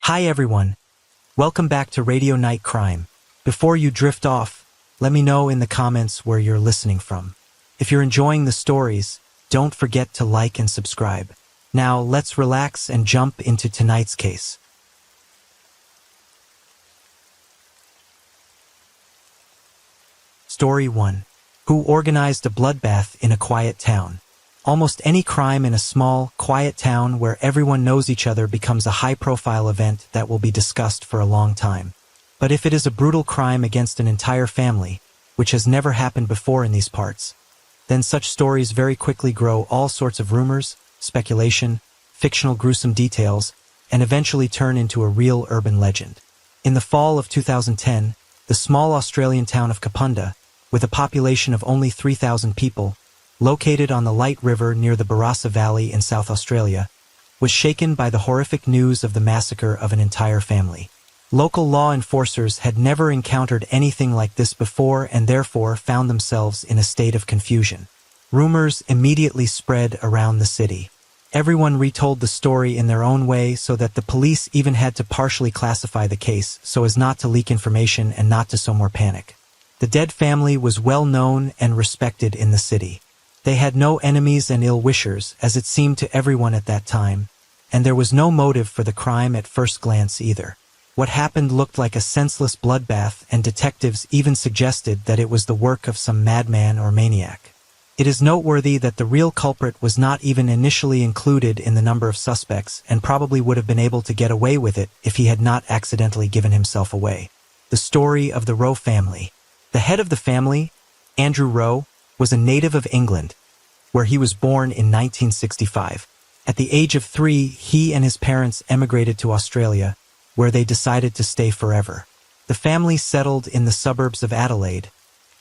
Hi everyone, welcome back to Radio Night Crime. Before you drift off, let me know in the comments where you're listening from. If you're enjoying the stories, don't forget to like and subscribe. Now let's relax and jump into tonight's case. Story 1. Who organized a bloodbath in a quiet town? Almost any crime in a small, quiet town where everyone knows each other becomes a high-profile event that will be discussed for a long time. But if it is a brutal crime against an entire family, which has never happened before in these parts, then such stories very quickly grow all sorts of rumors, speculation, fictional gruesome details, and eventually turn into a real urban legend. In the fall of 2010, the small Australian town of Kapunda, with a population of only 3,000 people, located on the Light River near the Barossa Valley in South Australia, was shaken by the horrific news of the massacre of an entire family. Local law enforcers had never encountered anything like this before and therefore found themselves in a state of confusion. Rumors immediately spread around the city. Everyone retold the story in their own way so that the police even had to partially classify the case so as not to leak information and not to sow more panic. The dead family was well known and respected in the city. They had no enemies and ill-wishers, as it seemed to everyone at that time, and there was no motive for the crime at first glance either. What happened looked like a senseless bloodbath, and detectives even suggested that it was the work of some madman or maniac. It is noteworthy that the real culprit was not even initially included in the number of suspects and probably would have been able to get away with it if he had not accidentally given himself away. The story of the Rowe family. The head of the family, Andrew Rowe, was a native of England, where he was born in 1965. At the age of 3, he and his parents emigrated to Australia, where they decided to stay forever. The family settled in the suburbs of Adelaide,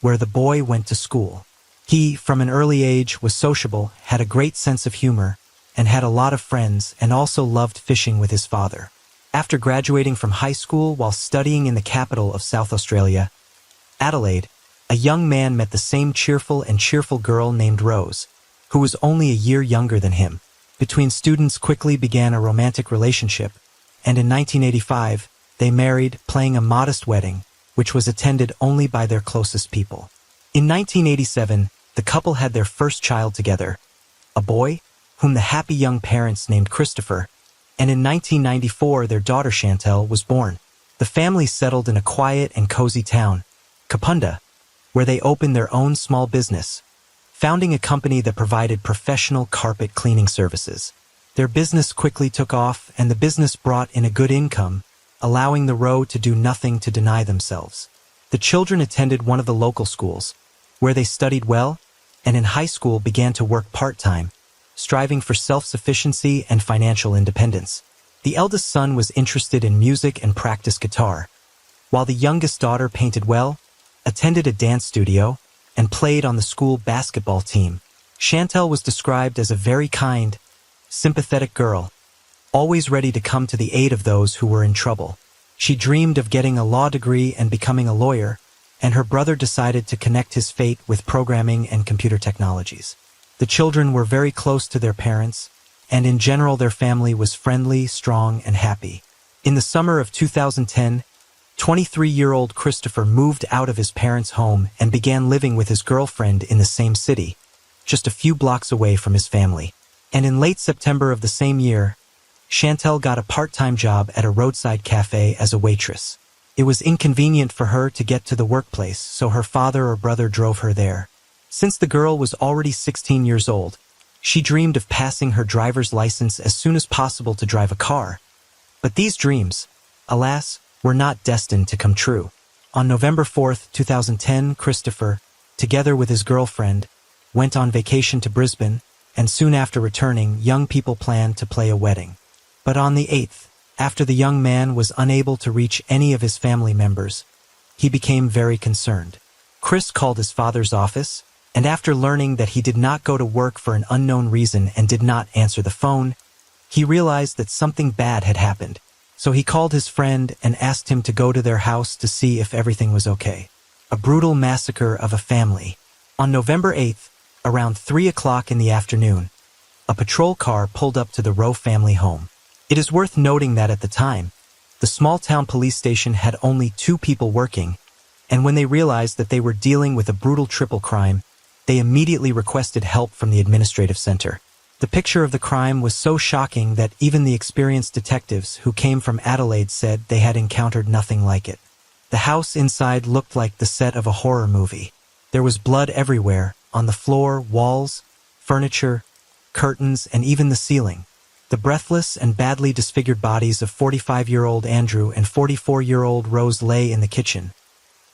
where the boy went to school. He, from an early age, was sociable, had a great sense of humor, and had a lot of friends, and also loved fishing with his father. After graduating from high school while studying in the capital of South Australia, Adelaide, a young man met the same cheerful girl named Rose, who was only a year younger than him. Between students quickly began a romantic relationship, and in 1985, they married, playing a modest wedding, which was attended only by their closest people. In 1987, the couple had their first child together, a boy, whom the happy young parents named Christopher, and in 1994 their daughter Chantel was born. The family settled in a quiet and cozy town, Kapunda, where they opened their own small business, founding a company that provided professional carpet cleaning services. Their business quickly took off, and the business brought in a good income, allowing the Rowe to do nothing to deny themselves. The children attended one of the local schools, where they studied well, and in high school began to work part-time, striving for self-sufficiency and financial independence. The eldest son was interested in music and practiced guitar, while the youngest daughter painted well, attended a dance studio, and played on the school basketball team. Chantel was described as a very kind, sympathetic girl, always ready to come to the aid of those who were in trouble. She dreamed of getting a law degree and becoming a lawyer, and her brother decided to connect his fate with programming and computer technologies. The children were very close to their parents, and in general their family was friendly, strong, and happy. In the summer of 2010, 23-year-old Christopher moved out of his parents' home and began living with his girlfriend in the same city, just a few blocks away from his family. And in late September of the same year, Chantel got a part-time job at a roadside cafe as a waitress. It was inconvenient for her to get to the workplace, so her father or brother drove her there. Since the girl was already 16 years old, she dreamed of passing her driver's license as soon as possible to drive a car. But these dreams, alas, were not destined to come true. On November 4, 2010, Christopher, together with his girlfriend, went on vacation to Brisbane, and soon after returning, young people planned to play a wedding. But on the 8th, after the young man was unable to reach any of his family members, he became very concerned. Chris called his father's office, and after learning that he did not go to work for an unknown reason and did not answer the phone, he realized that something bad had happened. So he called his friend and asked him to go to their house to see if everything was okay. A brutal massacre of a family. On November 8th, around 3 o'clock in the afternoon, a patrol car pulled up to the Rowe family home. It is worth noting that at the time, The small-town police station had only 2 people working, and when they realized that they were dealing with a brutal triple crime, they immediately requested help from the administrative center. The picture of the crime was so shocking that even the experienced detectives who came from Adelaide said they had encountered nothing like it. The house inside looked like the set of a horror movie. There was blood everywhere, on the floor, walls, furniture, curtains, and even the ceiling. The breathless and badly disfigured bodies of 45-year-old Andrew and 44-year-old Rose lay in the kitchen,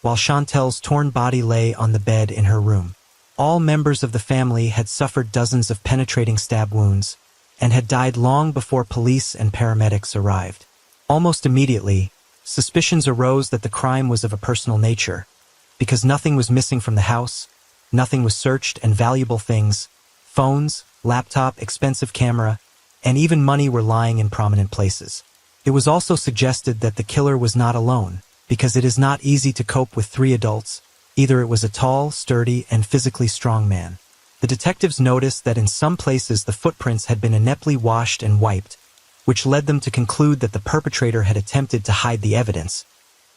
while Chantel's torn body lay on the bed in her room. All members of the family had suffered dozens of penetrating stab wounds and had died long before police and paramedics arrived. Almost immediately, suspicions arose that the crime was of a personal nature, because nothing was missing from the house, nothing was searched, and valuable things, phones, laptop, expensive camera, and even money were lying in prominent places. It was also suggested that the killer was not alone, because it is not easy to cope with 3 adults. Either it was a tall, sturdy, and physically strong man. The detectives noticed that in some places the footprints had been ineptly washed and wiped, which led them to conclude that the perpetrator had attempted to hide the evidence,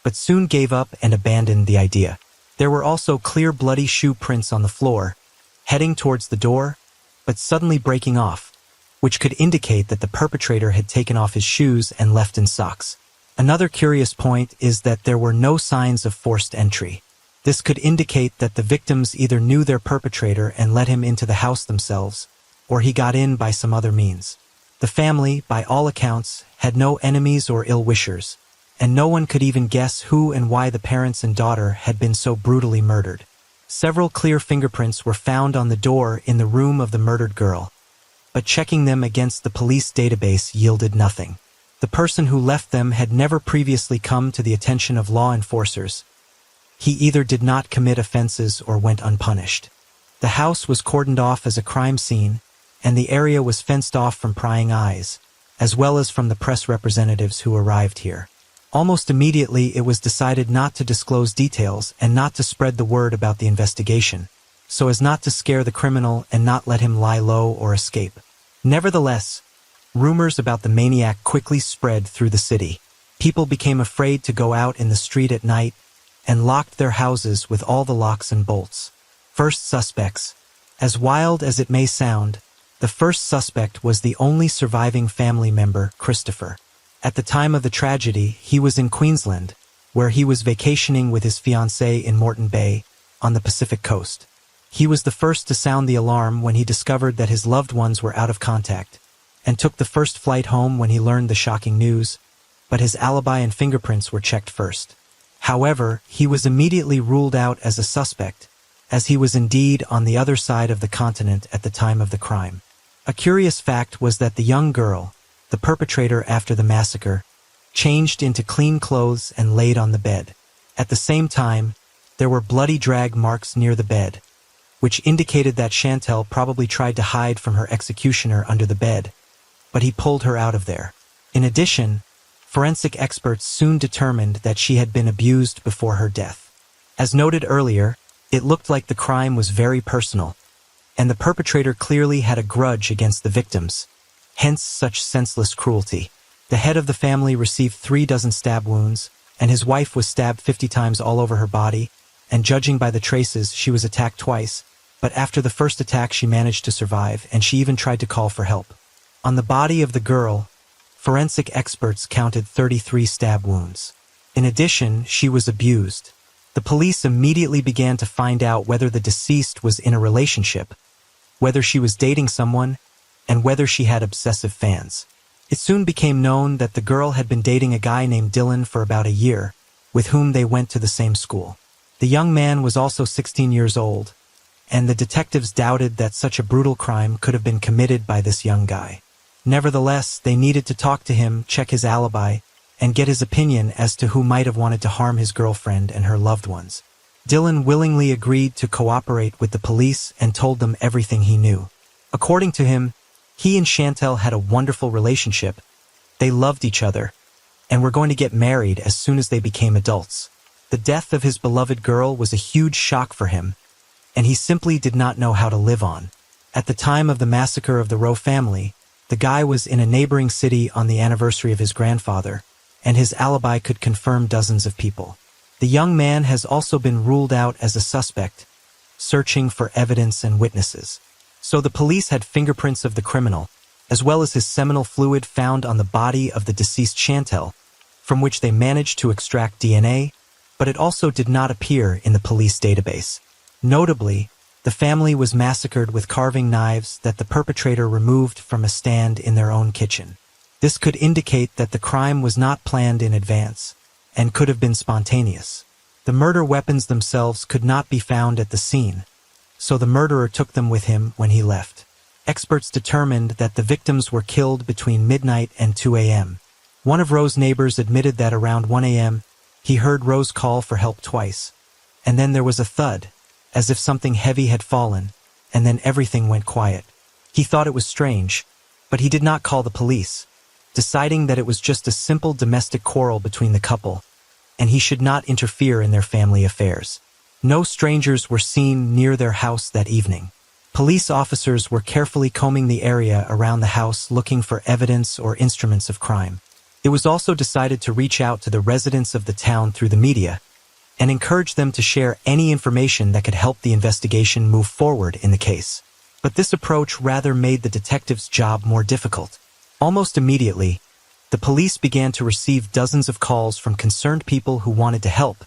but soon gave up and abandoned the idea. There were also clear bloody shoe prints on the floor, heading towards the door, but suddenly breaking off, which could indicate that the perpetrator had taken off his shoes and left in socks. Another curious point is that there were no signs of forced entry. This could indicate that the victims either knew their perpetrator and let him into the house themselves, or he got in by some other means. The family, by all accounts, had no enemies or ill-wishers, and no one could even guess who and why the parents and daughter had been so brutally murdered. Several clear fingerprints were found on the door in the room of the murdered girl, but checking them against the police database yielded nothing. The person who left them had never previously come to the attention of law enforcers. He either did not commit offenses or went unpunished. The house was cordoned off as a crime scene, and the area was fenced off from prying eyes, as well as from the press representatives who arrived here. Almost immediately it was decided not to disclose details and not to spread the word about the investigation, so as not to scare the criminal and not let him lie low or escape. Nevertheless, rumors about the maniac quickly spread through the city. People became afraid to go out in the street at night and locked their houses with all the locks and bolts. First suspects. As wild as it may sound, the first suspect was the only surviving family member, Christopher. At the time of the tragedy, he was in Queensland, where he was vacationing with his fiancée in Moreton Bay, on the Pacific coast. He was the first to sound the alarm when he discovered that his loved ones were out of contact, and took the first flight home when he learned the shocking news, but his alibi and fingerprints were checked first. However, he was immediately ruled out as a suspect, as he was indeed on the other side of the continent at the time of the crime. A curious fact was that the young girl, the perpetrator after the massacre, changed into clean clothes and laid on the bed. At the same time, there were bloody drag marks near the bed, which indicated that Chantel probably tried to hide from her executioner under the bed, but he pulled her out of there. In addition, forensic experts soon determined that she had been abused before her death. As noted earlier, it looked like the crime was very personal, and the perpetrator clearly had a grudge against the victims, hence such senseless cruelty. The head of the family received 3 dozen stab wounds, and his wife was stabbed 50 times all over her body, and judging by the traces, she was attacked twice, but after the first attack she managed to survive, and she even tried to call for help. On the body of the girl, forensic experts counted 33 stab wounds. In addition, she was abused. The police immediately began to find out whether the deceased was in a relationship, whether she was dating someone, and whether she had obsessive fans. It soon became known that the girl had been dating a guy named Dylan for about a year, with whom they went to the same school. The young man was also 16 years old, and the detectives doubted that such a brutal crime could have been committed by this young guy. Nevertheless, they needed to talk to him, check his alibi, and get his opinion as to who might have wanted to harm his girlfriend and her loved ones. Dylan willingly agreed to cooperate with the police and told them everything he knew. According to him, he and Chantel had a wonderful relationship. They loved each other, and were going to get married as soon as they became adults. The death of his beloved girl was a huge shock for him, and he simply did not know how to live on. At the time of the massacre of the Rowe family, the guy was in a neighboring city on the anniversary of his grandfather, and his alibi could confirm dozens of people. The young man has also been ruled out as a suspect, searching for evidence and witnesses. So the police had fingerprints of the criminal, as well as his seminal fluid found on the body of the deceased Chantel, from which they managed to extract DNA, but it also did not appear in the police database. Notably, the family was massacred with carving knives that the perpetrator removed from a stand in their own kitchen. This could indicate that the crime was not planned in advance, and could have been spontaneous. The murder weapons themselves could not be found at the scene, so the murderer took them with him when he left. Experts determined that the victims were killed between midnight and 2 a.m. One of Rose's neighbors admitted that around 1 a.m., he heard Rose call for help twice, and then there was a thud, as if something heavy had fallen, and then everything went quiet. He thought it was strange, but he did not call the police, deciding that it was just a simple domestic quarrel between the couple, and he should not interfere in their family affairs. No strangers were seen near their house that evening. Police officers were carefully combing the area around the house looking for evidence or instruments of crime. It was also decided to reach out to the residents of the town through the media and encourage them to share any information that could help the investigation move forward in the case. But this approach rather made the detectives' job more difficult. Almost immediately, the police began to receive dozens of calls from concerned people who wanted to help,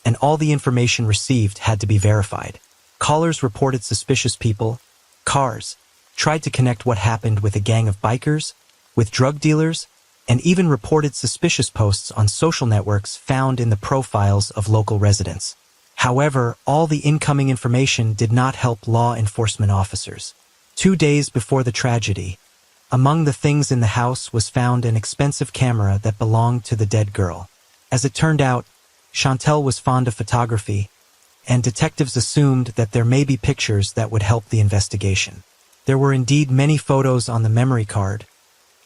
and all the information received had to be verified. Callers reported suspicious people, cars, tried to connect what happened with a gang of bikers, with drug dealers, and even reported suspicious posts on social networks found in the profiles of local residents. However, all the incoming information did not help law enforcement officers. 2 days before the tragedy, among the things in the house was found an expensive camera that belonged to the dead girl. As it turned out, Chantel was fond of photography, and detectives assumed that there may be pictures that would help the investigation. There were indeed many photos on the memory card,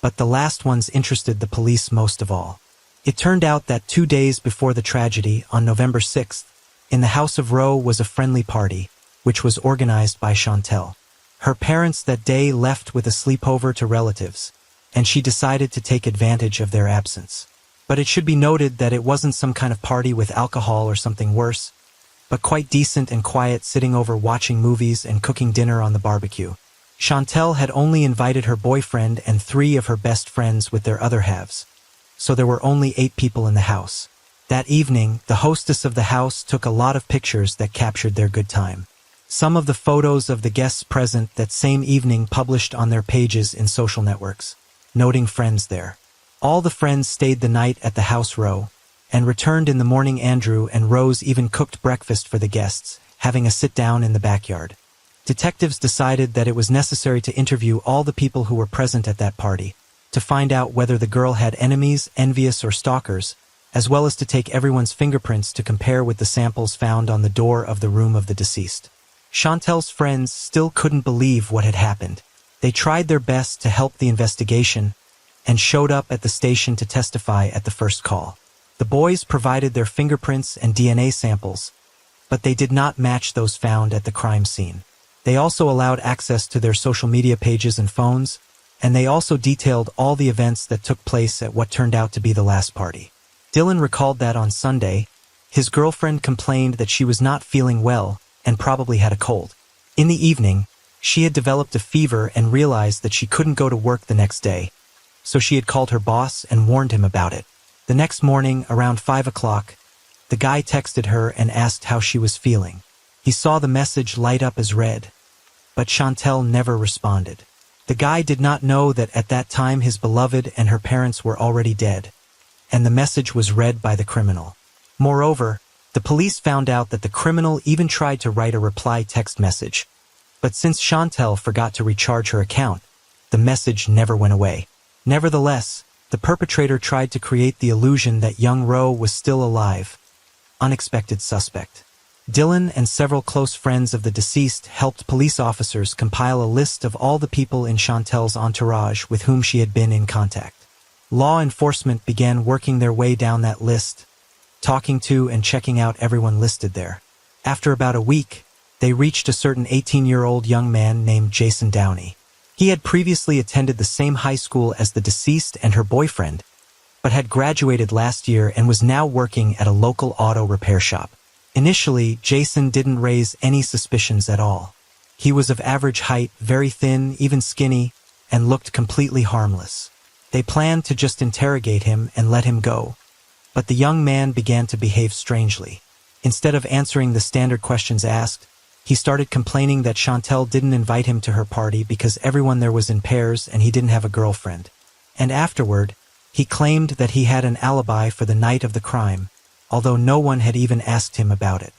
but the last ones interested the police most of all. It turned out that 2 days before the tragedy, on November 6th, in the house of Roe was a friendly party, which was organized by Chantel. Her parents that day left with a sleepover to relatives, and she decided to take advantage of their absence. But it should be noted that it wasn't some kind of party with alcohol or something worse, but quite decent and quiet, sitting over watching movies and cooking dinner on the barbecue. Chantel had only invited her boyfriend and 3 of her best friends with their other halves, so there were only 8 people in the house. That evening, the hostess of the house took a lot of pictures that captured their good time. Some of the photos of the guests present that same evening published on their pages in social networks, noting friends there. All the friends stayed the night at the house Roe, and returned in the morning. Andrew and Rose even cooked breakfast for the guests, having a sit-down in the backyard. Detectives decided that it was necessary to interview all the people who were present at that party, to find out whether the girl had enemies, envious, or stalkers, as well as to take everyone's fingerprints to compare with the samples found on the door of the room of the deceased. Chantel's friends still couldn't believe what had happened. They tried their best to help the investigation and showed up at the station to testify at the first call. The boys provided their fingerprints and DNA samples, but they did not match those found at the crime scene. They also allowed access to their social media pages and phones, and they also detailed all the events that took place at what turned out to be the last party. Dylan recalled that on Sunday, his girlfriend complained that she was not feeling well and probably had a cold. In the evening, she had developed a fever and realized that she couldn't go to work the next day, so she had called her boss and warned him about it. The next morning, around 5 o'clock, the guy texted her and asked how she was feeling. He saw the message light up as read, but Chantel never responded. The guy did not know that at that time his beloved and her parents were already dead, and the message was read by the criminal. Moreover, the police found out that the criminal even tried to write a reply text message, but since Chantel forgot to recharge her account, the message never went away. Nevertheless, the perpetrator tried to create the illusion that young Roe was still alive. Unexpected suspect. Dylan and several close friends of the deceased helped police officers compile a list of all the people in Chantel's entourage with whom she had been in contact. Law enforcement began working their way down that list, talking to and checking out everyone listed there. After about a week, they reached a certain 18-year-old young man named Jason Downey. He had previously attended the same high school as the deceased and her boyfriend, but had graduated last year and was now working at a local auto repair shop. Initially, Jason didn't raise any suspicions at all. He was of average height, very thin, even skinny, and looked completely harmless. They planned to just interrogate him and let him go. But the young man began to behave strangely. Instead of answering the standard questions asked, he started complaining that Chantel didn't invite him to her party because everyone there was in pairs and he didn't have a girlfriend. And afterward, he claimed that he had an alibi for the night of the crime, although no one had even asked him about it.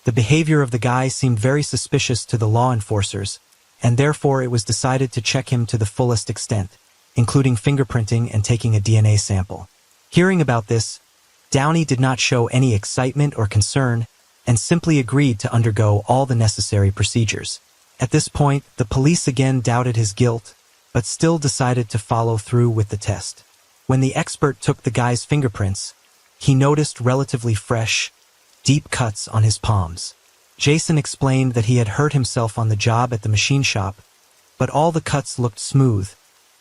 The behavior of the guy seemed very suspicious to the law enforcers, and therefore it was decided to check him to the fullest extent, including fingerprinting and taking a DNA sample. Hearing about this, Downey did not show any excitement or concern and simply agreed to undergo all the necessary procedures. At this point, the police again doubted his guilt, but still decided to follow through with the test. When the expert took the guy's fingerprints, he noticed relatively fresh, deep cuts on his palms. Jason explained that he had hurt himself on the job at the machine shop, but all the cuts looked smooth,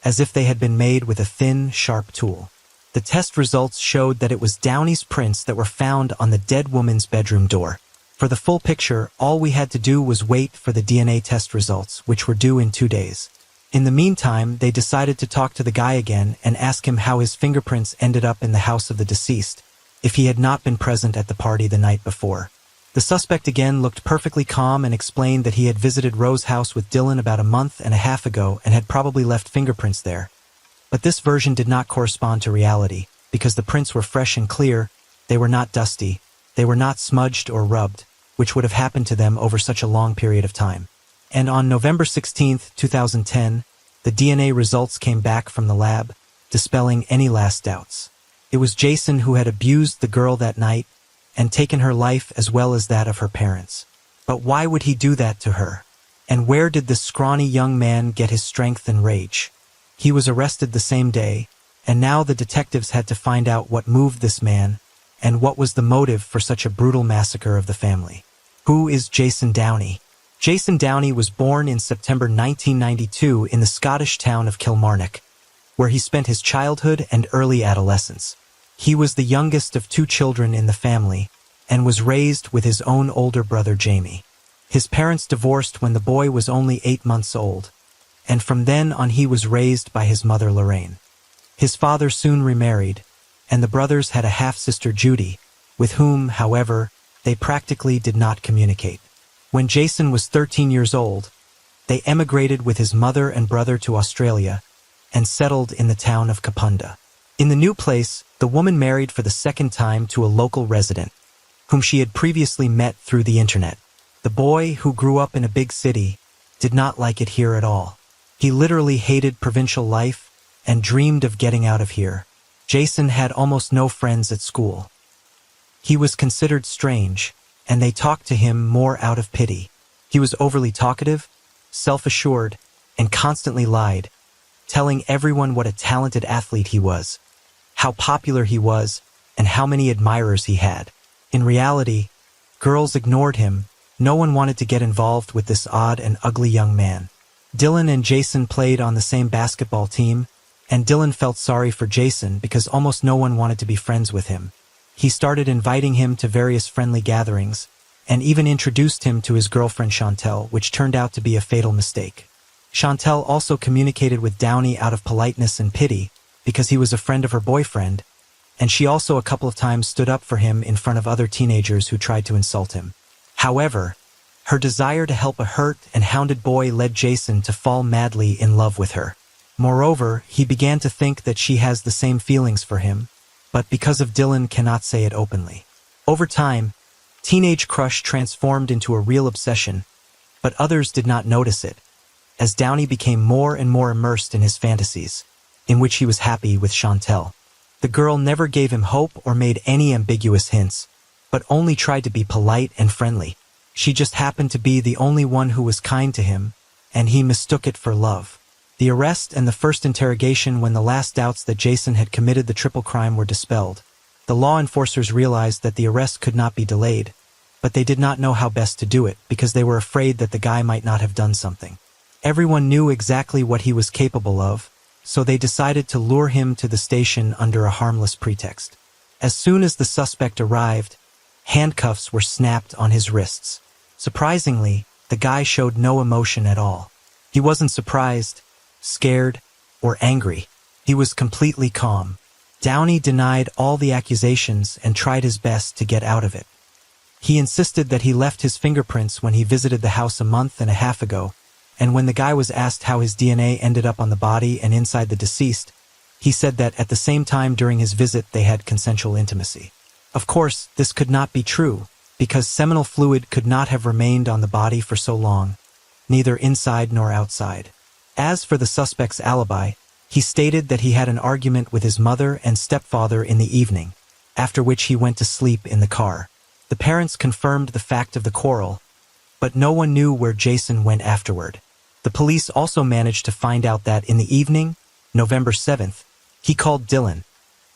as if they had been made with a thin, sharp tool. The test results showed that it was Downey's prints that were found on the dead woman's bedroom door. For the full picture, all we had to do was wait for the DNA test results, which were due in 2 days. In the meantime, they decided to talk to the guy again and ask him how his fingerprints ended up in the house of the deceased, if he had not been present at the party the night before. The suspect again looked perfectly calm and explained that he had visited Rose's house with Dylan about a month and a half ago and had probably left fingerprints there. But this version did not correspond to reality, because the prints were fresh and clear, they were not dusty, they were not smudged or rubbed, which would have happened to them over such a long period of time. And on November 16, 2010, the DNA results came back from the lab, dispelling any last doubts. It was Jason who had abused the girl that night and taken her life as well as that of her parents. But why would he do that to her? And where did this scrawny young man get his strength and rage? He was arrested the same day, and now the detectives had to find out what moved this man and what was the motive for such a brutal massacre of the family. Who is Jason Downey? Jason Downey was born in September 1992 in the Scottish town of Kilmarnock, where he spent his childhood and early adolescence. He was the youngest of 2 children in the family and was raised with his own older brother Jamie. His parents divorced when the boy was only 8 months old, and from then on he was raised by his mother Lorraine. His father soon remarried, and the brothers had a half-sister Judy, with whom, however, they practically did not communicate. When Jason was 13 years old, they emigrated with his mother and brother to Australia and settled in the town of Kapunda. In the new place, the woman married for the second time to a local resident, whom she had previously met through the internet. The boy, who grew up in a big city, did not like it here at all. He literally hated provincial life and dreamed of getting out of here. Jason had almost no friends at school. He was considered strange, and they talked to him more out of pity. He was overly talkative, self-assured, and constantly lied, telling everyone what a talented athlete he was, how popular he was, and how many admirers he had. In reality, girls ignored him. No one wanted to get involved with this odd and ugly young man. Dylan and Jason played on the same basketball team, and Dylan felt sorry for Jason because almost no one wanted to be friends with him. He started inviting him to various friendly gatherings, and even introduced him to his girlfriend Chantel, which turned out to be a fatal mistake. Chantel also communicated with Downey out of politeness and pity, because he was a friend of her boyfriend, and she also a couple of times stood up for him in front of other teenagers who tried to insult him. However, her desire to help a hurt and hounded boy led Jason to fall madly in love with her. Moreover, he began to think that she has the same feelings for him, but because of Dylan cannot say it openly. Over time, teenage crush transformed into a real obsession, but others did not notice it, as Downey became more and more immersed in his fantasies, in which he was happy with Chantel. The girl never gave him hope or made any ambiguous hints, but only tried to be polite and friendly. She just happened to be the only one who was kind to him, and he mistook it for love. The arrest and the first interrogation, when the last doubts that Jason had committed the triple crime were dispelled. The law enforcers realized that the arrest could not be delayed, but they did not know how best to do it because they were afraid that the guy might not have done something. Everyone knew exactly what he was capable of, so they decided to lure him to the station under a harmless pretext. As soon as the suspect arrived, handcuffs were snapped on his wrists. Surprisingly, the guy showed no emotion at all. He wasn't surprised, scared, or angry. He was completely calm. Downey denied all the accusations and tried his best to get out of it. He insisted that he left his fingerprints when he visited the house a month and a half ago, and when the guy was asked how his DNA ended up on the body and inside the deceased, he said that at the same time during his visit they had consensual intimacy. Of course, this could not be true, because seminal fluid could not have remained on the body for so long, neither inside nor outside. As for the suspect's alibi, he stated that he had an argument with his mother and stepfather in the evening, after which he went to sleep in the car. The parents confirmed the fact of the quarrel, but no one knew where Jason went afterward. The police also managed to find out that in the evening, November 7th, he called Dylan,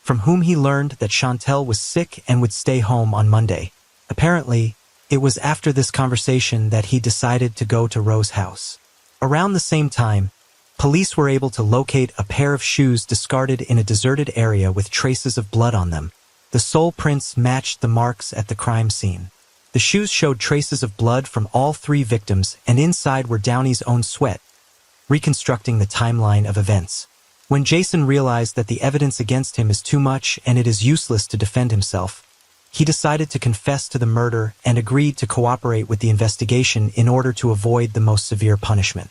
from whom he learned that Chantel was sick and would stay home on Monday. Apparently, it was after this conversation that he decided to go to Rose's house. Around the same time, police were able to locate a pair of shoes discarded in a deserted area with traces of blood on them. The sole prints matched the marks at the crime scene. The shoes showed traces of blood from all three victims, and inside were Downey's own sweat, reconstructing the timeline of events. When Jason realized that the evidence against him is too much and it is useless to defend himself, he decided to confess to the murder and agreed to cooperate with the investigation in order to avoid the most severe punishment.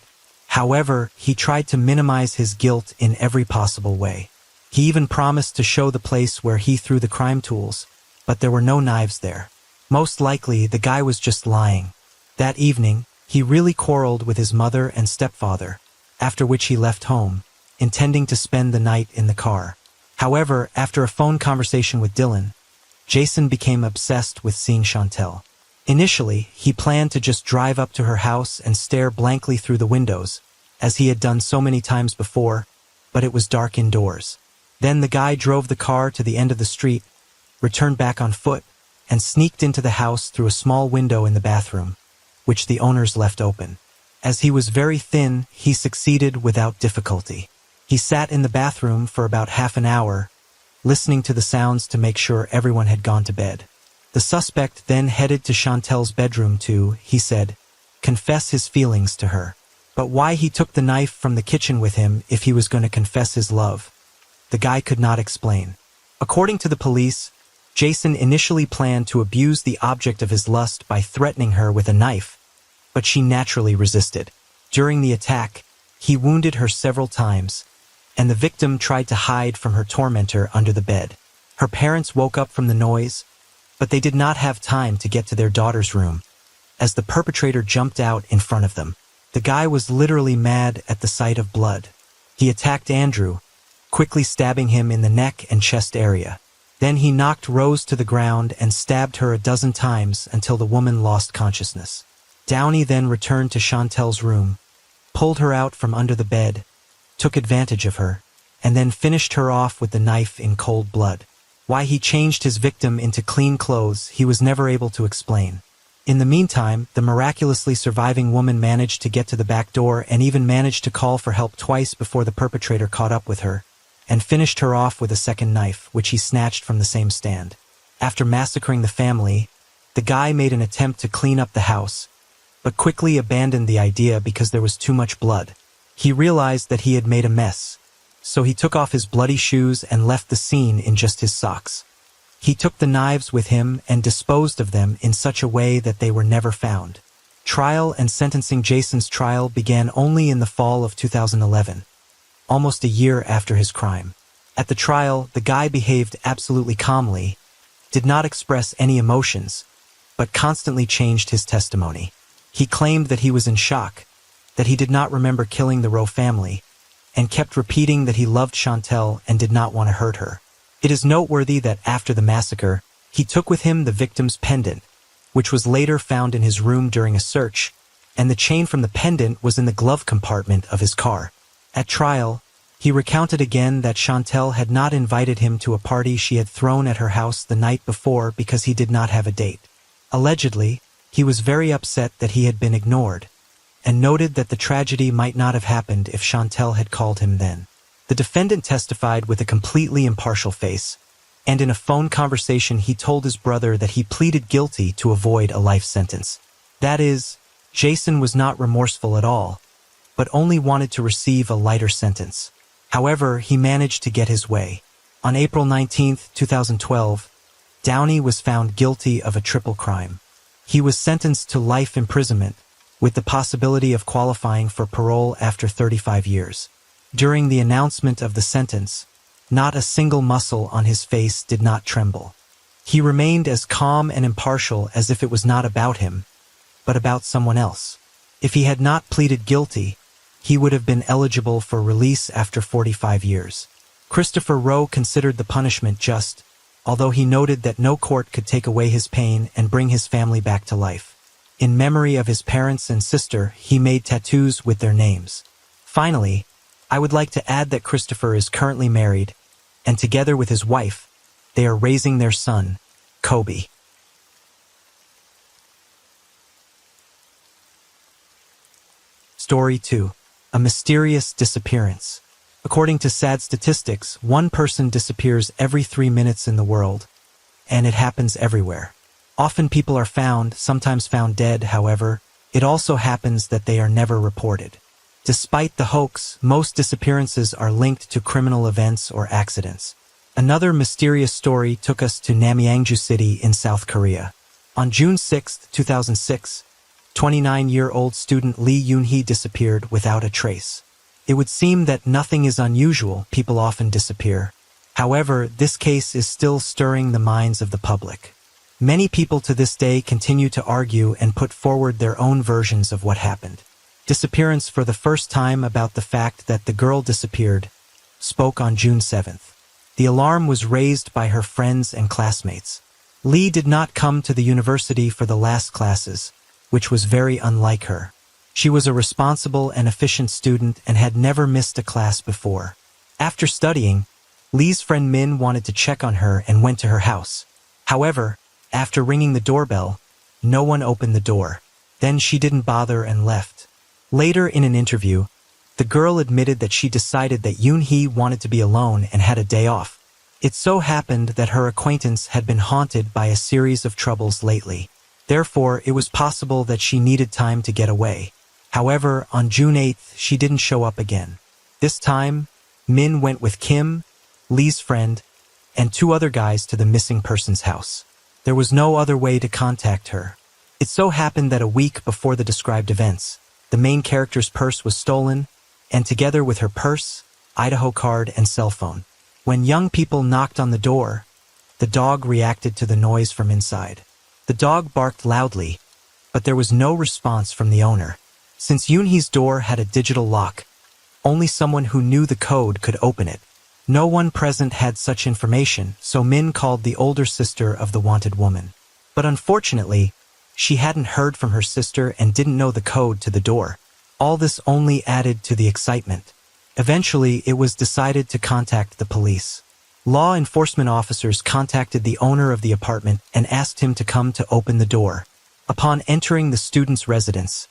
However, he tried to minimize his guilt in every possible way. He even promised to show the place where he threw the crime tools, but there were no knives there. Most likely, the guy was just lying. That evening, he really quarreled with his mother and stepfather, after which he left home, intending to spend the night in the car. However, after a phone conversation with Dylan, Jason became obsessed with seeing Chantel. Initially, he planned to just drive up to her house and stare blankly through the windows, as he had done so many times before, but it was dark indoors. Then the guy drove the car to the end of the street, returned back on foot, and sneaked into the house through a small window in the bathroom, which the owners left open. As he was very thin, he succeeded without difficulty. He sat in the bathroom for about half an hour, listening to the sounds to make sure everyone had gone to bed. The suspect then headed to Chantel's bedroom to, he said, confess his feelings to her. But why he took the knife from the kitchen with him if he was going to confess his love, the guy could not explain. According to the police, Jason initially planned to abuse the object of his lust by threatening her with a knife, but she naturally resisted. During the attack, he wounded her several times, and the victim tried to hide from her tormentor under the bed. Her parents woke up from the noise, but they did not have time to get to their daughter's room, as the perpetrator jumped out in front of them. The guy was literally mad at the sight of blood. He attacked Andrew, quickly stabbing him in the neck and chest area. Then he knocked Rose to the ground and stabbed her a dozen times until the woman lost consciousness. Downey then returned to Chantel's room, pulled her out from under the bed, took advantage of her, and then finished her off with the knife in cold blood. Why he changed his victim into clean clothes, he was never able to explain. In the meantime, the miraculously surviving woman managed to get to the back door and even managed to call for help twice before the perpetrator caught up with her, and finished her off with a second knife, which he snatched from the same stand. After massacring the family, the guy made an attempt to clean up the house, but quickly abandoned the idea because there was too much blood. He realized that he had made a mess, so he took off his bloody shoes and left the scene in just his socks. He took the knives with him and disposed of them in such a way that they were never found. Trial and sentencing. Jason's trial began only in the fall of 2011. Almost a year after his crime. At the trial, the guy behaved absolutely calmly, did not express any emotions, but constantly changed his testimony. He claimed that he was in shock, that he did not remember killing the Rowe family, and kept repeating that he loved Chantel and did not want to hurt her. It is noteworthy that after the massacre, he took with him the victim's pendant, which was later found in his room during a search, and the chain from the pendant was in the glove compartment of his car. At trial, he recounted again that Chantel had not invited him to a party she had thrown at her house the night before because he did not have a date. Allegedly, he was very upset that he had been ignored, and noted that the tragedy might not have happened if Chantel had called him then. The defendant testified with a completely impartial face, and in a phone conversation he told his brother that he pleaded guilty to avoid a life sentence. That is, Jason was not remorseful at all, but only wanted to receive a lighter sentence. However, he managed to get his way. On April 19, 2012, Downey was found guilty of a triple crime. He was sentenced to life imprisonment, with the possibility of qualifying for parole after 35 years. During the announcement of the sentence, not a single muscle on his face did not tremble. He remained as calm and impartial as if it was not about him, but about someone else. If he had not pleaded guilty, he would have been eligible for release after 45 years. Christopher Rowe considered the punishment just, although he noted that no court could take away his pain and bring his family back to life. In memory of his parents and sister, he made tattoos with their names. Finally, I would like to add that Christopher is currently married, and together with his wife, they are raising their son, Kobe. Story 2. A mysterious disappearance. According to sad statistics, one person disappears every 3 minutes in the world, and it happens everywhere. Often people are found, sometimes found dead, however, it also happens that they are never reported. Despite the hoax, most disappearances are linked to criminal events or accidents. Another mysterious story took us to Namyangju City in South Korea. On June 6, 2006, 29-year-old student Lee Yoon-hee disappeared without a trace. It would seem that nothing is unusual, people often disappear. However, this case is still stirring the minds of the public. Many people to this day continue to argue and put forward their own versions of what happened. Disappearance for the first time about the fact that the girl disappeared spoke on June 7th. The alarm was raised by her friends and classmates. Lee did not come to the university for the last classes, which was very unlike her. She was a responsible and efficient student and had never missed a class before. After studying, Lee's friend Min wanted to check on her and went to her house. However, after ringing the doorbell, no one opened the door. Then she didn't bother and left. Later in an interview, the girl admitted that she decided that Yoon-hee wanted to be alone and had a day off. It so happened that her acquaintance had been haunted by a series of troubles lately. Therefore, it was possible that she needed time to get away. However, on June 8th, she didn't show up again. This time, Min went with Kim, Lee's friend, and 2 other guys to the missing person's house. There was no other way to contact her. It so happened that a week before the described events, the main character's purse was stolen, and together with her purse, Idaho card, and cell phone. When young people knocked on the door, the dog reacted to the noise from inside. The dog barked loudly, but there was no response from the owner. Since Yoon-hee's door had a digital lock, only someone who knew the code could open it. No one present had such information, so Min called the older sister of the wanted woman. But unfortunately, she hadn't heard from her sister and didn't know the code to the door. All this only added to the excitement. Eventually, it was decided to contact the police. Law enforcement officers contacted the owner of the apartment and asked him to come to open the door. Upon entering the student's residence,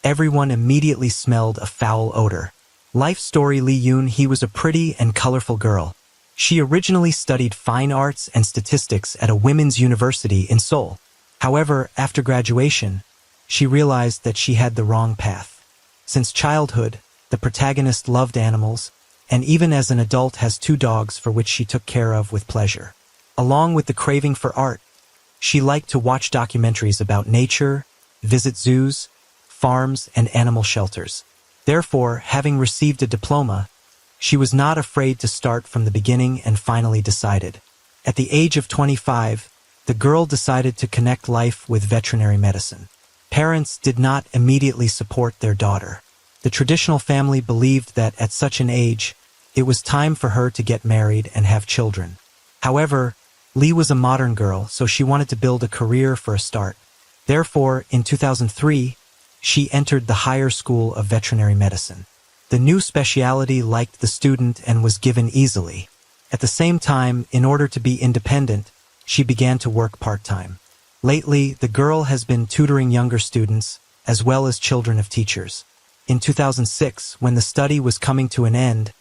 everyone immediately smelled a foul odor. Life story: Lee Yoon-hee was a pretty and colorful girl. She originally studied fine arts and statistics at a women's university in Seoul. However, after graduation, she realized that she had the wrong path. Since childhood, the protagonist loved animals, and even as an adult has 2 dogs for which she took care of with pleasure. Along with the craving for art, she liked to watch documentaries about nature, visit zoos, farms, and animal shelters. Therefore, having received a diploma, she was not afraid to start from the beginning and finally decided. At the age of 25, the girl decided to connect life with veterinary medicine. Parents did not immediately support their daughter. The traditional family believed that at such an age, it was time for her to get married and have children. However, Lee was a modern girl, so she wanted to build a career for a start. Therefore, in 2003, she entered the higher school of veterinary medicine. The new specialty liked the student and was given easily. At the same time, in order to be independent, she began to work part-time. Lately, the girl has been tutoring younger students, as well as children of teachers. In 2006, when the study was coming to an end,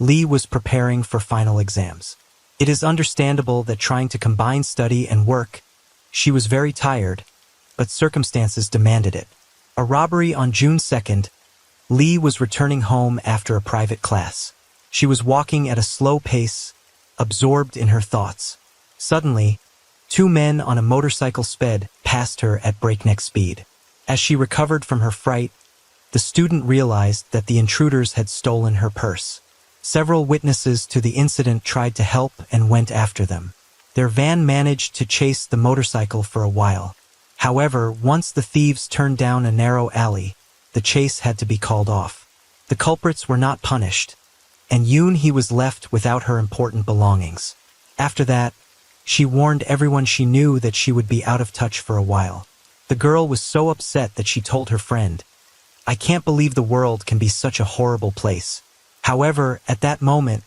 Lee was preparing for final exams. It is understandable that trying to combine study and work, she was very tired, but circumstances demanded it. A robbery on June 2nd, Lee was returning home after a private class. She was walking at a slow pace, absorbed in her thoughts. Suddenly, two men on a motorcycle sped past her at breakneck speed. As she recovered from her fright, the student realized that the intruders had stolen her purse. Several witnesses to the incident tried to help and went after them. Their van managed to chase the motorcycle for a while. However, once the thieves turned down a narrow alley, the chase had to be called off. The culprits were not punished, and Yoon-hee was left without her important belongings. After that, she warned everyone she knew that she would be out of touch for a while. The girl was so upset that she told her friend, "I can't believe the world can be such a horrible place." However, at that moment,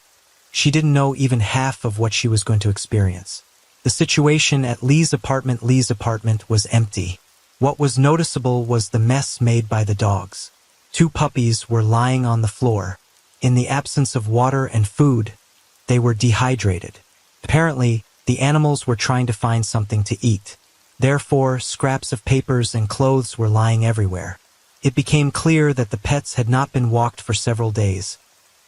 she didn't know even half of what she was going to experience. The situation at Lee's apartment was empty. What was noticeable was the mess made by the dogs. Two puppies were lying on the floor. In the absence of water and food, they were dehydrated. Apparently, the animals were trying to find something to eat. Therefore, scraps of papers and clothes were lying everywhere. It became clear that the pets had not been walked for several days,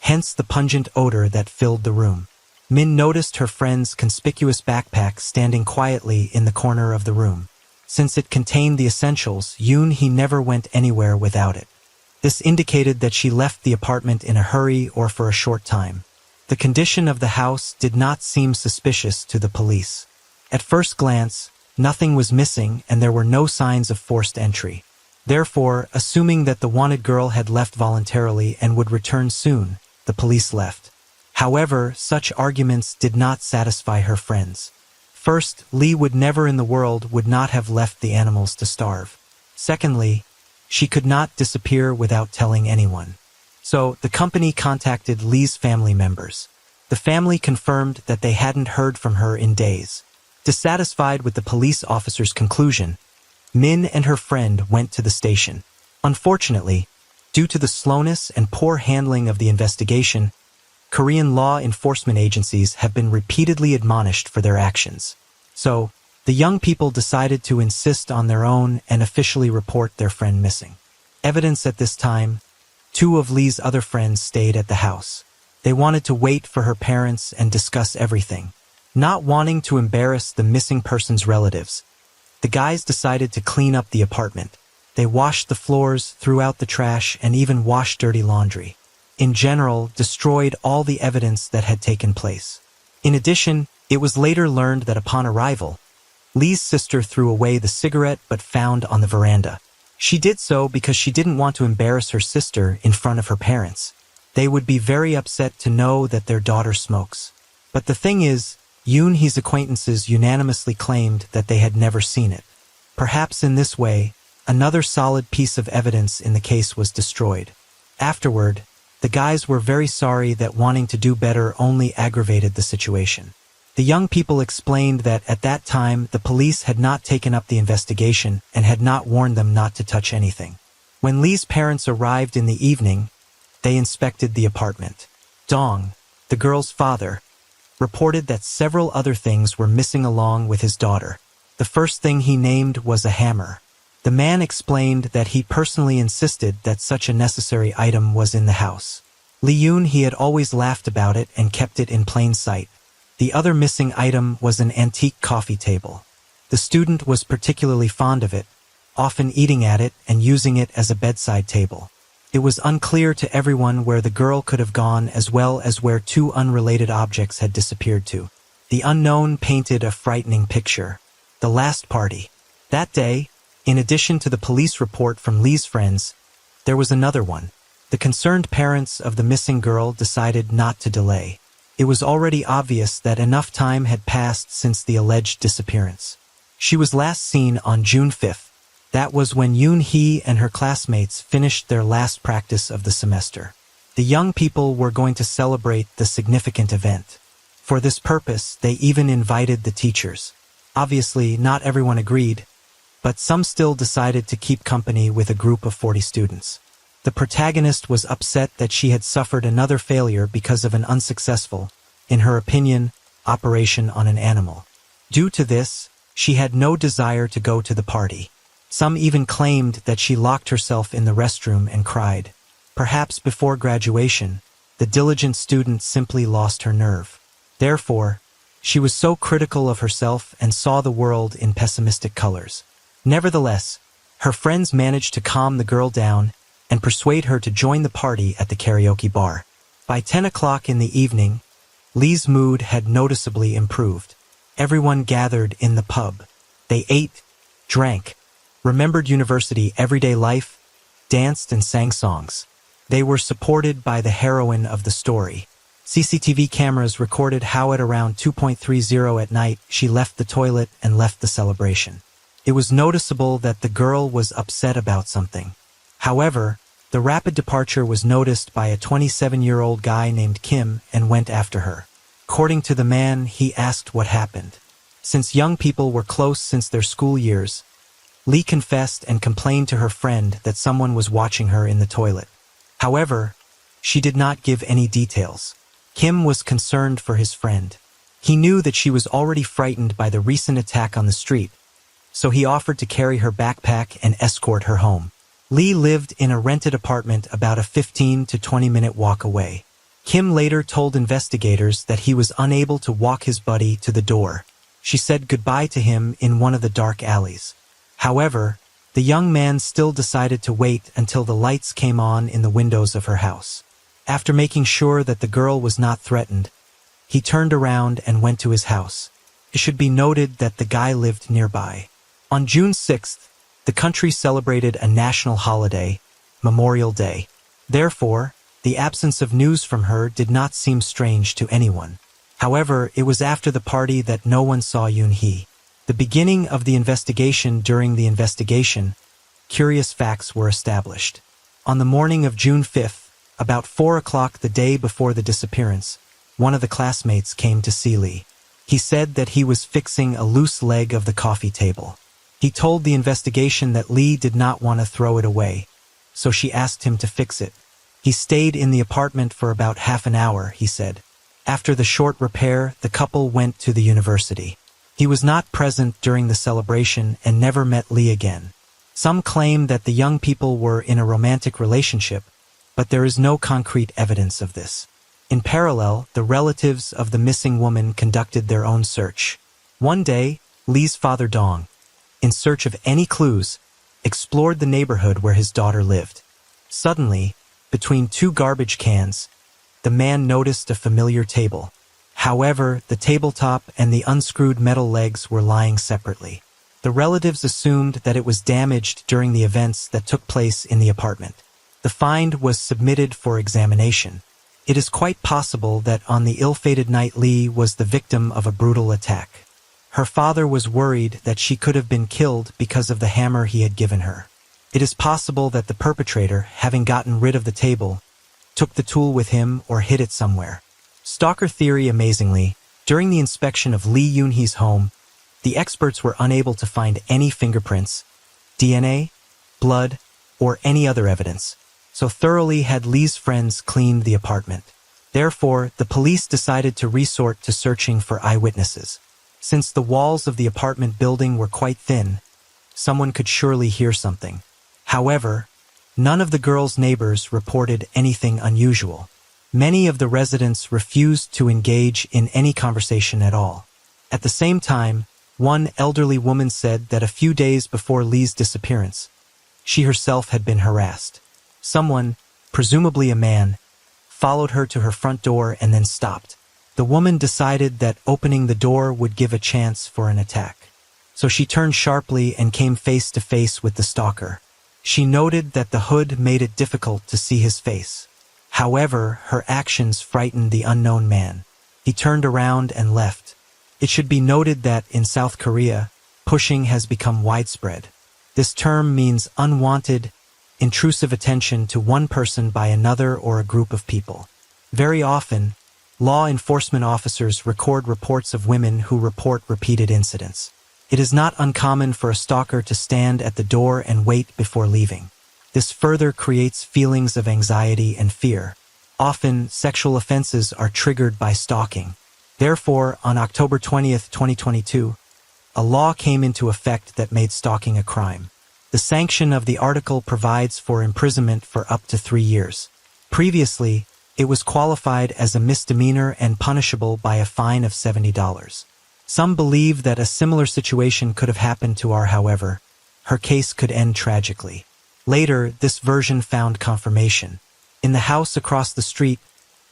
hence the pungent odor that filled the room. Min noticed her friend's conspicuous backpack standing quietly in the corner of the room. Since it contained the essentials, Yoon-hee never went anywhere without it. This indicated that she left the apartment in a hurry or for a short time. The condition of the house did not seem suspicious to the police. At first glance, nothing was missing and there were no signs of forced entry. Therefore, assuming that the wanted girl had left voluntarily and would return soon, the police left. However, such arguments did not satisfy her friends. First, Lee would never in the world would not have left the animals to starve. Secondly, she could not disappear without telling anyone. So, the company contacted Lee's family members. The family confirmed that they hadn't heard from her in days. Dissatisfied with the police officer's conclusion, Min and her friend went to the station. Unfortunately, due to the slowness and poor handling of the investigation, Korean law enforcement agencies have been repeatedly admonished for their actions. So, the young people decided to insist on their own and officially report their friend missing. Evidence at this time, two of Lee's other friends stayed at the house. They wanted to wait for her parents and discuss everything. Not wanting to embarrass the missing person's relatives, the guys decided to clean up the apartment. They washed the floors, threw out the trash, and even washed dirty laundry. In general, destroyed all the evidence that had taken place. In addition, it was later learned that upon arrival, Lee's sister threw away the cigarette but found on the veranda. She did so because she didn't want to embarrass her sister in front of her parents. They would be very upset to know that their daughter smokes. But the thing is, Yoon-hee's acquaintances unanimously claimed that they had never seen it. Perhaps in this way, another solid piece of evidence in the case was destroyed. Afterward, the guys were very sorry that wanting to do better only aggravated the situation. The young people explained that at that time the police had not taken up the investigation and had not warned them not to touch anything. When Lee's parents arrived in the evening, they inspected the apartment. Dong, the girl's father, reported that several other things were missing along with his daughter. The first thing he named was a hammer. The man explained that he personally insisted that such a necessary item was in the house. Lee Yoon-hee had always laughed about it and kept it in plain sight. The other missing item was an antique coffee table. The student was particularly fond of it, often eating at it and using it as a bedside table. It was unclear to everyone where the girl could have gone as well as where two unrelated objects had disappeared to. The unknown painted a frightening picture. The last party. That day, in addition to the police report from Lee's friends, there was another one. The concerned parents of the missing girl decided not to delay. It was already obvious that enough time had passed since the alleged disappearance. She was last seen on June 5th. That was when Yoon-hee and her classmates finished their last practice of the semester. The young people were going to celebrate the significant event. For this purpose, they even invited the teachers. Obviously, not everyone agreed, but some still decided to keep company with a group of 40 students. The protagonist was upset that she had suffered another failure because of an unsuccessful, in her opinion, operation on an animal. Due to this, she had no desire to go to the party. Some even claimed that she locked herself in the restroom and cried. Perhaps before graduation, the diligent student simply lost her nerve. Therefore, she was so critical of herself and saw the world in pessimistic colors. Nevertheless, her friends managed to calm the girl down and persuade her to join the party at the karaoke bar. By 10 o'clock in the evening, Lee's mood had noticeably improved. Everyone gathered in the pub. They ate, drank, remembered university everyday life, danced and sang songs. They were supported by the heroine of the story. CCTV cameras recorded how at around 2:30 at night she left the toilet and left the celebration. It was noticeable that the girl was upset about something. However, the rapid departure was noticed by a 27-year-old guy named Kim and went after her. According to the man, he asked what happened. Since young people were close since their school years, Lee confessed and complained to her friend that someone was watching her in the toilet. However, she did not give any details. Kim was concerned for his friend. He knew that she was already frightened by the recent attack on the street, so he offered to carry her backpack and escort her home. Lee lived in a rented apartment about a 15 to 20-minute walk away. Kim later told investigators that he was unable to walk his buddy to the door. She said goodbye to him in one of the dark alleys. However, the young man still decided to wait until the lights came on in the windows of her house. After making sure that the girl was not threatened, he turned around and went to his house. It should be noted that the guy lived nearby. On June 6th, the country celebrated a national holiday, Memorial Day. Therefore, the absence of news from her did not seem strange to anyone. However, it was after the party that no one saw Yoon-hee. The beginning of the investigation. During the investigation, curious facts were established. On the morning of June 5th, about 4 o'clock the day before the disappearance, one of the classmates came to see Lee. He said that he was fixing a loose leg of the coffee table. He told the investigation that Lee did not want to throw it away, so she asked him to fix it. He stayed in the apartment for about half an hour, he said. After the short repair, the couple went to the university. He was not present during the celebration and never met Lee again. Some claim that the young people were in a romantic relationship, but there is no concrete evidence of this. In parallel, the relatives of the missing woman conducted their own search. One day, Lee's father Dong, in search of any clues, explored the neighborhood where his daughter lived. Suddenly, between two garbage cans, the man noticed a familiar table. However, the tabletop and the unscrewed metal legs were lying separately. The relatives assumed that it was damaged during the events that took place in the apartment. The find was submitted for examination. It is quite possible that on the ill-fated night Lee was the victim of a brutal attack. Her father was worried that she could have been killed because of the hammer he had given her. It is possible that the perpetrator, having gotten rid of the table, took the tool with him or hid it somewhere. Stalker theory. Amazingly, during the inspection of Lee Yoon-hee's home, the experts were unable to find any fingerprints, DNA, blood, or any other evidence. So thoroughly had Lee's friends cleaned the apartment. Therefore, the police decided to resort to searching for eyewitnesses. Since the walls of the apartment building were quite thin, someone could surely hear something. However, none of the girls' neighbors reported anything unusual. Many of the residents refused to engage in any conversation at all. At the same time, one elderly woman said that a few days before Lee's disappearance, she herself had been harassed. Someone, presumably a man, followed her to her front door and then stopped. The woman decided that opening the door would give a chance for an attack. So she turned sharply and came face to face with the stalker. She noted that the hood made it difficult to see his face. However, her actions frightened the unknown man. He turned around and left. It should be noted that in South Korea, pushing has become widespread. This term means unwanted, intrusive attention to one person by another or a group of people. Very often, law enforcement officers record reports of women who report repeated incidents. It is not uncommon for a stalker to stand at the door and wait before leaving. This further creates feelings of anxiety and fear. Often, sexual offenses are triggered by stalking. Therefore, on October 20th, 2022, a law came into effect that made stalking a crime. The sanction of the article provides for imprisonment for up to 3 years. Previously, it was qualified as a misdemeanor and punishable by a fine of $70. Some believe that a similar situation could have happened to her, however. Her case could end tragically. Later, this version found confirmation. In the house across the street,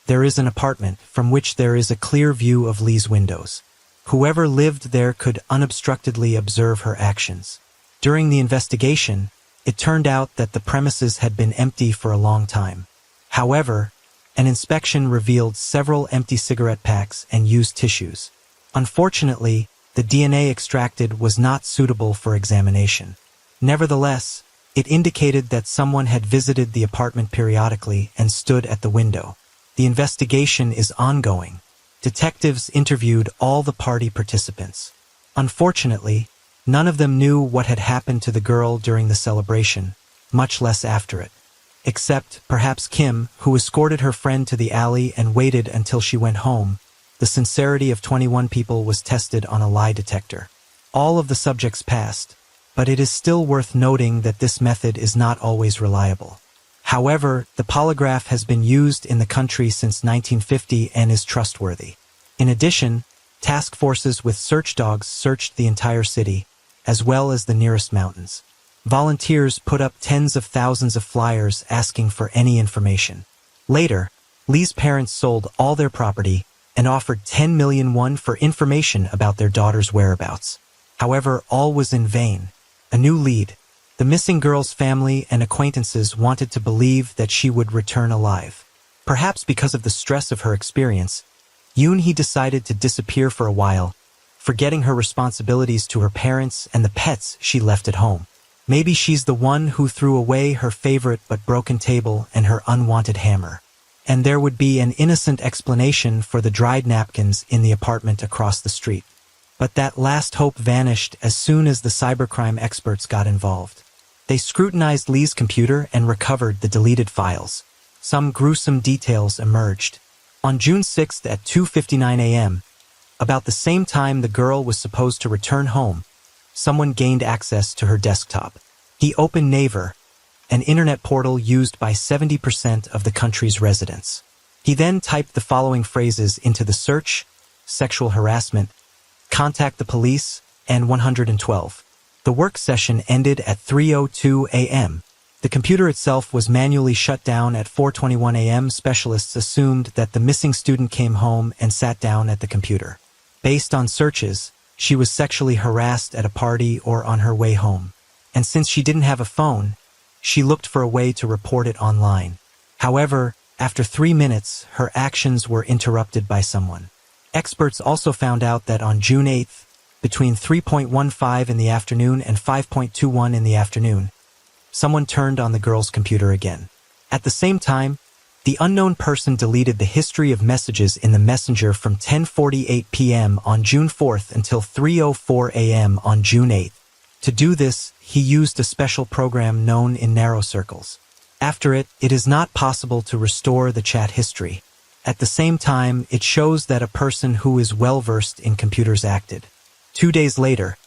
there is an apartment from which there is a clear view of Lee's windows. Whoever lived there could unobstructedly observe her actions. During the investigation, it turned out that the premises had been empty for a long time. However, an inspection revealed several empty cigarette packs and used tissues. Unfortunately, the DNA extracted was not suitable for examination. Nevertheless, it indicated that someone had visited the apartment periodically and stood at the window. The investigation is ongoing. Detectives interviewed all the party participants. Unfortunately, none of them knew what had happened to the girl during the celebration, much less after it. Except, perhaps Kim, who escorted her friend to the alley and waited until she went home. The sincerity of 21 people was tested on a lie detector. All of the subjects passed, but it is still worth noting that this method is not always reliable. However, the polygraph has been used in the country since 1950 and is trustworthy. In addition, task forces with search dogs searched the entire city, as well as the nearest mountains. Volunteers put up tens of thousands of flyers asking for any information. Later, Lee's parents sold all their property and offered $10 million for information about their daughter's whereabouts. However, all was in vain. A new lead. The missing girl's family and acquaintances wanted to believe that she would return alive. Perhaps because of the stress of her experience, Yoon-hee decided to disappear for a while, forgetting her responsibilities to her parents and the pets she left at home. Maybe she's the one who threw away her favorite but broken table and her unwanted hammer. And there would be an innocent explanation for the dried napkins in the apartment across the street. But that last hope vanished as soon as the cybercrime experts got involved. They scrutinized Lee's computer and recovered the deleted files. Some gruesome details emerged. On June 6th at 2:59 a.m., about the same time the girl was supposed to return home, someone gained access to her desktop. He opened Naver, an internet portal used by 70% of the country's residents. He then typed the following phrases into the search: sexual harassment, contact the police, and 112. The work session ended at 3:02 a.m. The computer itself was manually shut down at 4:21 a.m. Specialists assumed that the missing student came home and sat down at the computer. Based on searches, she was sexually harassed at a party or on her way home. And since she didn't have a phone, she looked for a way to report it online. However, after 3 minutes, her actions were interrupted by someone. Experts also found out that on June 8th, between 3:15 in the afternoon and 5:21 in the afternoon, someone turned on the girl's computer again. At the same time, the unknown person deleted the history of messages in the messenger from 10:48 p.m. on June 4th until 3:04 a.m. on June 8th. To do this, he used a special program known in narrow circles. After it, it is not possible to restore the chat history. At the same time, it shows that a person who is well-versed in computers acted. 2 days later,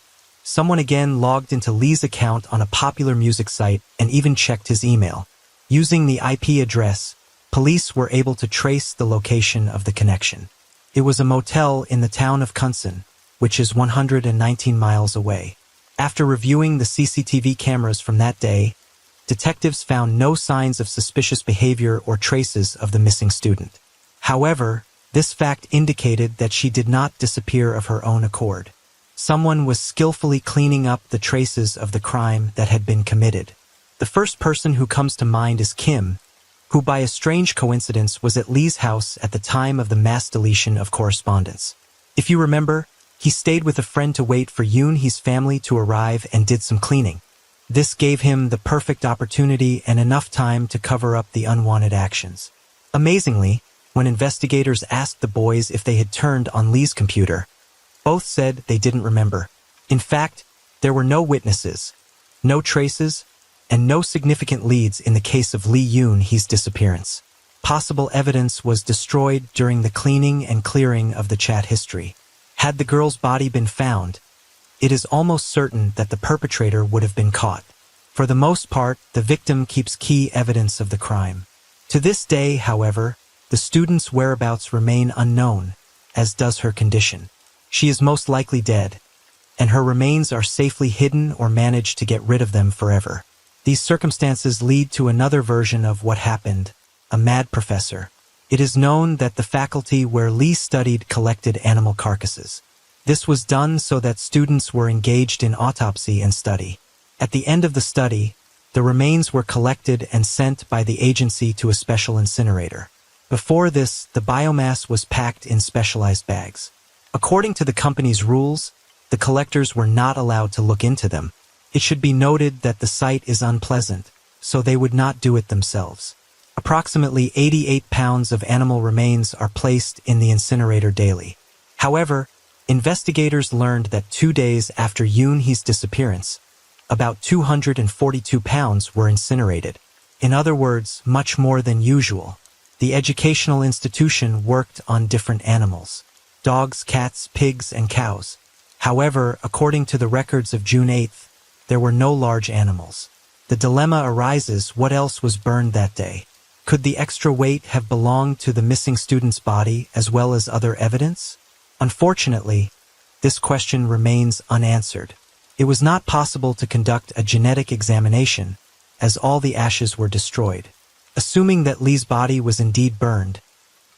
someone again logged into Lee's account on a popular music site and even checked his email. Using the IP address, police were able to trace the location of the connection. It was a motel in the town of Kunsan, which is 119 miles away. After reviewing the CCTV cameras from that day, detectives found no signs of suspicious behavior or traces of the missing student. However, this fact indicated that she did not disappear of her own accord. Someone was skillfully cleaning up the traces of the crime that had been committed. The first person who comes to mind is Kim, who by a strange coincidence was at Lee's house at the time of the mass deletion of correspondence. If you remember, he stayed with a friend to wait for Yoon-hee's family to arrive and did some cleaning. This gave him the perfect opportunity and enough time to cover up the unwanted actions. Amazingly, when investigators asked the boys if they had turned on Lee's computer, both said they didn't remember. In fact, there were no witnesses, no traces, and no significant leads in the case of Lee Yoon-hee's disappearance. Possible evidence was destroyed during the cleaning and clearing of the chat history. Had the girl's body been found, it is almost certain that the perpetrator would have been caught. For the most part, the victim keeps key evidence of the crime. To this day, however, the student's whereabouts remain unknown, as does her condition. She is most likely dead, and her remains are safely hidden or managed to get rid of them forever. These circumstances lead to another version of what happened, a mad professor. It is known that the faculty where Lee studied collected animal carcasses. This was done so that students were engaged in autopsy and study. At the end of the study, the remains were collected and sent by the agency to a special incinerator. Before this, the biomass was packed in specialized bags. According to the company's rules, the collectors were not allowed to look into them. It should be noted that the site is unpleasant, so they would not do it themselves. Approximately 88 pounds of animal remains are placed in the incinerator daily. However, investigators learned that 2 days after Yoon-hee's disappearance, about 242 pounds were incinerated. In other words, much more than usual. The educational institution worked on different animals: dogs, cats, pigs, and cows. However, according to the records of June 8th, there were no large animals. The dilemma arises: what else was burned that day? Could the extra weight have belonged to the missing student's body as well as other evidence? Unfortunately, this question remains unanswered. It was not possible to conduct a genetic examination, as all the ashes were destroyed. Assuming that Lee's body was indeed burned,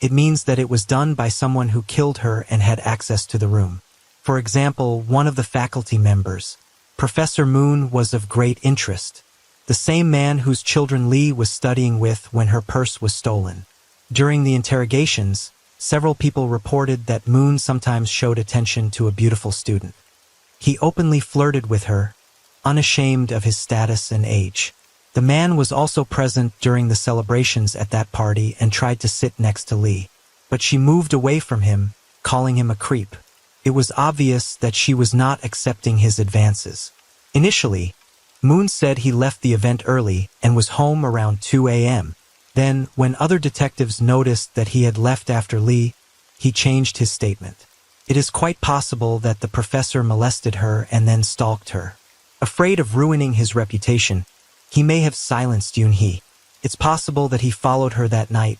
it means that it was done by someone who killed her and had access to the room. For example, one of the faculty members, Professor Moon, was of great interest, the same man whose children Lee was studying with when her purse was stolen. During the interrogations, several people reported that Moon sometimes showed attention to a beautiful student. He openly flirted with her, unashamed of his status and age. The man was also present during the celebrations at that party and tried to sit next to Lee, but she moved away from him, calling him a creep. It was obvious that she was not accepting his advances. Initially, Moon said he left the event early and was home around 2 a.m. Then, when other detectives noticed that he had left after Lee, he changed his statement. It is quite possible that the professor molested her and then stalked her. Afraid of ruining his reputation, he may have silenced Yoon-hee. It's possible that he followed her that night,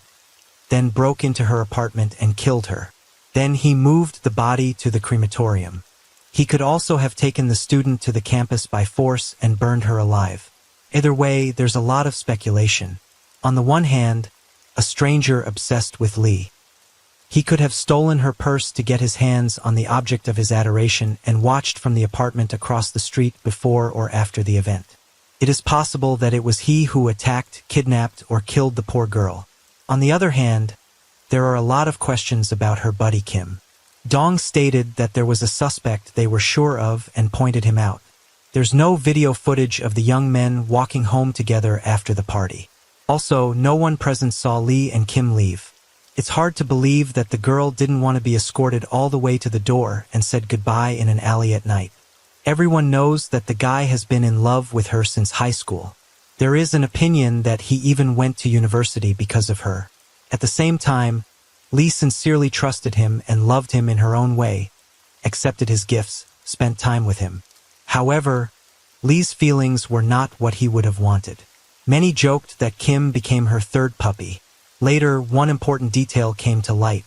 then broke into her apartment and killed her. Then he moved the body to the crematorium. He could also have taken the student to the campus by force and burned her alive. Either way, there's a lot of speculation. On the one hand, a stranger obsessed with Lee. He could have stolen her purse to get his hands on the object of his adoration and watched from the apartment across the street before or after the event. It is possible that it was he who attacked, kidnapped, or killed the poor girl. On the other hand, there are a lot of questions about her buddy Kim. Dong stated that there was a suspect they were sure of and pointed him out. There's no video footage of the young men walking home together after the party. Also, no one present saw Lee and Kim leave. It's hard to believe that the girl didn't want to be escorted all the way to the door and said goodbye in an alley at night. Everyone knows that the guy has been in love with her since high school. There is an opinion that he even went to university because of her. At the same time, Lee sincerely trusted him and loved him in her own way, accepted his gifts, spent time with him. However, Lee's feelings were not what he would have wanted. Many joked that Kim became her third puppy. Later, one important detail came to light.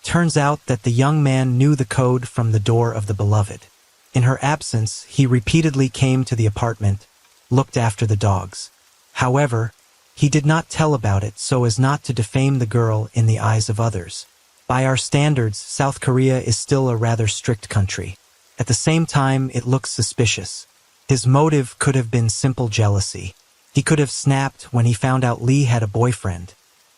Turns out that the young man knew the code from the door of the beloved. In her absence, he repeatedly came to the apartment, looked after the dogs. However, he did not tell about it so as not to defame the girl in the eyes of others. By our standards, South Korea is still a rather strict country. At the same time, it looks suspicious. His motive could have been simple jealousy. He could have snapped when he found out Lee had a boyfriend.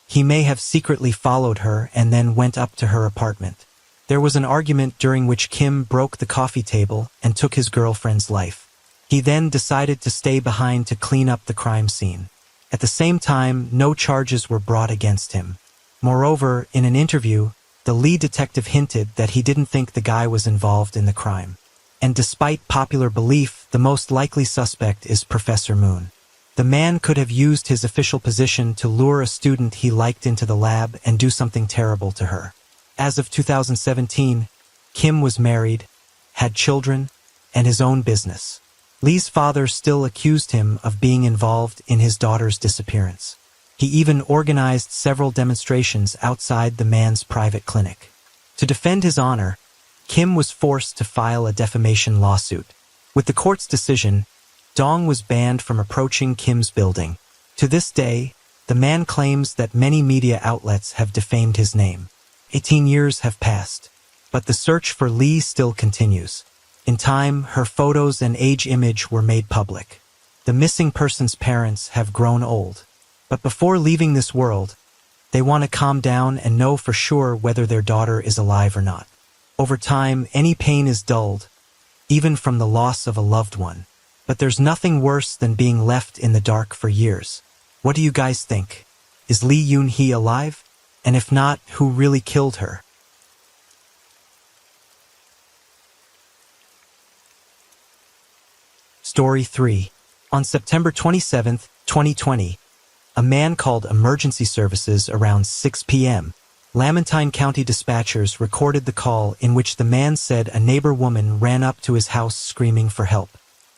He may have secretly followed her and then went up to her apartment. There was an argument during which Kim broke the coffee table and took his girlfriend's life. He then decided to stay behind to clean up the crime scene. At the same time, no charges were brought against him. Moreover, in an interview, the lead detective hinted that he didn't think the guy was involved in the crime. And despite popular belief, the most likely suspect is Professor Moon. The man could have used his official position to lure a student he liked into the lab and do something terrible to her. As of 2017, Kim was married, had children, and his own business. Lee's father still accused him of being involved in his daughter's disappearance. He even organized several demonstrations outside the man's private clinic. To defend his honor, Kim was forced to file a defamation lawsuit. With the court's decision, Dong was banned from approaching Kim's building. To this day, the man claims that many media outlets have defamed his name. 18 years have passed, but the search for Lee still continues. In time, her photos and age image were made public. The missing person's parents have grown old, but before leaving this world, they want to calm down and know for sure whether their daughter is alive or not. Over time, any pain is dulled, even from the loss of a loved one. But there's nothing worse than being left in the dark for years. What do you guys think? Is Lee Yoon-hee alive? And if not, who really killed her? Story 3. On September 27, 2020, a man called emergency services around 6 p.m. Lamantine County dispatchers recorded the call in which the man said a neighbor woman ran up to his house screaming for help.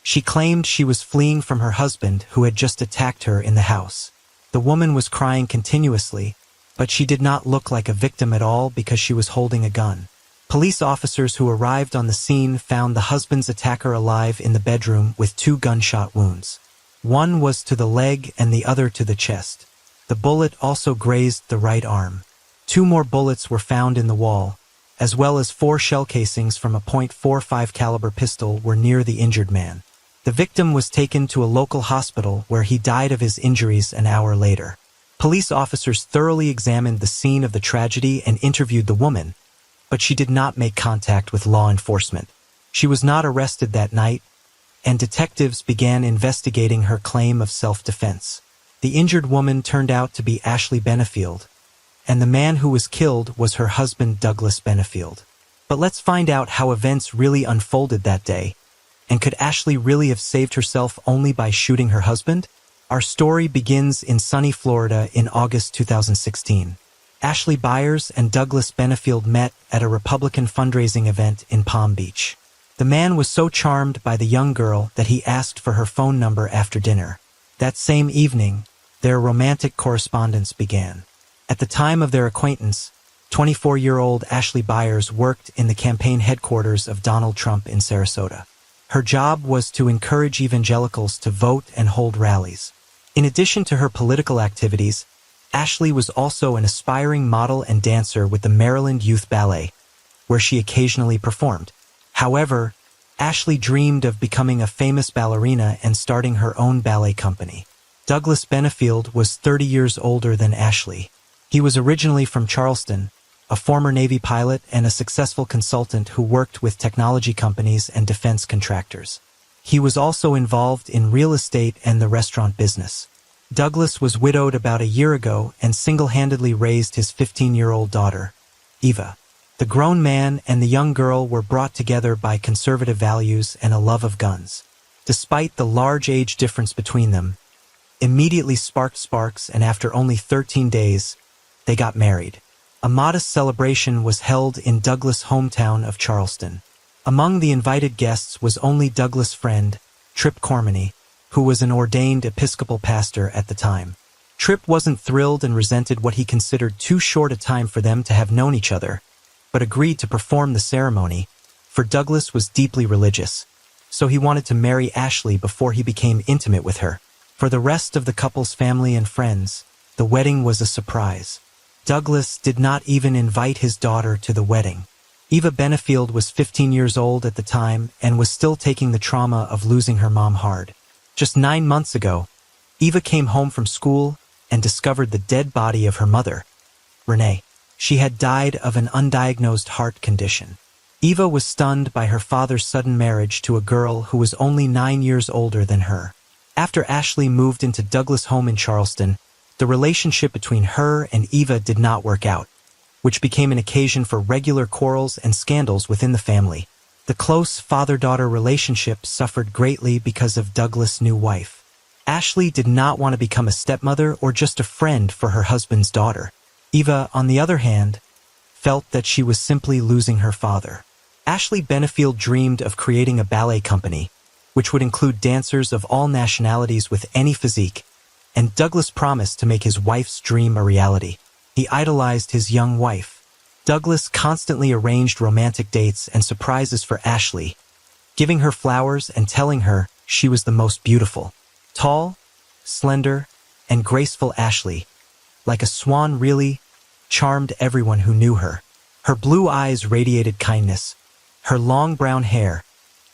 She claimed she was fleeing from her husband who had just attacked her in the house. The woman was crying continuously, but she did not look like a victim at all because she was holding a gun. Police officers who arrived on the scene found the husband's attacker alive in the bedroom with 2 gunshot wounds. One was to the leg and the other to the chest. The bullet also grazed the right arm. 2 more bullets were found in the wall, as well as 4 shell casings from a .45 caliber pistol were near the injured man. The victim was taken to a local hospital where he died of his injuries an hour later. Police officers thoroughly examined the scene of the tragedy and interviewed the woman, but she did not make contact with law enforcement. She was not arrested that night, and detectives began investigating her claim of self-defense. The injured woman turned out to be Ashley Benefield, and the man who was killed was her husband Douglas Benefield. But let's find out how events really unfolded that day. And could Ashley really have saved herself only by shooting her husband? Our story begins in sunny Florida in August 2016. Ashley Byers and Douglas Benefield met at a Republican fundraising event in Palm Beach. The man was so charmed by the young girl that he asked for her phone number after dinner. That same evening, their romantic correspondence began. At the time of their acquaintance, 24-year-old Ashley Byers worked in the campaign headquarters of Donald Trump in Sarasota. Her job was to encourage evangelicals to vote and hold rallies. In addition to her political activities, Ashley was also an aspiring model and dancer with the Maryland Youth Ballet, where she occasionally performed. However, Ashley dreamed of becoming a famous ballerina and starting her own ballet company. Douglas Benefield was 30 years older than Ashley. He was originally from Charleston, a former Navy pilot and a successful consultant who worked with technology companies and defense contractors. He was also involved in real estate and the restaurant business. Douglas was widowed about a year ago and single-handedly raised his 15-year-old daughter, Eva. The grown man and the young girl were brought together by conservative values and a love of guns. Despite the large age difference between them, immediately sparked sparks, and after only 13 days, they got married. A modest celebration was held in Douglas' hometown of Charleston. Among the invited guests was only Douglas' friend, Trip Cormany, who was an ordained Episcopal pastor at the time. Trip wasn't thrilled and resented what he considered too short a time for them to have known each other, but agreed to perform the ceremony, for Douglas was deeply religious, so he wanted to marry Ashley before he became intimate with her. For the rest of the couple's family and friends, the wedding was a surprise. Douglas did not even invite his daughter to the wedding. Eva Benefield was 15 years old at the time and was still taking the trauma of losing her mom hard. Just 9 months ago, Eva came home from school and discovered the dead body of her mother, Renee. She had died of an undiagnosed heart condition. Eva was stunned by her father's sudden marriage to a girl who was only 9 years older than her. After Ashley moved into Douglas' home in Charleston, the relationship between her and Eva did not work out, which became an occasion for regular quarrels and scandals within the family. The close father-daughter relationship suffered greatly because of Douglas' new wife. Ashley did not want to become a stepmother or just a friend for her husband's daughter. Eva, on the other hand, felt that she was simply losing her father. Ashley Benefield dreamed of creating a ballet company, which would include dancers of all nationalities with any physique, and Douglas promised to make his wife's dream a reality. He idolized his young wife. Douglas constantly arranged romantic dates and surprises for Ashley, giving her flowers and telling her she was the most beautiful. Tall, slender, and graceful Ashley, like a swan, really charmed everyone who knew her. Her blue eyes radiated kindness. Her long brown hair,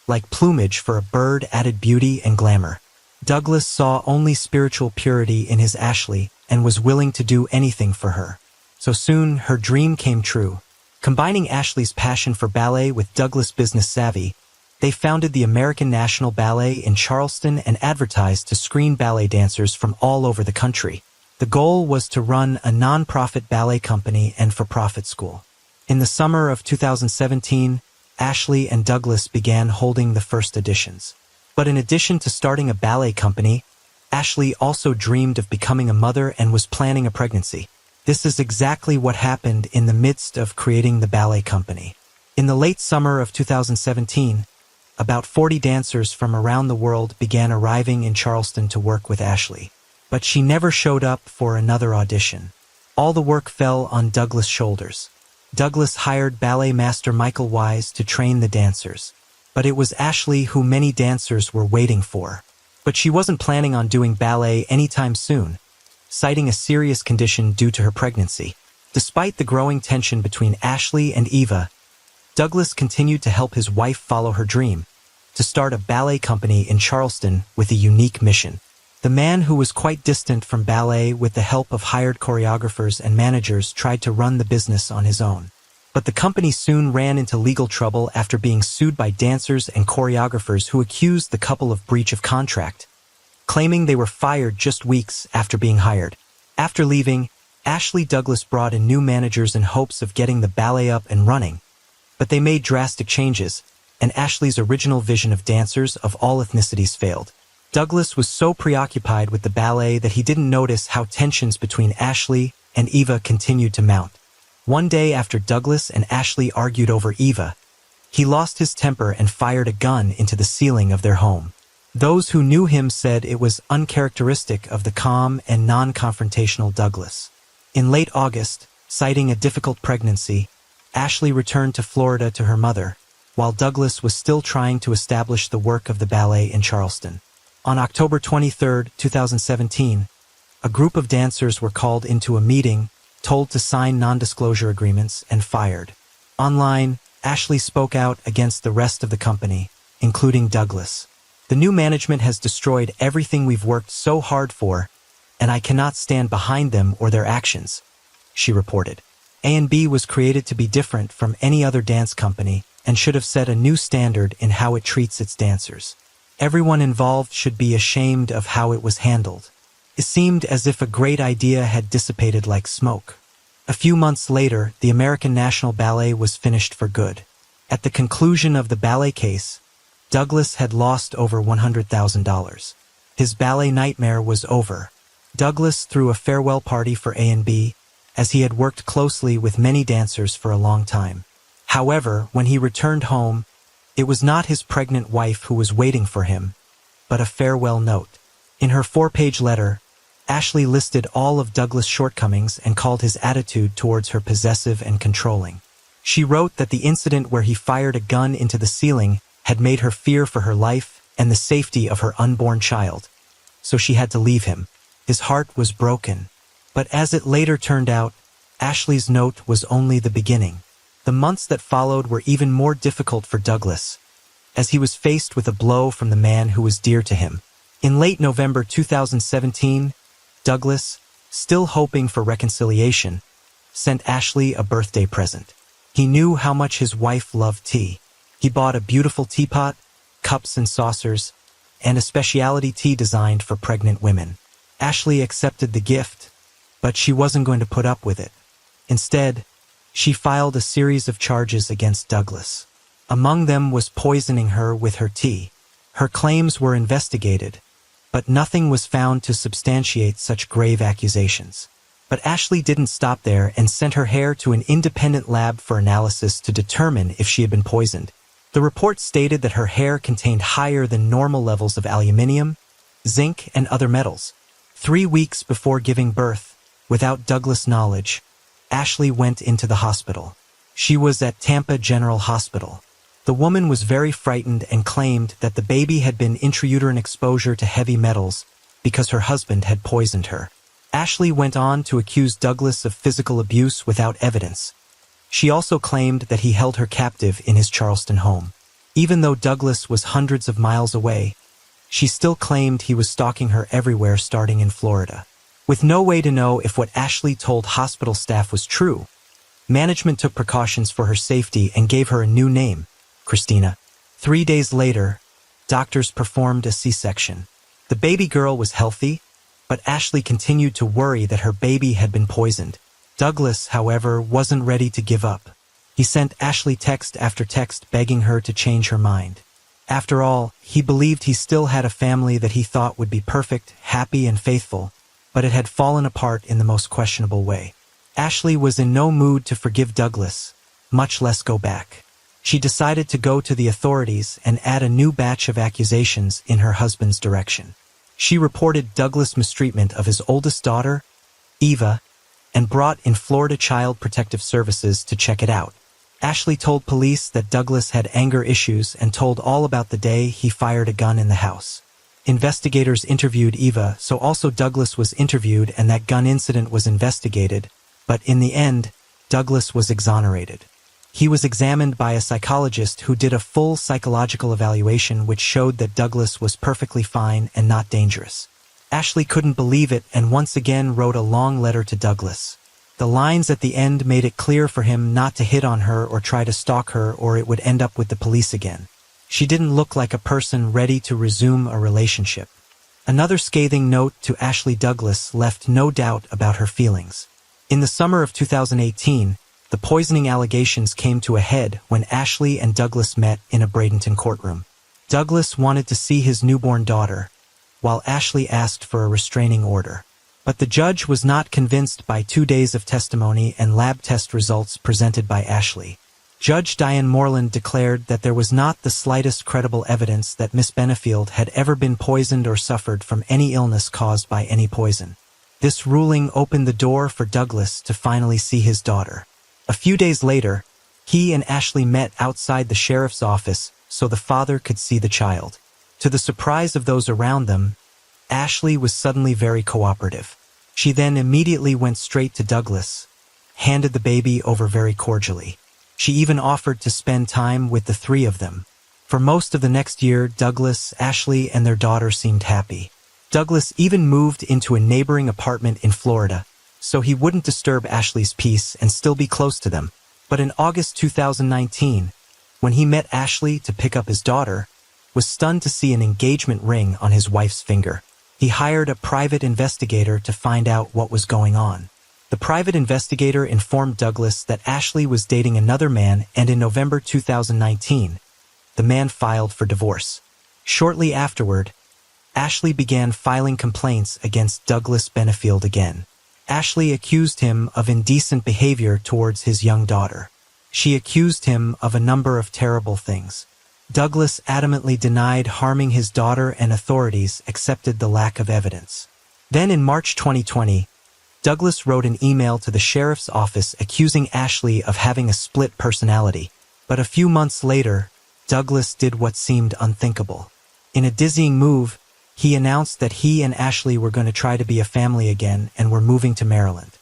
like plumage for a bird, added beauty and glamour. Douglas saw only spiritual purity in his Ashley and was willing to do anything for her. So soon, her dream came true. Combining Ashley's passion for ballet with Douglas' business savvy, they founded the American National Ballet in Charleston and advertised to screen ballet dancers from all over the country. The goal was to run a non-profit ballet company and for-profit school. In the summer of 2017, Ashley and Douglas began holding the first auditions. But in addition to starting a ballet company, Ashley also dreamed of becoming a mother and was planning a pregnancy. This is exactly what happened in the midst of creating the ballet company. In the late summer of 2017, about 40 dancers from around the world began arriving in Charleston to work with Ashley. But she never showed up for another audition. All the work fell on Douglas' shoulders. Douglas hired ballet master Michael Wise to train the dancers. But it was Ashley who many dancers were waiting for. But she wasn't planning on doing ballet anytime soon, citing a serious condition due to her pregnancy. Despite the growing tension between Ashley and Eva, Douglas continued to help his wife follow her dream, to start a ballet company in Charleston with a unique mission. The man who was quite distant from ballet with the help of hired choreographers and managers tried to run the business on his own. But the company soon ran into legal trouble after being sued by dancers and choreographers who accused the couple of breach of contract, claiming they were fired just weeks after being hired. After leaving, Ashley Douglas brought in new managers in hopes of getting the ballet up and running. But they made drastic changes, and Ashley's original vision of dancers of all ethnicities failed. Douglas was so preoccupied with the ballet that he didn't notice how tensions between Ashley and Eva continued to mount. One day after Douglas and Ashley argued over Eva, he lost his temper and fired a gun into the ceiling of their home. Those who knew him said it was uncharacteristic of the calm and non-confrontational Douglas. In late August, citing a difficult pregnancy, Ashley returned to Florida to her mother, while Douglas was still trying to establish the work of the ballet in Charleston. On October 23, 2017, a group of dancers were called into a meeting, told to sign non-disclosure agreements, and fired. Online, Ashley spoke out against the rest of the company, including Douglas. "The new management has destroyed everything we've worked so hard for, and I cannot stand behind them or their actions," she reported. A&B was created to be different from any other dance company and should have set a new standard in how it treats its dancers. Everyone involved should be ashamed of how it was handled. It seemed as if a great idea had dissipated like smoke. A few months later, the American National Ballet was finished for good. At the conclusion of the ballet case, Douglas had lost over $100,000. His ballet nightmare was over. Douglas threw a farewell party for A&B, as he had worked closely with many dancers for a long time. However, when he returned home, it was not his pregnant wife who was waiting for him, but a farewell note. In her 4-page letter, Ashley listed all of Douglas' shortcomings and called his attitude towards her possessive and controlling. She wrote that the incident where he fired a gun into the ceiling had made her fear for her life and the safety of her unborn child, so she had to leave him. His heart was broken. But as it later turned out, Ashley's note was only the beginning. The months that followed were even more difficult for Douglas, as he was faced with a blow from the man who was dear to him. In late November 2017, Douglas, still hoping for reconciliation, sent Ashley a birthday present. He knew how much his wife loved tea. He bought a beautiful teapot, cups and saucers, and a specialty tea designed for pregnant women. Ashley accepted the gift, but she wasn't going to put up with it. Instead, she filed a series of charges against Douglas. Among them was poisoning her with her tea. Her claims were investigated, but nothing was found to substantiate such grave accusations. But Ashley didn't stop there and sent her hair to an independent lab for analysis to determine if she had been poisoned. The report stated that her hair contained higher than normal levels of aluminium, zinc, and other metals. 3 weeks before giving birth, without Douglas' knowledge, Ashley went into the hospital. She was at Tampa General Hospital. The woman was very frightened and claimed that the baby had been intrauterine exposure to heavy metals because her husband had poisoned her. Ashley went on to accuse Douglas of physical abuse without evidence. She also claimed that he held her captive in his Charleston home. Even though Douglas was hundreds of miles away, she still claimed he was stalking her everywhere starting in Florida. With no way to know if what Ashley told hospital staff was true, management took precautions for her safety and gave her a new name, Christina. 3 days later, doctors performed a C-section. The baby girl was healthy, but Ashley continued to worry that her baby had been poisoned. Douglas, however, wasn't ready to give up. He sent Ashley text after text begging her to change her mind. After all, he believed he still had a family that he thought would be perfect, happy, and faithful, but it had fallen apart in the most questionable way. Ashley was in no mood to forgive Douglas, much less go back. She decided to go to the authorities and add a new batch of accusations in her husband's direction. She reported Douglas' mistreatment of his oldest daughter, Eva, and brought in Florida Child Protective Services to check it out. Ashley told police that Douglas had anger issues and told all about the day he fired a gun in the house. Investigators interviewed Eva, so also Douglas was interviewed and that gun incident was investigated, but in the end, Douglas was exonerated. He was examined by a psychologist who did a full psychological evaluation which showed that Douglas was perfectly fine and not dangerous. Ashley couldn't believe it and once again wrote a long letter to Douglas. The lines at the end made it clear for him not to hit on her or try to stalk her or it would end up with the police again. She didn't look like a person ready to resume a relationship. Another scathing note to Ashley Douglas left no doubt about her feelings. In the summer of 2018, the poisoning allegations came to a head when Ashley and Douglas met in a Bradenton courtroom. Douglas wanted to see his newborn daughter, while Ashley asked for a restraining order. But the judge was not convinced by 2 days of testimony and lab test results presented by Ashley. Judge Diane Moreland declared that there was not the slightest credible evidence that Miss Benefield had ever been poisoned or suffered from any illness caused by any poison. This ruling opened the door for Douglas to finally see his daughter. A few days later, he and Ashley met outside the sheriff's office so the father could see the child. To the surprise of those around them, Ashley was suddenly very cooperative. She then immediately went straight to Douglas, handed the baby over very cordially. She even offered to spend time with the three of them. For most of the next year, Douglas, Ashley, and their daughter seemed happy. Douglas even moved into a neighboring apartment in Florida, so he wouldn't disturb Ashley's peace and still be close to them. But in August 2019, when he met Ashley to pick up his daughter, was stunned to see an engagement ring on his wife's finger. He hired a private investigator to find out what was going on. The private investigator informed Douglas that Ashley was dating another man, and in November 2019, the man filed for divorce. Shortly afterward, Ashley began filing complaints against Douglas Benefield again. Ashley accused him of indecent behavior towards his young daughter. She accused him of a number of terrible things. Douglas adamantly denied harming his daughter and authorities accepted the lack of evidence. Then in March 2020, Douglas wrote an email to the sheriff's office accusing Ashley of having a split personality. But a few months later, Douglas did what seemed unthinkable. In a dizzying move, he announced that he and Ashley were going to try to be a family again and were moving to Maryland.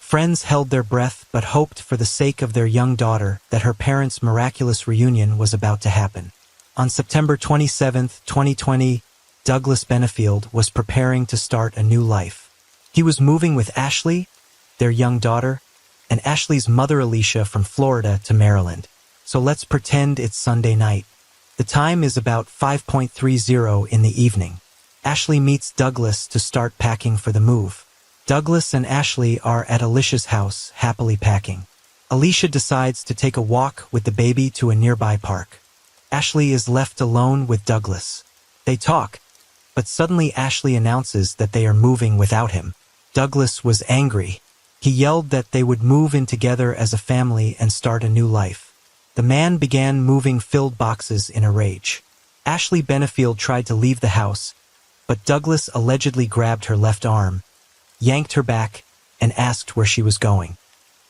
Friends held their breath but hoped for the sake of their young daughter that her parents' miraculous reunion was about to happen. On September 27, 2020, Douglas Benefield was preparing to start a new life. He was moving with Ashley, their young daughter, and Ashley's mother Alicia from Florida to Maryland. So let's pretend it's Sunday night. The time is about 5:30 in the evening. Ashley meets Douglas to start packing for the move. Douglas and Ashley are at Alicia's house, happily packing. Alicia decides to take a walk with the baby to a nearby park. Ashley is left alone with Douglas. They talk, but suddenly Ashley announces that they are moving without him. Douglas was angry. He yelled that they would move in together as a family and start a new life. The man began moving filled boxes in a rage. Ashley Benefield tried to leave the house, but Douglas allegedly grabbed her left arm, yanked her back, and asked where she was going.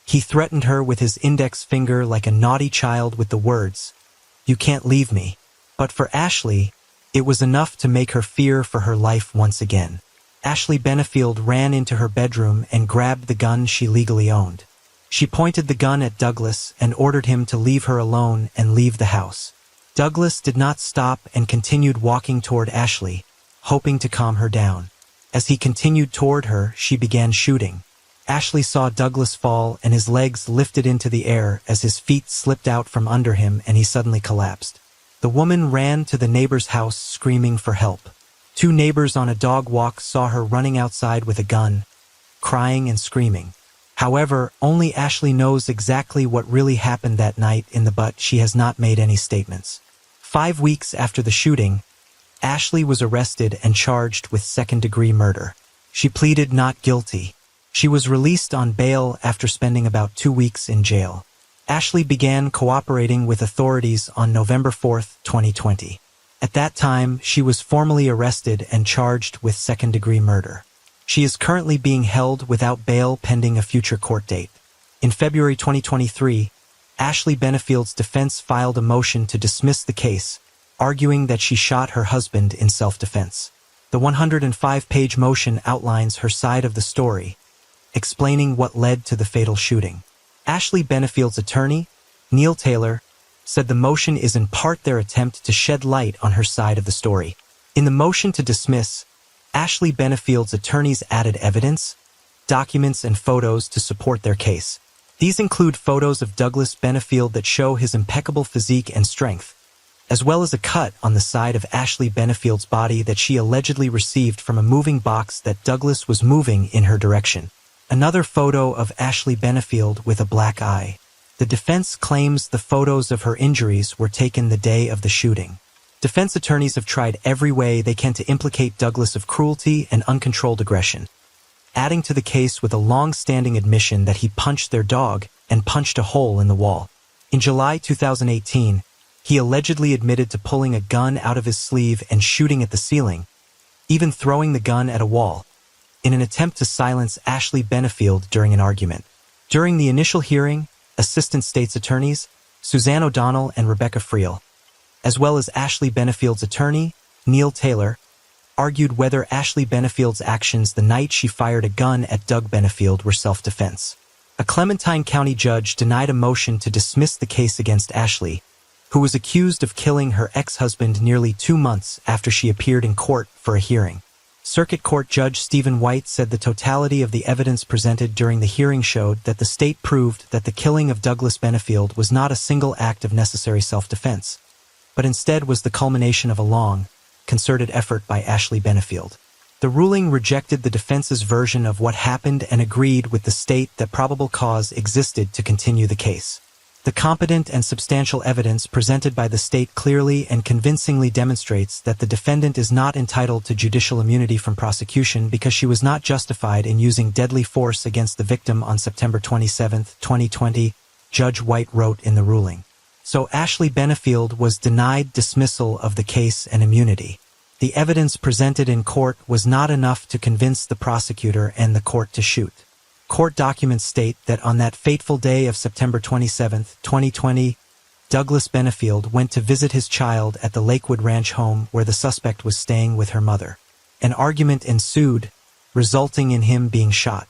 He threatened her with his index finger like a naughty child with the words, "You can't leave me." But for Ashley, it was enough to make her fear for her life once again. Ashley Benefield ran into her bedroom and grabbed the gun she legally owned. She pointed the gun at Douglas and ordered him to leave her alone and leave the house. Douglas did not stop and continued walking toward Ashley, hoping to calm her down. As he continued toward her, she began shooting. Ashley saw Douglas fall and his legs lifted into the air as his feet slipped out from under him and he suddenly collapsed. The woman ran to the neighbor's house screaming for help. 2 neighbors on a dog walk saw her running outside with a gun, crying and screaming. However, only Ashley knows exactly what really happened that night but she has not made any statements. 5 weeks after the shooting, Ashley was arrested and charged with second-degree murder. She pleaded not guilty. She was released on bail after spending about 2 weeks in jail. Ashley began cooperating with authorities on November 4, 2020. At that time, she was formally arrested and charged with second-degree murder. She is currently being held without bail pending a future court date. In February 2023, Ashley Benefield's defense filed a motion to dismiss the case, arguing that she shot her husband in self-defense. The 105-page motion outlines her side of the story, explaining what led to the fatal shooting. Ashley Benefield's attorney, Neil Taylor, said the motion is in part their attempt to shed light on her side of the story. In the motion to dismiss, Ashley Benefield's attorneys added evidence, documents, and photos to support their case. These include photos of Douglas Benefield that show his impeccable physique and strength, as well as a cut on the side of Ashley Benefield's body that she allegedly received from a moving box that Douglas was moving in her direction. Another photo of Ashley Benefield with a black eye. The defense claims the photos of her injuries were taken the day of the shooting. Defense attorneys have tried every way they can to implicate Douglas of cruelty and uncontrolled aggression, adding to the case with a long-standing admission that he punched their dog and punched a hole in the wall. In July 2018, he allegedly admitted to pulling a gun out of his sleeve and shooting at the ceiling, even throwing the gun at a wall, in an attempt to silence Ashley Benefield during an argument. During the initial hearing, Assistant State's Attorneys, Suzanne O'Donnell and Rebecca Friel, as well as Ashley Benefield's attorney, Neil Taylor, argued whether Ashley Benefield's actions the night she fired a gun at Doug Benefield were self-defense. A Clementine County judge denied a motion to dismiss the case against Ashley, who was accused of killing her ex-husband nearly 2 months after she appeared in court for a hearing. Circuit Court Judge Stephen White said the totality of the evidence presented during the hearing showed that the state proved that the killing of Douglas Benefield was not a single act of necessary self-defense, but instead was the culmination of a long, concerted effort by Ashley Benefield. The ruling rejected the defense's version of what happened and agreed with the state that probable cause existed to continue the case. The competent and substantial evidence presented by the state clearly and convincingly demonstrates that the defendant is not entitled to judicial immunity from prosecution because she was not justified in using deadly force against the victim on September 27, 2020, Judge White wrote in the ruling. So Ashley Benefield was denied dismissal of the case and immunity. The evidence presented in court was not enough to convince the prosecutor and the court to shoot. Court documents state that on that fateful day of September 27, 2020, Douglas Benefield went to visit his child at the Lakewood Ranch home where the suspect was staying with her mother. An argument ensued, resulting in him being shot.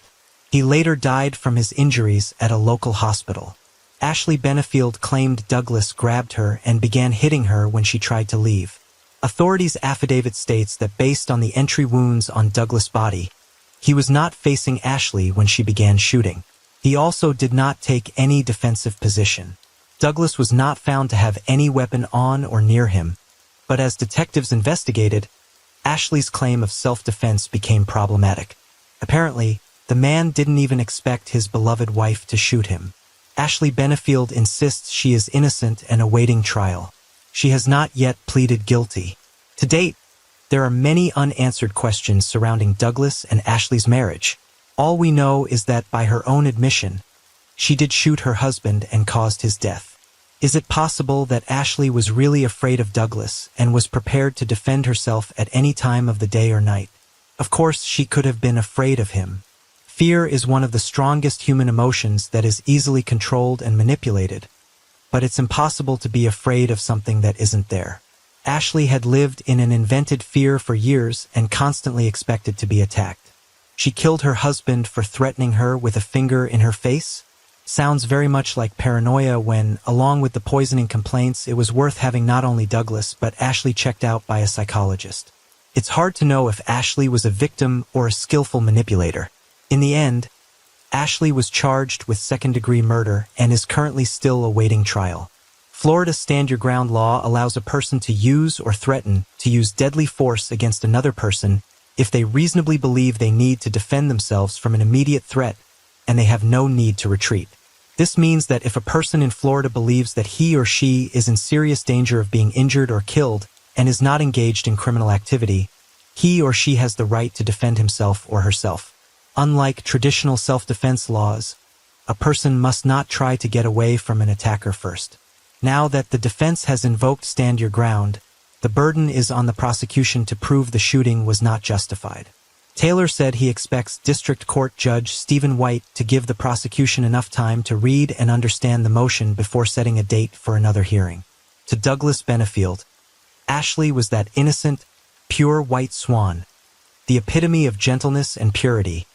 He later died from his injuries at a local hospital. Ashley Benefield claimed Douglas grabbed her and began hitting her when she tried to leave. Authorities' affidavit states that based on the entry wounds on Douglas' body, he was not facing Ashley when she began shooting. He also did not take any defensive position. Douglas was not found to have any weapon on or near him, but as detectives investigated, Ashley's claim of self-defense became problematic. Apparently, the man didn't even expect his beloved wife to shoot him. Ashley Benefield insists she is innocent and awaiting trial. She has not yet pleaded guilty. To date, There are many unanswered questions surrounding Douglas and Ashley's marriage. All we know is that, by her own admission, she did shoot her husband and caused his death. Is it possible that Ashley was really afraid of Douglas and was prepared to defend herself at any time of the day or night? Of course, she could have been afraid of him. Fear is one of the strongest human emotions that is easily controlled and manipulated, but it's impossible to be afraid of something that isn't there. Ashley had lived in an invented fear for years and constantly expected to be attacked. She killed her husband for threatening her with a finger in her face? Sounds very much like paranoia when, along with the poisoning complaints, it was worth having not only Douglas but Ashley checked out by a psychologist. It's hard to know if Ashley was a victim or a skillful manipulator. In the end, Ashley was charged with second-degree murder and is currently still awaiting trial. Florida's Stand Your Ground law allows a person to use or threaten to use deadly force against another person if they reasonably believe they need to defend themselves from an immediate threat and they have no need to retreat. This means that if a person in Florida believes that he or she is in serious danger of being injured or killed and is not engaged in criminal activity, he or she has the right to defend himself or herself. Unlike traditional self-defense laws, a person must not try to get away from an attacker first. Now that the defense has invoked Stand Your Ground, the burden is on the prosecution to prove the shooting was not justified. Taylor said he expects District Court Judge Stephen White to give the prosecution enough time to read and understand the motion before setting a date for another hearing. To Douglas Benefield, Ashley was that innocent, pure white swan, the epitome of gentleness and purity.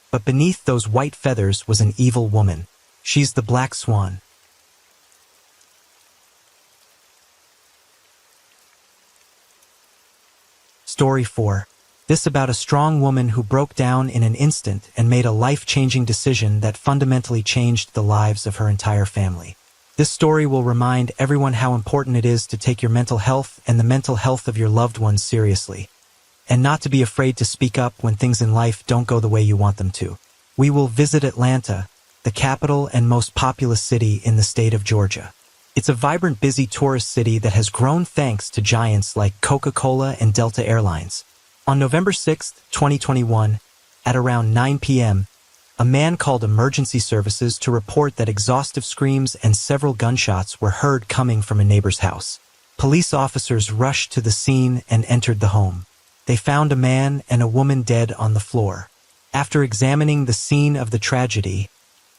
But beneath those white feathers was an evil woman. She's the black swan. Story 4. This about a strong woman who broke down in an instant and made a life-changing decision that fundamentally changed the lives of her entire family. This story will remind everyone how important it is to take your mental health and the mental health of your loved ones seriously, and not to be afraid to speak up when things in life don't go the way you want them to. We will visit Atlanta, the capital and most populous city in the state of Georgia. It's a vibrant, busy tourist city that has grown thanks to giants like Coca-Cola and Delta Airlines. On November 6, 2021, at around 9 p.m., a man called emergency services to report that exhaustive screams and several gunshots were heard coming from a neighbor's house. Police officers rushed to the scene and entered the home. They found a man and a woman dead on the floor. After examining the scene of the tragedy,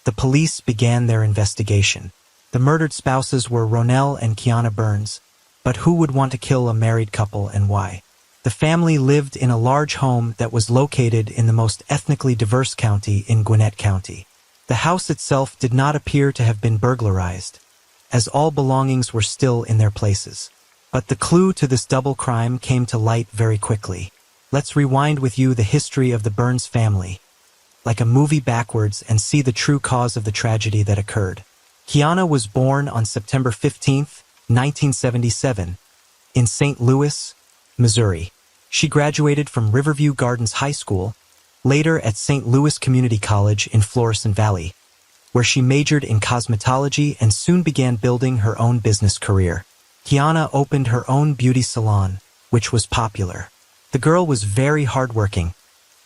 the police began their investigation. The murdered spouses were Ronell and Kiana Burns, but who would want to kill a married couple and why? The family lived in a large home that was located in the most ethnically diverse county in Gwinnett County. The house itself did not appear to have been burglarized, as all belongings were still in their places. But the clue to this double crime came to light very quickly. Let's rewind with you the history of the Burns family, like a movie backwards, and see the true cause of the tragedy that occurred. Kiana was born on September 15, 1977, in St. Louis, Missouri. She graduated from Riverview Gardens High School, later at St. Louis Community College in Florissant Valley, where she majored in cosmetology and soon began building her own business career. Kiana opened her own beauty salon, which was popular. The girl was very hardworking,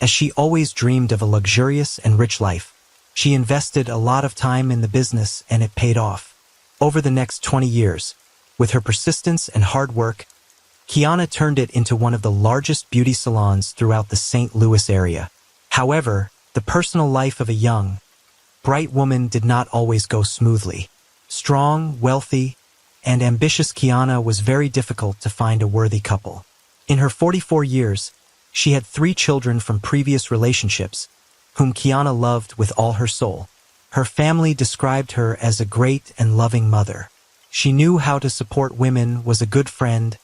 as she always dreamed of a luxurious and rich life. She invested a lot of time in the business and it paid off. Over the next 20 years, with her persistence and hard work, Kiana turned it into one of the largest beauty salons throughout the St. Louis area. However, the personal life of a young, bright woman did not always go smoothly. Strong, wealthy, and ambitious Kiana was very difficult to find a worthy couple. In her 44 years, she had 3 children from previous relationships, whom Kiana loved with all her soul. Her family described her as a great and loving mother. She knew how to support women, was a good friend,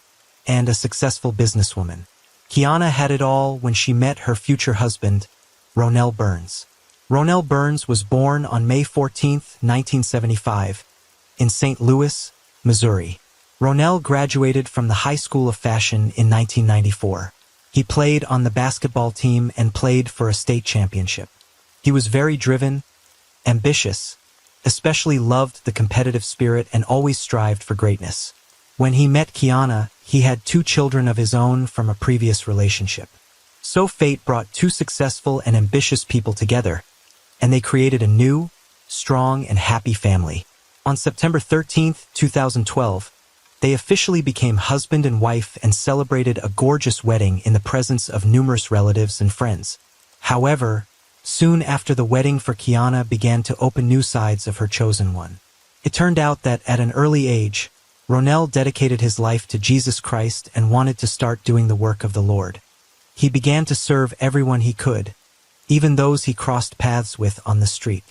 and a successful businesswoman. Kiana had it all when she met her future husband, Ronell Burns. Ronell Burns was born on May 14, 1975, in St. Louis, Missouri. Ronell graduated from the High School of Fashion in 1994. He played on the basketball team and played for a state championship. He was very driven, ambitious, especially loved the competitive spirit and always strived for greatness. When he met Kiana, He had 2 children of his own from a previous relationship. So fate brought 2 successful and ambitious people together, and they created a new, strong, and happy family. On September 13, 2012, they officially became husband and wife and celebrated a gorgeous wedding in the presence of numerous relatives and friends. However, soon after the wedding for Kiana began to open new sides of her chosen one. It turned out that at an early age, Ronell dedicated his life to Jesus Christ and wanted to start doing the work of the Lord. He began to serve everyone he could, even those he crossed paths with on the street.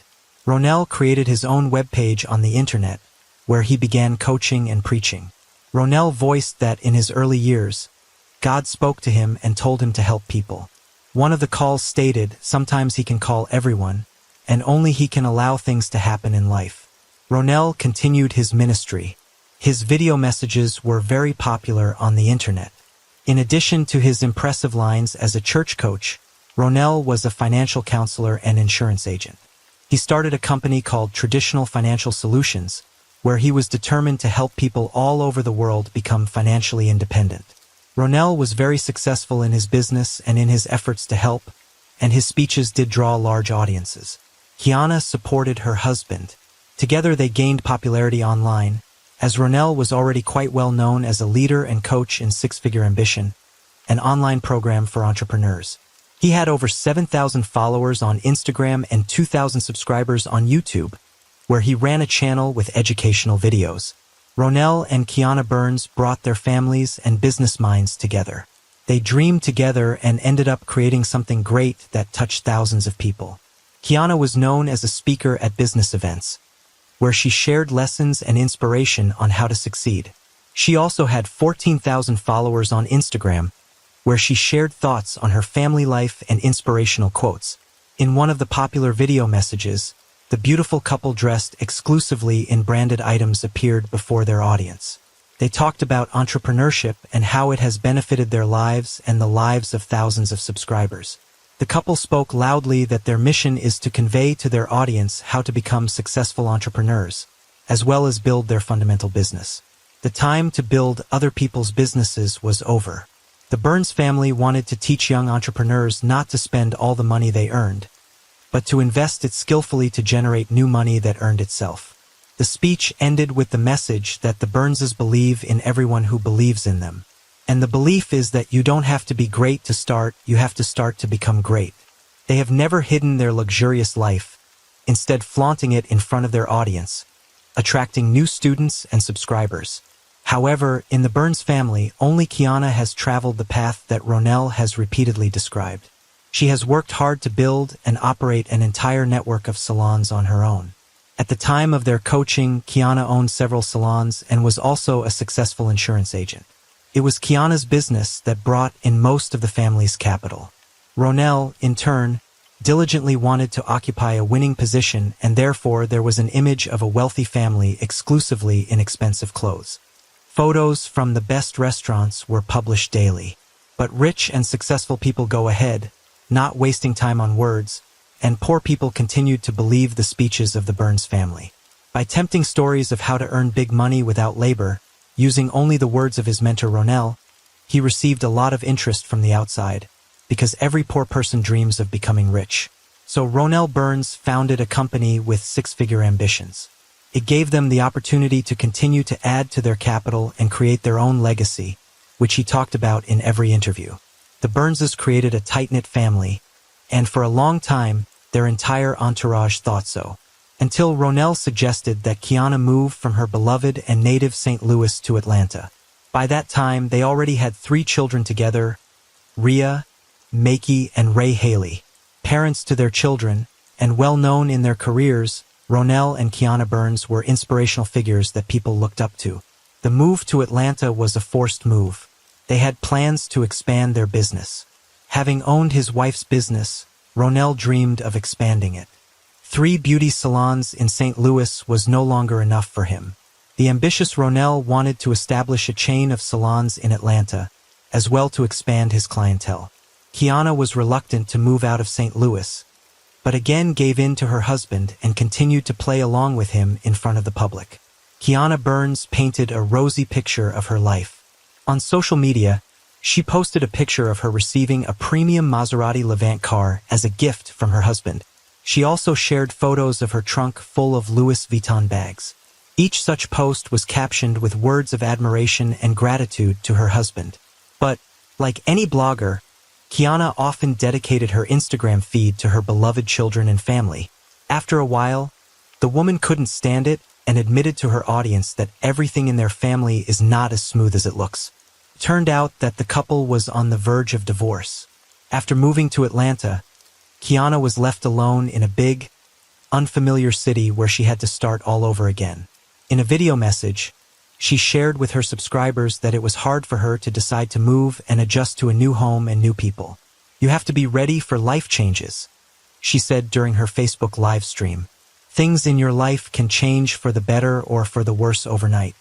Ronell created his own webpage on the internet, where he began coaching and preaching. Ronell voiced that in his early years, God spoke to him and told him to help people. One of the calls stated, sometimes he can call everyone, and only he can allow things to happen in life. Ronell continued his ministry. His video messages were very popular on the internet. In addition to his impressive lines as a church coach, Ronell was a financial counselor and insurance agent. He started a company called Traditional Financial Solutions, where he was determined to help people all over the world become financially independent. Ronell was very successful in his business and in his efforts to help, and his speeches did draw large audiences. Kiana supported her husband. Together they gained popularity online, as Ronell was already quite well known as a leader and coach in Six-Figure Ambition, an online program for entrepreneurs. He had over 7,000 followers on Instagram and 2,000 subscribers on YouTube, where he ran a channel with educational videos. Ronell and Kiana Burns brought their families and business minds together. They dreamed together and ended up creating something great that touched thousands of people. Kiana was known as a speaker at business events, where she shared lessons and inspiration on how to succeed. She also had 14,000 followers on Instagram, where she shared thoughts on her family life and inspirational quotes. In one of the popular video messages, the beautiful couple dressed exclusively in branded items appeared before their audience. They talked about entrepreneurship and how it has benefited their lives and the lives of thousands of subscribers. The couple spoke loudly that their mission is to convey to their audience how to become successful entrepreneurs, as well as build their fundamental business. The time to build other people's businesses was over. The Burns family wanted to teach young entrepreneurs not to spend all the money they earned, but to invest it skillfully to generate new money that earned itself. The speech ended with the message that the Burnses believe in everyone who believes in them. And the belief is that you don't have to be great to start, you have to start to become great. They have never hidden their luxurious life, instead flaunting it in front of their audience, attracting new students and subscribers. However, in the Burns family, only Kiana has traveled the path that Ronell has repeatedly described. She has worked hard to build and operate an entire network of salons on her own. At the time of their coaching, Kiana owned several salons and was also a successful insurance agent. It was Kiana's business that brought in most of the family's capital. Ronell, in turn, diligently wanted to occupy a winning position, and therefore there was an image of a wealthy family exclusively in expensive clothes. Photos from the best restaurants were published daily. But rich and successful people go ahead, not wasting time on words, and poor people continued to believe the speeches of the Burns family. By tempting stories of how to earn big money without labor, using only the words of his mentor Ronell, he received a lot of interest from the outside, because every poor person dreams of becoming rich. So Ronell Burns founded a company with six-figure ambitions. It gave them the opportunity to continue to add to their capital and create their own legacy, which he talked about in every interview. The Burnses created a tight-knit family, and for a long time, their entire entourage thought so, until Ronell suggested that Kiana move from her beloved and native St. Louis to Atlanta. By that time, they already had 3 children together, Rhea, Makey, and Ray Haley. Parents to their children, and well-known in their careers, Ronell and Kiana Burns were inspirational figures that people looked up to. The move to Atlanta was a forced move. They had plans to expand their business. Having owned his wife's business, Ronell dreamed of expanding it. 3 beauty salons in St. Louis was no longer enough for him. The ambitious Ronell wanted to establish a chain of salons in Atlanta, as well to expand his clientele. Kiana was reluctant to move out of St. Louis, but again gave in to her husband and continued to play along with him in front of the public. Kiana Burns painted a rosy picture of her life. On social media, she posted a picture of her receiving a premium Maserati Levant car as a gift from her husband. She also shared photos of her trunk full of Louis Vuitton bags. Each such post was captioned with words of admiration and gratitude to her husband. But, like any blogger, Kiana often dedicated her Instagram feed to her beloved children and family. After a while, the woman couldn't stand it and admitted to her audience that everything in their family is not as smooth as it looks. It turned out that the couple was on the verge of divorce. After moving to Atlanta, Kiana was left alone in a big, unfamiliar city where she had to start all over again. In a video message, she shared with her subscribers that it was hard for her to decide to move and adjust to a new home and new people. "You have to be ready for life changes," she said during her Facebook live stream. "Things in your life can change for the better or for the worse overnight.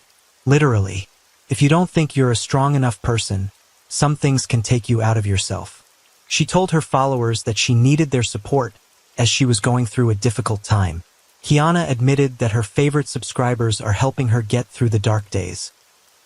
Literally, if you don't think you're a strong enough person, some things can take you out of yourself." She told her followers that she needed their support as she was going through a difficult time. Kiana admitted that her favorite subscribers are helping her get through the dark days,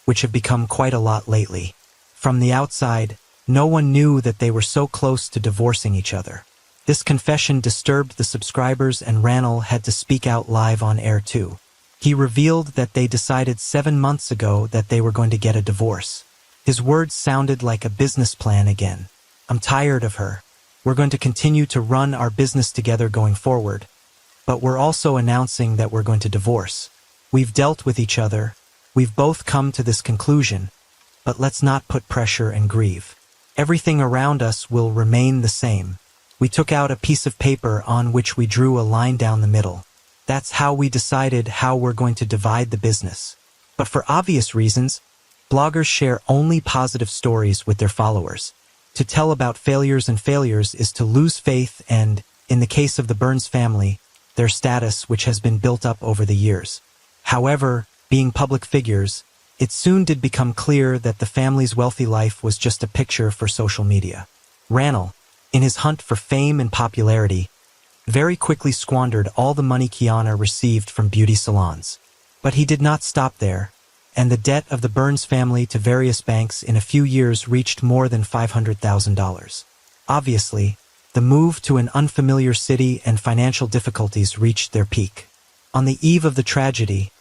which have become quite a lot lately. From the outside, no one knew that they were so close to divorcing each other. This confession disturbed the subscribers, and Ranel had to speak out live on air too. He revealed that they decided 7 months ago that they were going to get a divorce. His words sounded like a business plan again. "I'm tired of her. We're going to continue to run our business together going forward. But we're also announcing that we're going to divorce. We've dealt with each other. We've both come to this conclusion. But let's not put pressure and grieve. Everything around us will remain the same. We took out a piece of paper on which we drew a line down the middle. That's how we decided how we're going to divide the business." But for obvious reasons, bloggers share only positive stories with their followers. To tell about failures is to lose faith and, in the case of the Burns family, their status which has been built up over the years. However, being public figures, it soon did become clear that the family's wealthy life was just a picture for social media. Ranel, in his hunt for fame and popularity, very quickly squandered all the money Kiana received from beauty salons. But he did not stop there, and the debt of the Burns family to various banks in a few years reached more than $500,000. Obviously, the move to an unfamiliar city and financial difficulties reached their peak. On the eve of the tragedy,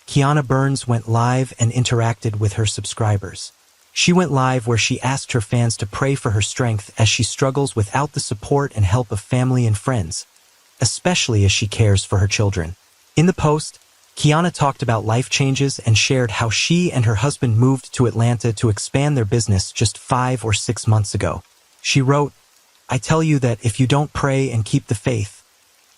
Kiana Burns went live and interacted with her subscribers. She went live where she asked her fans to pray for her strength as she struggles without the support and help of family and friends, especially as she cares for her children. In the post, Kiana talked about life changes and shared how she and her husband moved to Atlanta to expand their business just 5 or 6 months ago. She wrote, "I tell you that if you don't pray and keep the faith,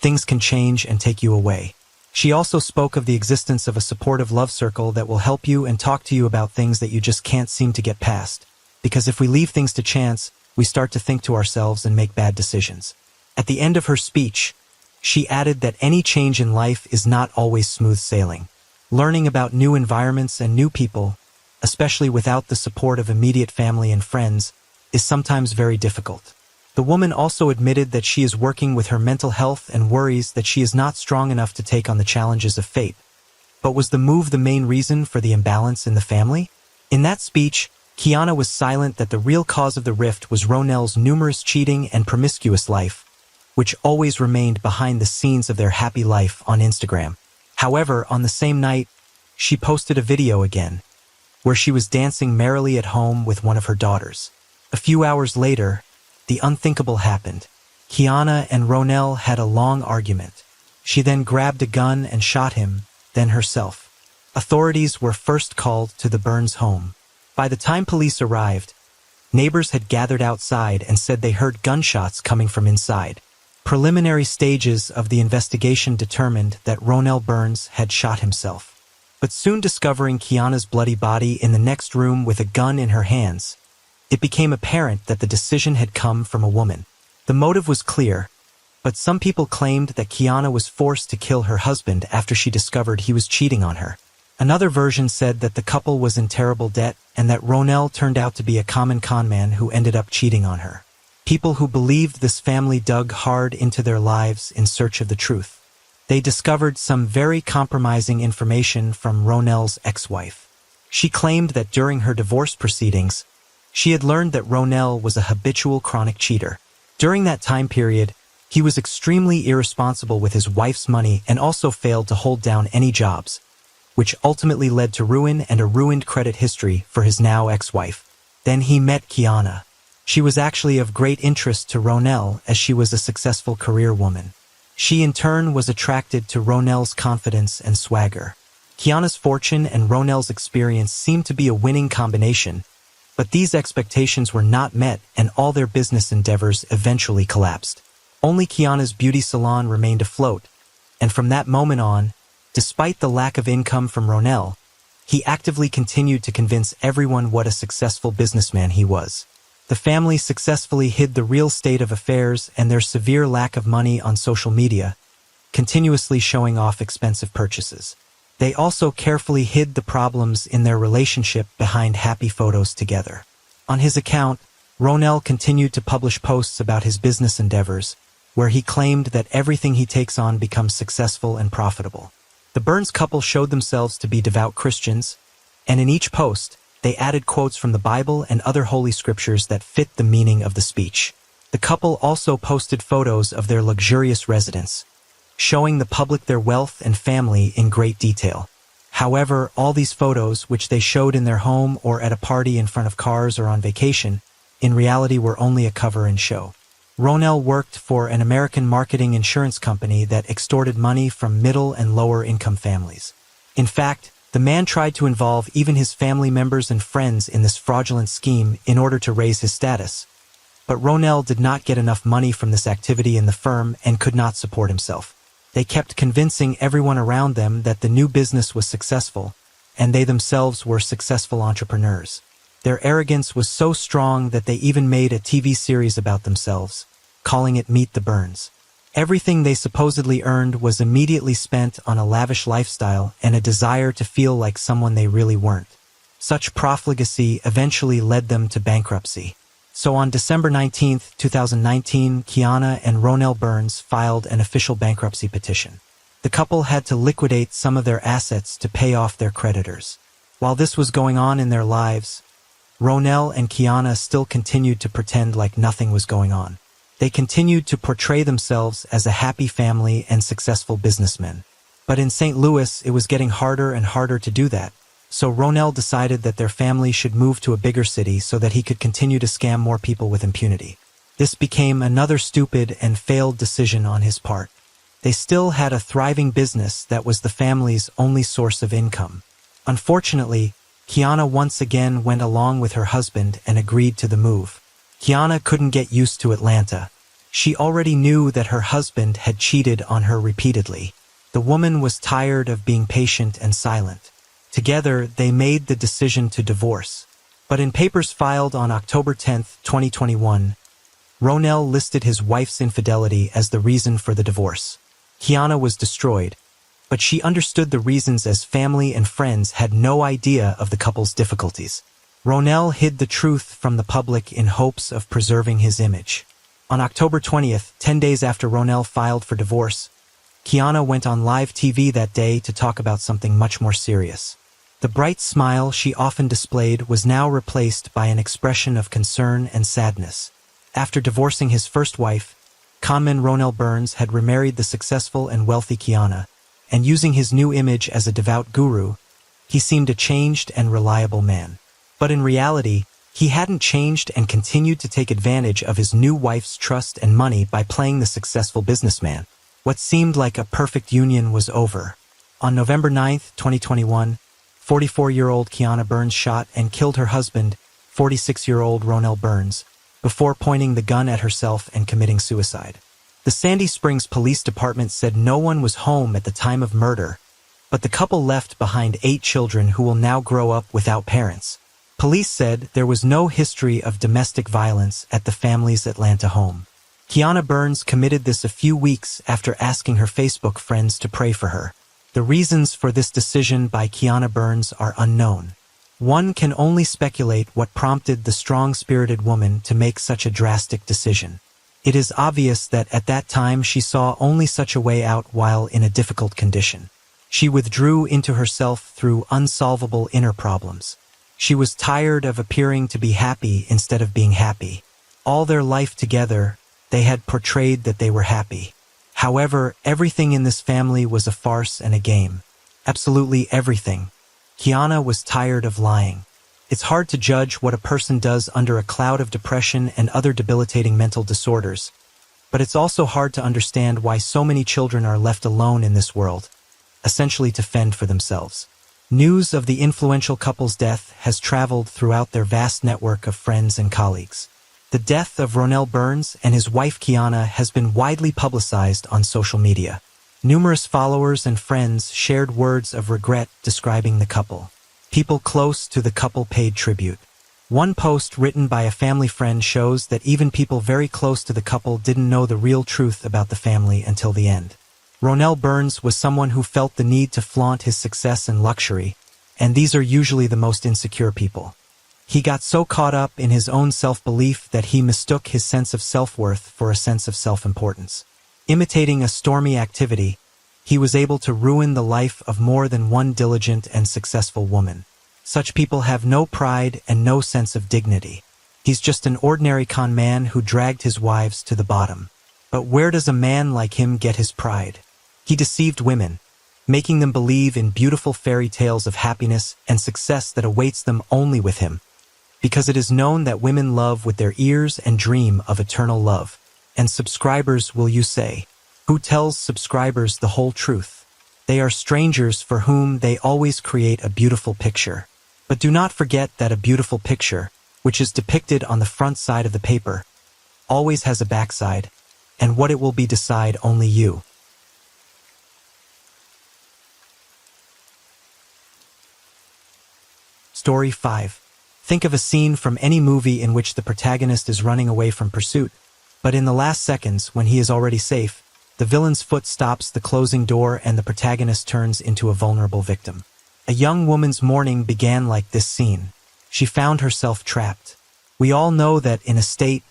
things can change and take you away." She also spoke of the existence of a supportive love circle that will help you and talk to you about things that you just can't seem to get past. Because if we leave things to chance, we start to think to ourselves and make bad decisions. At the end of her speech, she added that any change in life is not always smooth sailing. Learning about new environments and new people, especially without the support of immediate family and friends, is sometimes very difficult. The woman also admitted that she is working with her mental health and worries that she is not strong enough to take on the challenges of fate. But was the move the main reason for the imbalance in the family? In that speech, Kiana was silent that the real cause of the rift was Ronel's numerous cheating and promiscuous life, which always remained behind the scenes of their happy life on Instagram. However, on the same night, she posted a video again, where she was dancing merrily at home with one of her daughters. A few hours later, the unthinkable happened. Kiana and Ronel had a long argument. She then grabbed a gun and shot him, then herself. Authorities were first called to the Burns home. By the time police arrived, neighbors had gathered outside and said they heard gunshots coming from inside. Preliminary stages of the investigation determined that Ronel Burns had shot himself. But soon discovering Kiana's bloody body in the next room with a gun in her hands, it became apparent that the decision had come from a woman. The motive was clear, but some people claimed that Kiana was forced to kill her husband after she discovered he was cheating on her. Another version said that the couple was in terrible debt and that Ronel turned out to be a common con man who ended up cheating on her. People who believed this family dug hard into their lives in search of the truth. They discovered some very compromising information from Ronel's ex-wife. She claimed that during her divorce proceedings, she had learned that Ronell was a habitual chronic cheater. During that time period, he was extremely irresponsible with his wife's money and also failed to hold down any jobs, which ultimately led to ruin and a ruined credit history for his now ex-wife. Then he met Kiana. She was actually of great interest to Ronell as she was a successful career woman. She in turn was attracted to Ronell's confidence and swagger. Kiana's fortune and Ronell's experience seemed to be a winning combination, but these expectations were not met and all their business endeavors eventually collapsed. Only Kiana's beauty salon remained afloat, and from that moment on, despite the lack of income from Ronell, he actively continued to convince everyone what a successful businessman he was. The family successfully hid the real state of affairs and their severe lack of money on social media, continuously showing off expensive purchases. They also carefully hid the problems in their relationship behind happy photos together. On his account, Ronell continued to publish posts about his business endeavors, where he claimed that everything he takes on becomes successful and profitable. The Burns couple showed themselves to be devout Christians, and in each post, they added quotes from the Bible and other holy scriptures that fit the meaning of the speech. The couple also posted photos of their luxurious residence, showing the public their wealth and family in great detail. However, all these photos, which they showed in their home or at a party in front of cars or on vacation, in reality were only a cover and show. Ronell worked for an American marketing insurance company that extorted money from middle and lower income families. In fact, the man tried to involve even his family members and friends in this fraudulent scheme in order to raise his status. But Ronell did not get enough money from this activity in the firm and could not support himself. They kept convincing everyone around them that the new business was successful, and they themselves were successful entrepreneurs. Their arrogance was so strong that they even made a TV series about themselves, calling it Meet the Burns. Everything they supposedly earned was immediately spent on a lavish lifestyle and a desire to feel like someone they really weren't. Such profligacy eventually led them to bankruptcy. So on December 19, 2019, Kiana and Ronell Burns filed an official bankruptcy petition. The couple had to liquidate some of their assets to pay off their creditors. While this was going on in their lives, Ronell and Kiana still continued to pretend like nothing was going on. They continued to portray themselves as a happy family and successful businessmen. But in St. Louis, it was getting harder and harder to do that. So Ronell decided that their family should move to a bigger city so that he could continue to scam more people with impunity. This became another stupid and failed decision on his part. They still had a thriving business that was the family's only source of income. Unfortunately, Kiana once again went along with her husband and agreed to the move. Kiana couldn't get used to Atlanta. She already knew that her husband had cheated on her repeatedly. The woman was tired of being patient and silent. Together, they made the decision to divorce. But in papers filed on October 10, 2021, Ronell listed his wife's infidelity as the reason for the divorce. Kiana was destroyed, but she understood the reasons as family and friends had no idea of the couple's difficulties. Ronell hid the truth from the public in hopes of preserving his image. On October 20th, 10 days after Ronell filed for divorce, Kiana went on live TV that day to talk about something much more serious. The bright smile she often displayed was now replaced by an expression of concern and sadness. After divorcing his first wife, conman Ronell Burns had remarried the successful and wealthy Kiana, and using his new image as a devout guru, he seemed a changed and reliable man. But in reality, he hadn't changed and continued to take advantage of his new wife's trust and money by playing the successful businessman. What seemed like a perfect union was over. On November 9, 2021, 44-year-old Kiana Burns shot and killed her husband, 46-year-old Ronell Burns, before pointing the gun at herself and committing suicide. The Sandy Springs Police Department said no one was home at the time of murder, but the couple left behind 8 children who will now grow up without parents. Police said there was no history of domestic violence at the family's Atlanta home. Kiana Burns committed this a few weeks after asking her Facebook friends to pray for her. The reasons for this decision by Kiana Burns are unknown. One can only speculate what prompted the strong-spirited woman to make such a drastic decision. It is obvious that at that time she saw only such a way out while in a difficult condition. She withdrew into herself through unsolvable inner problems. She was tired of appearing to be happy instead of being happy. All their life together, they had portrayed that they were happy. However, everything in this family was a farce and a game. Absolutely everything. Kiana was tired of lying. It's hard to judge what a person does under a cloud of depression and other debilitating mental disorders. But it's also hard to understand why so many children are left alone in this world, essentially to fend for themselves. News of the influential couple's death has traveled throughout their vast network of friends and colleagues. The death of Ronell Burns and his wife Kiana has been widely publicized on social media. Numerous followers and friends shared words of regret describing the couple. People close to the couple paid tribute. One post written by a family friend shows that even people very close to the couple didn't know the real truth about the family until the end. Ronell Burns was someone who felt the need to flaunt his success and luxury, and these are usually the most insecure people. He got so caught up in his own self-belief that he mistook his sense of self-worth for a sense of self-importance. Imitating a stormy activity, he was able to ruin the life of more than one diligent and successful woman. Such people have no pride and no sense of dignity. He's just an ordinary con man who dragged his wives to the bottom. But where does a man like him get his pride? He deceived women, making them believe in beautiful fairy tales of happiness and success that awaits them only with him. Because it is known that women love with their ears and dream of eternal love. And subscribers, will you say? Who tells subscribers the whole truth? They are strangers for whom they always create a beautiful picture. But do not forget that a beautiful picture, which is depicted on the front side of the paper, always has a backside, and what it will be decide only you. Story 5. Think of a scene from any movie in which the protagonist is running away from pursuit, but in the last seconds, when he is already safe, the villain's foot stops the closing door and the protagonist turns into a vulnerable victim. A young woman's morning began like this scene. She found herself trapped. We all know that in a state,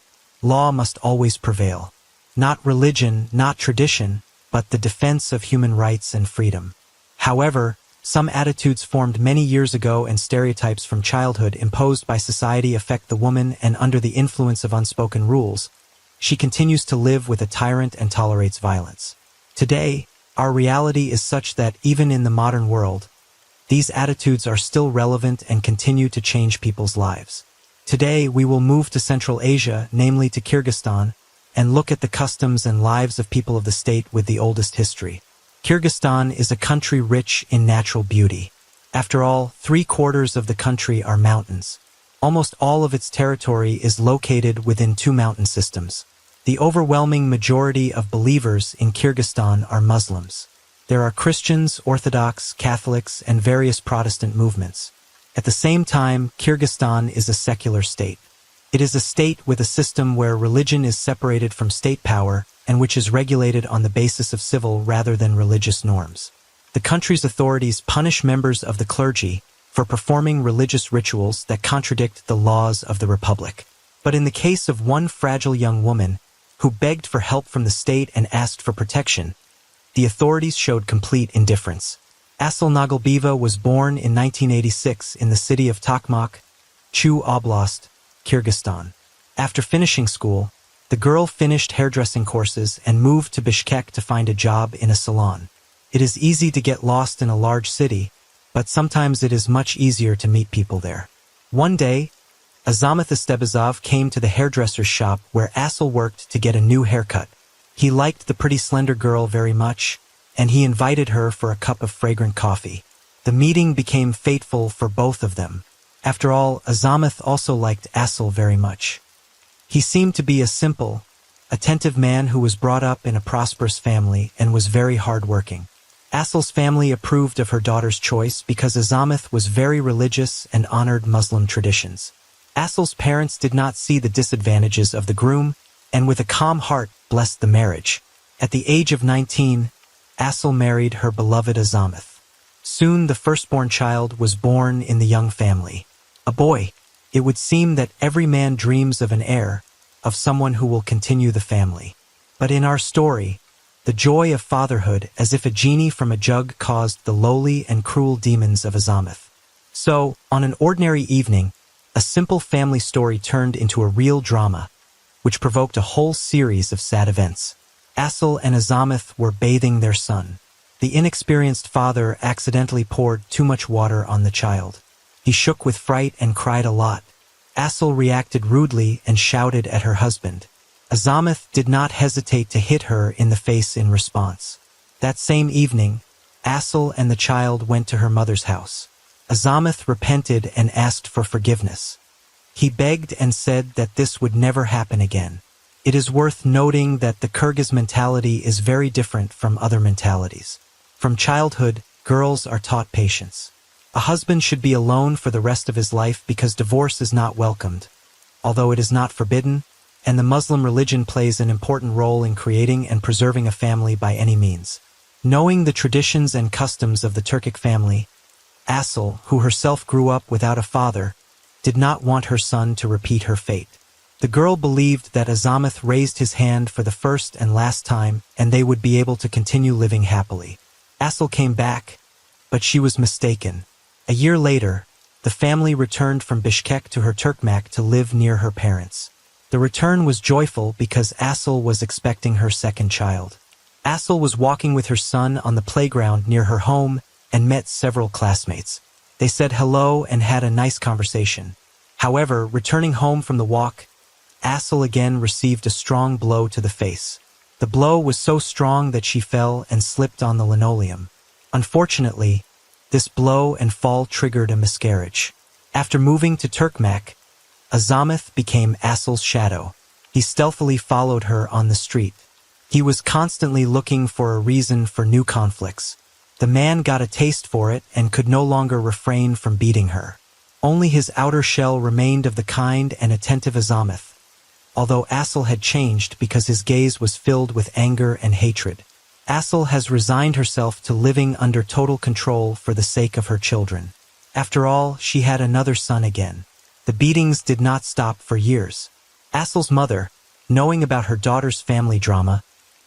law must always prevail. Not religion, not tradition, but the defense of human rights and freedom. However, some attitudes formed many years ago and stereotypes from childhood imposed by society affect the woman, and under the influence of unspoken rules, she continues to live with a tyrant and tolerates violence. Today, our reality is such that even in the modern world, these attitudes are still relevant and continue to change people's lives. Today, we will move to Central Asia, namely to Kyrgyzstan, and look at the customs and lives of people of the state with the oldest history. Kyrgyzstan is a country rich in natural beauty. After all, 3/4 of the country are mountains. Almost all of its territory is located within 2 mountain systems. The overwhelming majority of believers in Kyrgyzstan are Muslims. There are Christians, Orthodox, Catholics, and various Protestant movements. At the same time, Kyrgyzstan is a secular state. It is a state with a system where religion is separated from state power and which is regulated on the basis of civil rather than religious norms. The country's authorities punish members of the clergy for performing religious rituals that contradict the laws of the republic. But in the case of one fragile young woman who begged for help from the state and asked for protection, the authorities showed complete indifference. Asal Nagalbeva was born in 1986 in the city of Tokmak, Chu Oblast, Kyrgyzstan. After finishing school, the girl finished hairdressing courses and moved to Bishkek to find a job in a salon. It is easy to get lost in a large city, but sometimes it is much easier to meet people there. One day, Azamat Estebazov came to the hairdresser's shop where Asal worked to get a new haircut. He liked the pretty slender girl very much, and he invited her for a cup of fragrant coffee. The meeting became fateful for both of them. After all, Azamat also liked Asal very much. He seemed to be a simple, attentive man who was brought up in a prosperous family and was very hard-working. Asal's family approved of her daughter's choice because Azamat was very religious and honored Muslim traditions. Asal's parents did not see the disadvantages of the groom, and with a calm heart blessed the marriage. At the age of 19, Asal married her beloved Azamat. Soon the firstborn child was born in the young family. A boy. It would seem that every man dreams of an heir, of someone who will continue the family. But in our story, the joy of fatherhood as if a genie from a jug caused the lowly and cruel demons of Azamoth. So, on an ordinary evening, a simple family story turned into a real drama, which provoked a whole series of sad events. Assel and Azamoth were bathing their son. The inexperienced father accidentally poured too much water on the child. He shook with fright and cried a lot. Assel reacted rudely and shouted at her husband. Azamoth did not hesitate to hit her in the face in response. That same evening, Assel and the child went to her mother's house. Azamoth repented and asked for forgiveness. He begged and said that this would never happen again. It is worth noting that the Kyrgyz mentality is very different from other mentalities. From childhood, girls are taught patience. A husband should be alone for the rest of his life because divorce is not welcomed, although it is not forbidden, and the Muslim religion plays an important role in creating and preserving a family by any means. Knowing the traditions and customs of the Turkic family, Assel, who herself grew up without a father, did not want her son to repeat her fate. The girl believed that Azamoth raised his hand for the first and last time, and they would be able to continue living happily. Assel came back, but she was mistaken. A year later, the family returned from Bishkek to her Turkmak to live near her parents. The return was joyful because Assel was expecting her second child. Assel was walking with her son on the playground near her home and met several classmates. They said hello and had a nice conversation. However, returning home from the walk, Assel again received a strong blow to the face. The blow was so strong that she fell and slipped on the linoleum. Unfortunately, this blow and fall triggered a miscarriage. After moving to Turkmak, Azamoth became Assel's shadow. He stealthily followed her on the street. He was constantly looking for a reason for new conflicts. The man got a taste for it and could no longer refrain from beating her. Only his outer shell remained of the kind and attentive Azamoth, although Assel had changed because his gaze was filled with anger and hatred. Assel has resigned herself to living under total control for the sake of her children. After all, she had another son again. The beatings did not stop for years. Assel's mother, knowing about her daughter's family drama,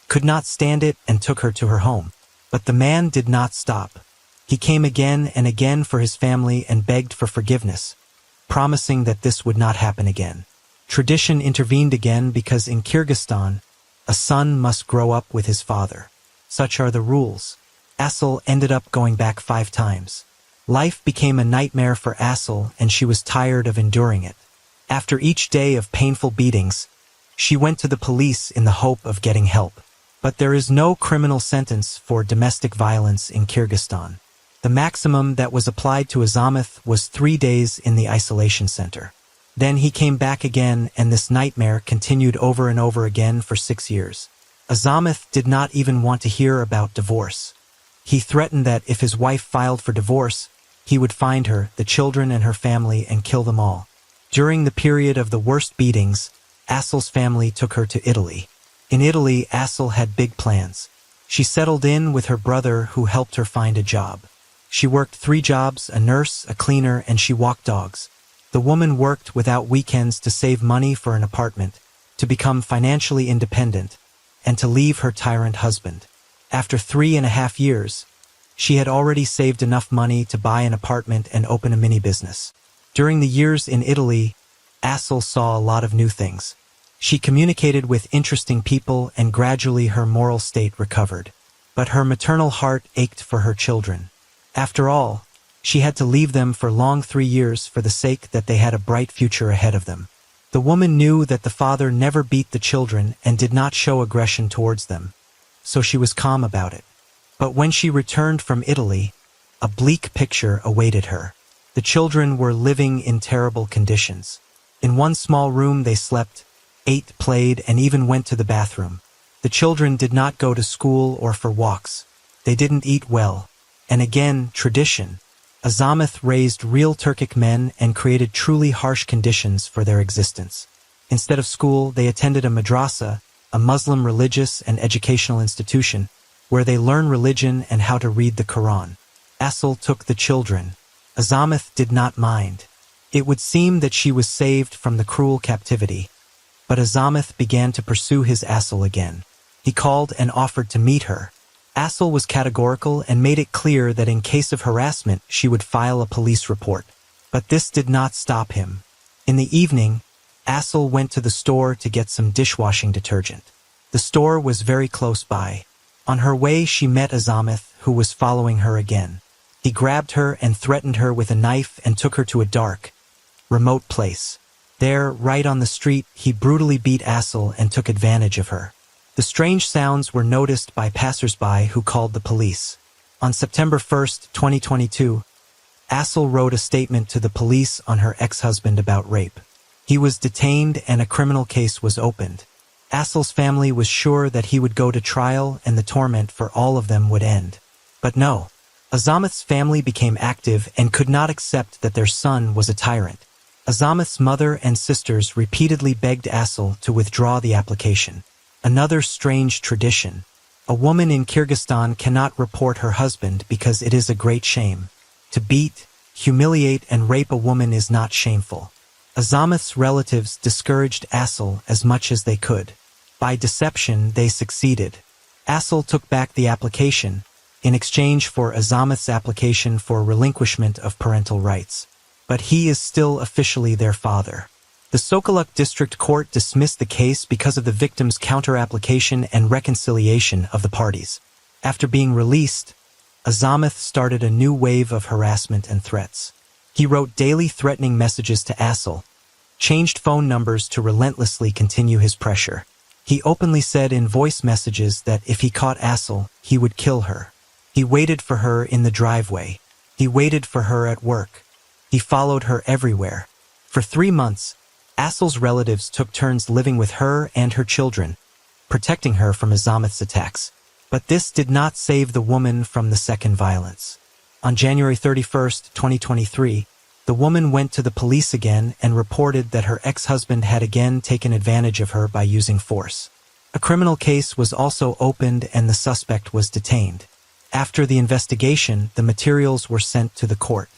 could not stand it and took her to her home. But the man did not stop. He came again and again for his family and begged for forgiveness, promising that this would not happen again. Tradition intervened again because in Kyrgyzstan, a son must grow up with his father. Such are the rules. Assel ended up going back 5 times. Life became a nightmare for Assel and she was tired of enduring it. After each day of painful beatings, she went to the police in the hope of getting help. But there is no criminal sentence for domestic violence in Kyrgyzstan. The maximum that was applied to Azamoth was 3 days in the isolation center. Then he came back again and this nightmare continued over and over again for 6 years. Azamoth did not even want to hear about divorce. He threatened that if his wife filed for divorce, he would find her, the children and her family and kill them all. During the period of the worst beatings, Assel's family took her to Italy. In Italy, Assel had big plans. She settled in with her brother who helped her find a job. She worked 3 jobs, a nurse, a cleaner, and she walked dogs. The woman worked without weekends to save money for an apartment, to become financially independent, and to leave her tyrant husband. After 3.5 years, she had already saved enough money to buy an apartment and open a mini business. During the years in Italy, Assel saw a lot of new things. She communicated with interesting people and gradually her moral state recovered. But her maternal heart ached for her children. After all, she had to leave them for long 3 years for the sake that they had a bright future ahead of them. The woman knew that the father never beat the children and did not show aggression towards them, so she was calm about it. But when she returned from Italy, a bleak picture awaited her. The children were living in terrible conditions. In one small room they slept, ate, played, and even went to the bathroom. The children did not go to school or for walks. They didn't eat well. And again, tradition. Azamoth raised real Turkic men and created truly harsh conditions for their existence. Instead of school, they attended a madrasa, a Muslim religious and educational institution, where they learn religion and how to read the Quran. Assel took the children. Azamoth did not mind. It would seem that she was saved from the cruel captivity. But Azamoth began to pursue his Assel again. He called and offered to meet her. Assel was categorical and made it clear that in case of harassment, she would file a police report. But this did not stop him. In the evening, Assel went to the store to get some dishwashing detergent. The store was very close by. On her way, she met Azamat, who was following her again. He grabbed her and threatened her with a knife and took her to a dark, remote place. There, right on the street, he brutally beat Assel and took advantage of her. The strange sounds were noticed by passers-by who called the police. On September 1, 2022, Assel wrote a statement to the police on her ex-husband about rape. He was detained and a criminal case was opened. Assel's family was sure that he would go to trial and the torment for all of them would end. But no. Azamat's family became active and could not accept that their son was a tyrant. Azamat's mother and sisters repeatedly begged Assel to withdraw the application. Another strange tradition. A woman in Kyrgyzstan cannot report her husband because it is a great shame. To beat, humiliate, and rape a woman is not shameful. Azamat's relatives discouraged Assel as much as they could. By deception, they succeeded. Assel took back the application, in exchange for Azamat's application for relinquishment of parental rights. But he is still officially their father. The Sokoluk District Court dismissed the case because of the victim's counter-application and reconciliation of the parties. After being released, Azamat started a new wave of harassment and threats. He wrote daily threatening messages to Assel, changed phone numbers to relentlessly continue his pressure. He openly said in voice messages that if he caught Assel, he would kill her. He waited for her in the driveway. He waited for her at work. He followed her everywhere. For 3 months, Assel's relatives took turns living with her and her children, protecting her from Azamat's attacks. But this did not save the woman from the second violence. On January 31, 2023, the woman went to the police again and reported that her ex-husband had again taken advantage of her by using force. A criminal case was also opened and the suspect was detained. After the investigation, the materials were sent to the court.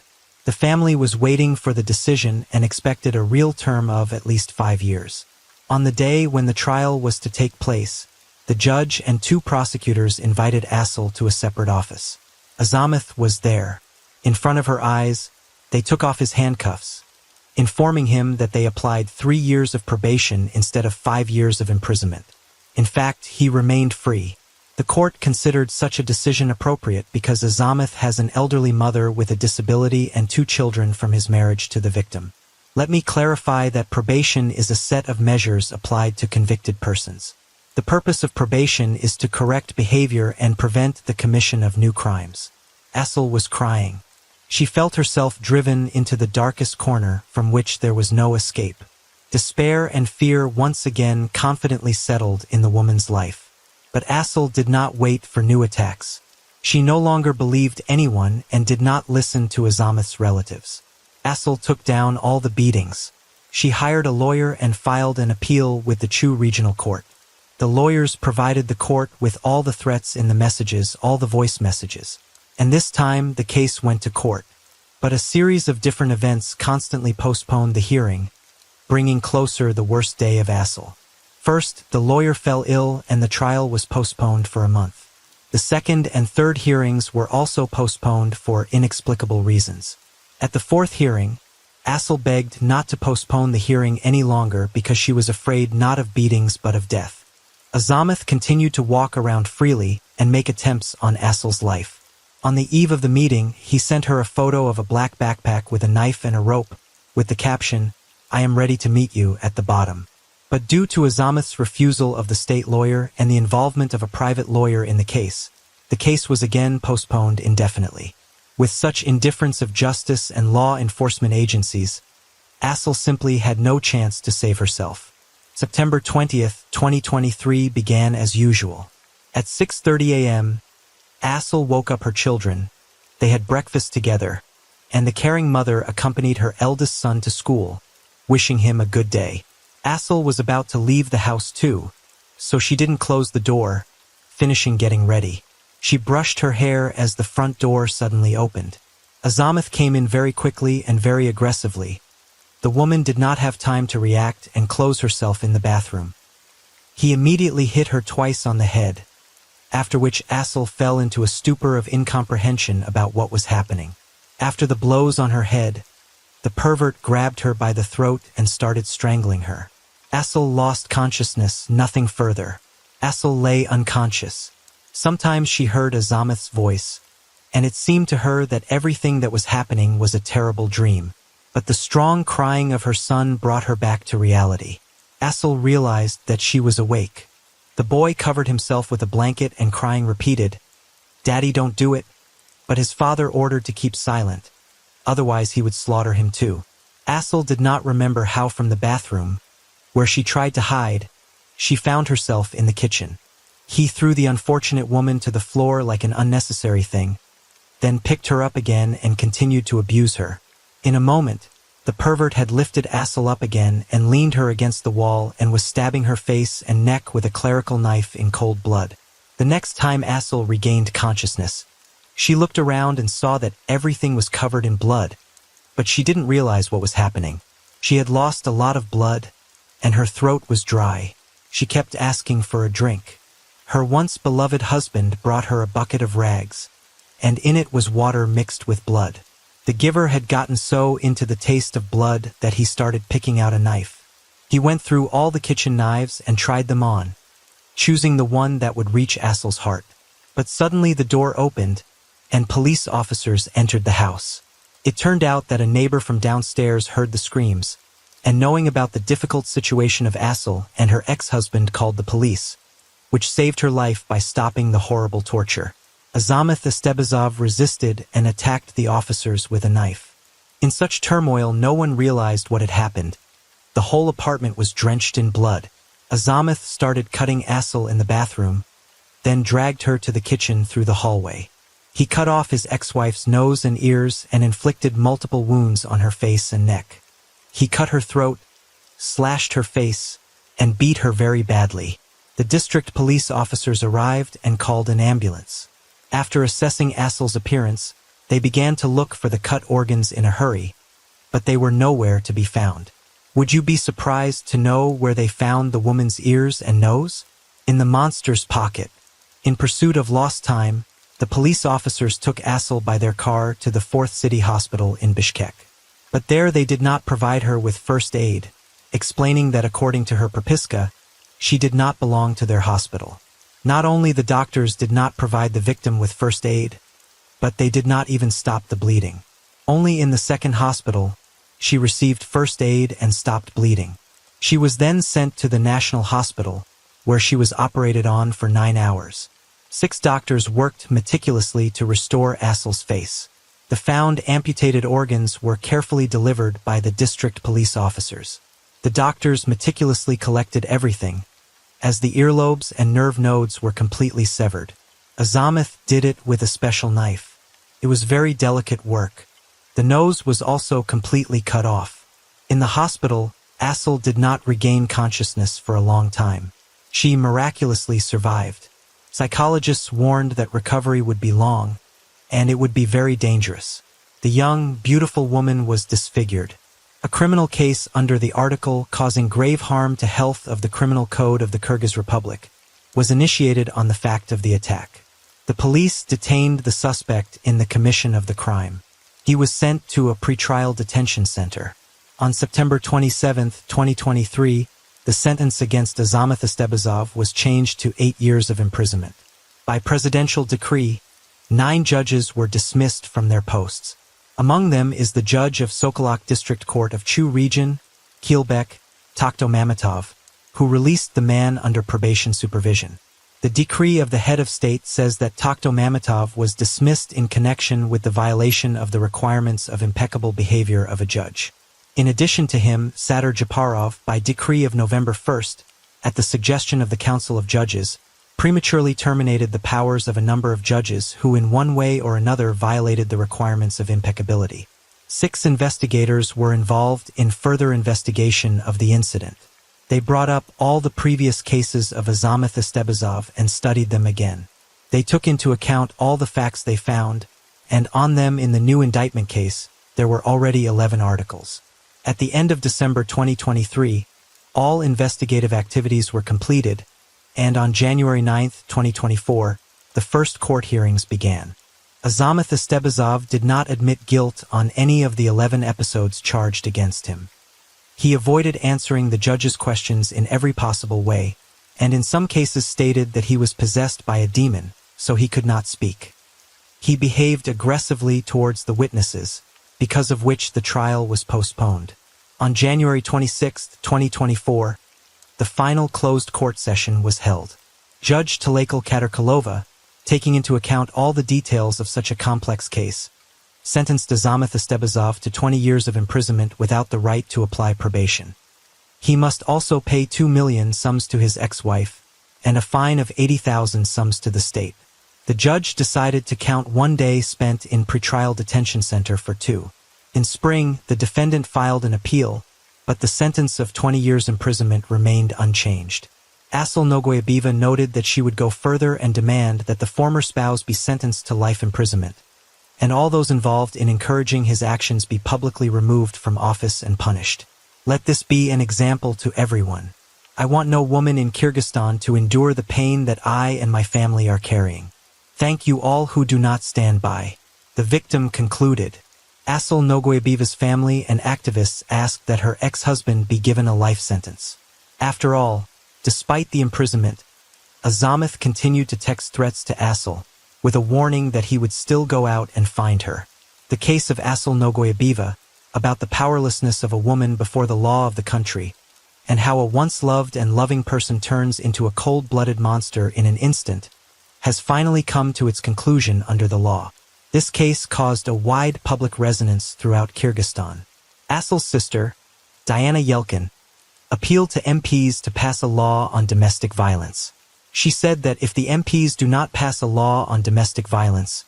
The family was waiting for the decision and expected a real term of at least 5 years. On the day when the trial was to take place, the judge and 2 prosecutors invited Assel to a separate office. Azamat was there. In front of her eyes, they took off his handcuffs, informing him that they applied 3 years of probation instead of 5 years of imprisonment. In fact, he remained free. The court considered such a decision appropriate because Azamat has an elderly mother with a disability and 2 children from his marriage to the victim. Let me clarify that probation is a set of measures applied to convicted persons. The purpose of probation is to correct behavior and prevent the commission of new crimes. Assel was crying. She felt herself driven into the darkest corner from which there was no escape. Despair and fear once again confidently settled in the woman's life. But Assel did not wait for new attacks. She no longer believed anyone and did not listen to Azamat's relatives. Assel took down all the beatings. She hired a lawyer and filed an appeal with the Chu Regional Court. The lawyers provided the court with all the threats in the messages, all the voice messages. And this time, the case went to court. But a series of different events constantly postponed the hearing, bringing closer the worst day of Assel. First, the lawyer fell ill and the trial was postponed for a month. The second and third hearings were also postponed for inexplicable reasons. At the 4th hearing, Assel begged not to postpone the hearing any longer because she was afraid not of beatings but of death. Azamat continued to walk around freely and make attempts on Assel's life. On the eve of the meeting, he sent her a photo of a black backpack with a knife and a rope, with the caption, "I am ready to meet you," at the bottom. But due to Azamat's refusal of the state lawyer and the involvement of a private lawyer in the case was again postponed indefinitely. With such indifference of justice and law enforcement agencies, Assel simply had no chance to save herself. September 20th, 2023 began as usual. At 6:30 a.m., Assel woke up her children. They had breakfast together, and the caring mother accompanied her eldest son to school, wishing him a good day. Assel was about to leave the house too, so she didn't close the door, finishing getting ready. She brushed her hair as the front door suddenly opened. Azamat came in very quickly and very aggressively. The woman did not have time to react and close herself in the bathroom. He immediately hit her twice on the head, after which Assel fell into a stupor of incomprehension about what was happening. After the blows on her head, the pervert grabbed her by the throat and started strangling her. Assel lost consciousness, nothing further. Assel lay unconscious. Sometimes she heard Azamat's voice, and it seemed to her that everything that was happening was a terrible dream. But the strong crying of her son brought her back to reality. Assel realized that she was awake. The boy covered himself with a blanket and crying repeated, "Daddy, don't do it." But his father ordered to keep silent, otherwise he would slaughter him too. Assel did not remember how from the bathroom, where she tried to hide, she found herself in the kitchen. He threw the unfortunate woman to the floor like an unnecessary thing, then picked her up again and continued to abuse her. In a moment, the pervert had lifted Assel up again and leaned her against the wall and was stabbing her face and neck with a clerical knife in cold blood. The next time Assel regained consciousness, she looked around and saw that everything was covered in blood, but she didn't realize what was happening. She had lost a lot of blood, and her throat was dry. She kept asking for a drink. Her once beloved husband brought her a bucket of rags, and in it was water mixed with blood. The giver had gotten so into the taste of blood that he started picking out a knife. He went through all the kitchen knives and tried them on, choosing the one that would reach Assel's heart. But suddenly the door opened, and police officers entered the house. It turned out that a neighbor from downstairs heard the screams, and knowing about the difficult situation of Assel and her ex-husband called the police, which saved her life by stopping the horrible torture. Azamat Estebazov resisted and attacked the officers with a knife. In such turmoil, no one realized what had happened. The whole apartment was drenched in blood. Azamat started cutting Assel in the bathroom, then dragged her to the kitchen through the hallway. He cut off his ex-wife's nose and ears and inflicted multiple wounds on her face and neck. He cut her throat, slashed her face, and beat her very badly. The district police officers arrived and called an ambulance. After assessing Assel's appearance, they began to look for the cut organs in a hurry, but they were nowhere to be found. Would you be surprised to know where they found the woman's ears and nose? In the monster's pocket. In pursuit of lost time, the police officers took Assel by their car to the 4th City Hospital in Bishkek. But there they did not provide her with first aid, explaining that according to her propiska, she did not belong to their hospital. Not only the doctors did not provide the victim with first aid, but they did not even stop the bleeding. Only in the 2nd hospital, she received first aid and stopped bleeding. She was then sent to the National Hospital, where she was operated on for 9 hours. 6 doctors worked meticulously to restore Assel's face. The found amputated organs were carefully delivered by the district police officers. The doctors meticulously collected everything, as the earlobes and nerve nodes were completely severed. Azamat did it with a special knife. It was very delicate work. The nose was also completely cut off. In the hospital, Assel did not regain consciousness for a long time. She miraculously survived. Psychologists warned that recovery would be long, and it would be very dangerous. The young, beautiful woman was disfigured. A criminal case under the article causing grave harm to health of the Criminal Code of the Kyrgyz Republic was initiated on the fact of the attack. The police detained the suspect in the commission of the crime. He was sent to a pretrial detention center. On September 27, 2023, the sentence against Azamat Estebazov was changed to 8 years of imprisonment. By presidential decree, 9 judges were dismissed from their posts. Among them is the judge of Sokolok District Court of Chu Region, Kielbek, Takhto Mamatov, who released the man under probation supervision. The decree of the head of state says that Takhto Mamatov was dismissed in connection with the violation of the requirements of impeccable behavior of a judge. In addition to him, Sadr Japarov, by decree of November 1st, at the suggestion of the Council of Judges, prematurely terminated the powers of a number of judges who in one way or another violated the requirements of impeccability. 6 investigators were involved in further investigation of the incident. They brought up all the previous cases of Azamat Estebazov and studied them again. They took into account all the facts they found, and on them in the new indictment case, there were already 11 articles. At the end of December 2023, All investigative activities were completed, and on January 9, 2024, the first court hearings began. Azamat Estebazov did not admit guilt on any of the 11 episodes charged against him. He avoided answering the judge's questions in every possible way, and in some cases stated that he was possessed by a demon, so he could not speak. He behaved aggressively towards the witnesses, because of which the trial was postponed. On January 26, 2024, the final closed court session was held. Judge Telekal Katerkalova, taking into account all the details of such a complex case, sentenced Azamat Estebazov to 20 years of imprisonment without the right to apply probation. He must also pay 2 million sums to his ex-wife, and a fine of 80,000 sums to the state. The judge decided to count 1 day spent in pretrial detention center for 2. In spring, the defendant filed an appeal, but the sentence of 20 years imprisonment remained unchanged. Asal Nogoyabeva noted that she would go further and demand that the former spouse be sentenced to life imprisonment, and all those involved in encouraging his actions be publicly removed from office and punished. Let this be an example to everyone. I want no woman in Kyrgyzstan to endure the pain that I and my family are carrying. Thank you all who do not stand by. The victim concluded. Asal Nogoyabeva's family and activists asked that her ex-husband be given a life sentence. After all, despite the imprisonment, Azamat continued to text threats to Asal, with a warning that he would still go out and find her. The case of Asal Nogoyabeva, about the powerlessness of a woman before the law of the country, and how a once loved and loving person turns into a cold-blooded monster in an instant, has finally come to its conclusion under the law. This case caused a wide public resonance throughout Kyrgyzstan. Asal's sister, Diana Yelkin, appealed to MPs to pass a law on domestic violence. She said that if the MPs do not pass a law on domestic violence,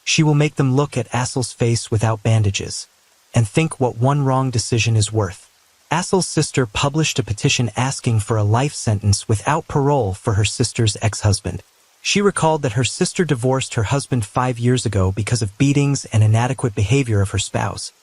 she will make them look at Asal's face without bandages, and think what one wrong decision is worth. Asal's sister published a petition asking for a life sentence without parole for her sister's ex-husband. She recalled that her sister divorced her husband 5 years ago because of beatings and inadequate behavior of her spouse,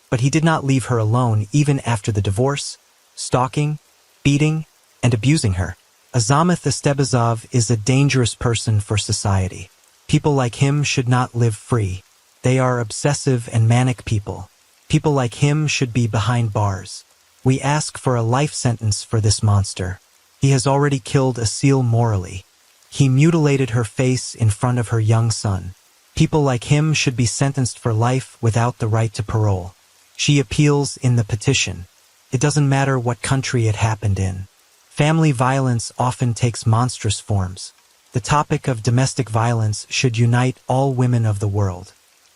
but he did not leave her alone even after the divorce, stalking, beating, and abusing her. Azamat Estebazov is a dangerous person for society. People like him should not live free. They are obsessive and manic people. People like him should be behind bars. We ask for a life sentence for this monster. He has already killed Asil morally. He mutilated her face in front of her young son. People like him should be sentenced for life without the right to parole. She appeals in the petition. It doesn't matter what country it happened in. Family violence often takes monstrous forms. The topic of domestic violence should unite all women of the world.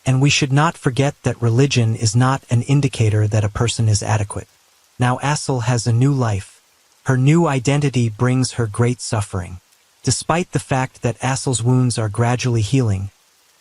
And we should not forget that religion is not an indicator that a person is adequate. Now Asal has a new life. Her new identity brings her great suffering. Despite the fact that Asal's wounds are gradually healing,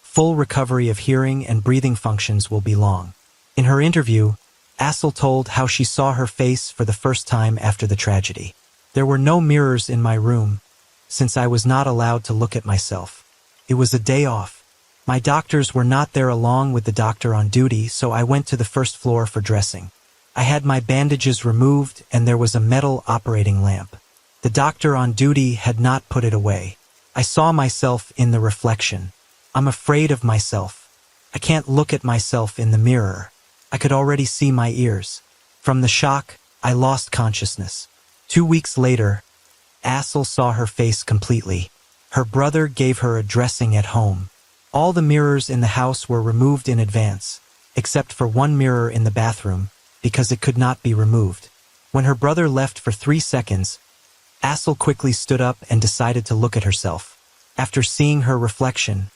full recovery of hearing and breathing functions will be long. In her interview, Asal told how she saw her face for the first time after the tragedy. There were no mirrors in my room, since I was not allowed to look at myself. It was a day off. My doctors were not there along with the doctor on duty, so I went to the first floor for dressing. I had my bandages removed and there was a metal operating lamp. The doctor on duty had not put it away. I saw myself in the reflection. I'm afraid of myself. I can't look at myself in the mirror. I could already see my ears. From the shock, I lost consciousness. 2 weeks later, Asal saw her face completely. Her brother gave her a dressing at home. All the mirrors in the house were removed in advance, except for one mirror in the bathroom, because it could not be removed. When her brother left for 3 seconds, Asal quickly stood up and decided to look at herself. After seeing her reflection,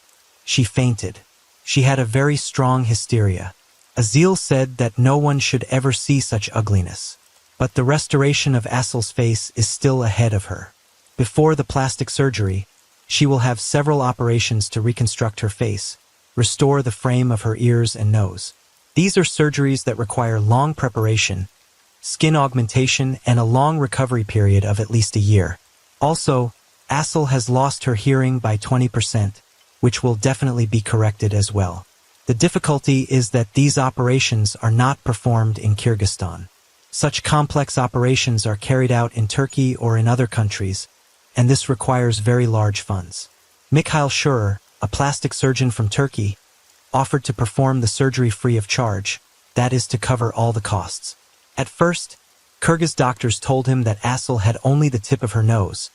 she fainted. She had a very strong hysteria. Azil said that no one should ever see such ugliness. But the restoration of Asal's face is still ahead of her. Before the plastic surgery, she will have several operations to reconstruct her face, restore the frame of her ears and nose. These are surgeries that require long preparation, skin augmentation, and a long recovery period of at least a year. Also, Asal has lost her hearing by 20%, which will definitely be corrected as well. The difficulty is that these operations are not performed in Kyrgyzstan. Such complex operations are carried out in Turkey or in other countries, and this requires very large funds. Mikhail Schurer, a plastic surgeon from Turkey, offered to perform the surgery free of charge, that is to cover all the costs. At first, Kyrgyz doctors told him that Asıl had only the tip of her nose,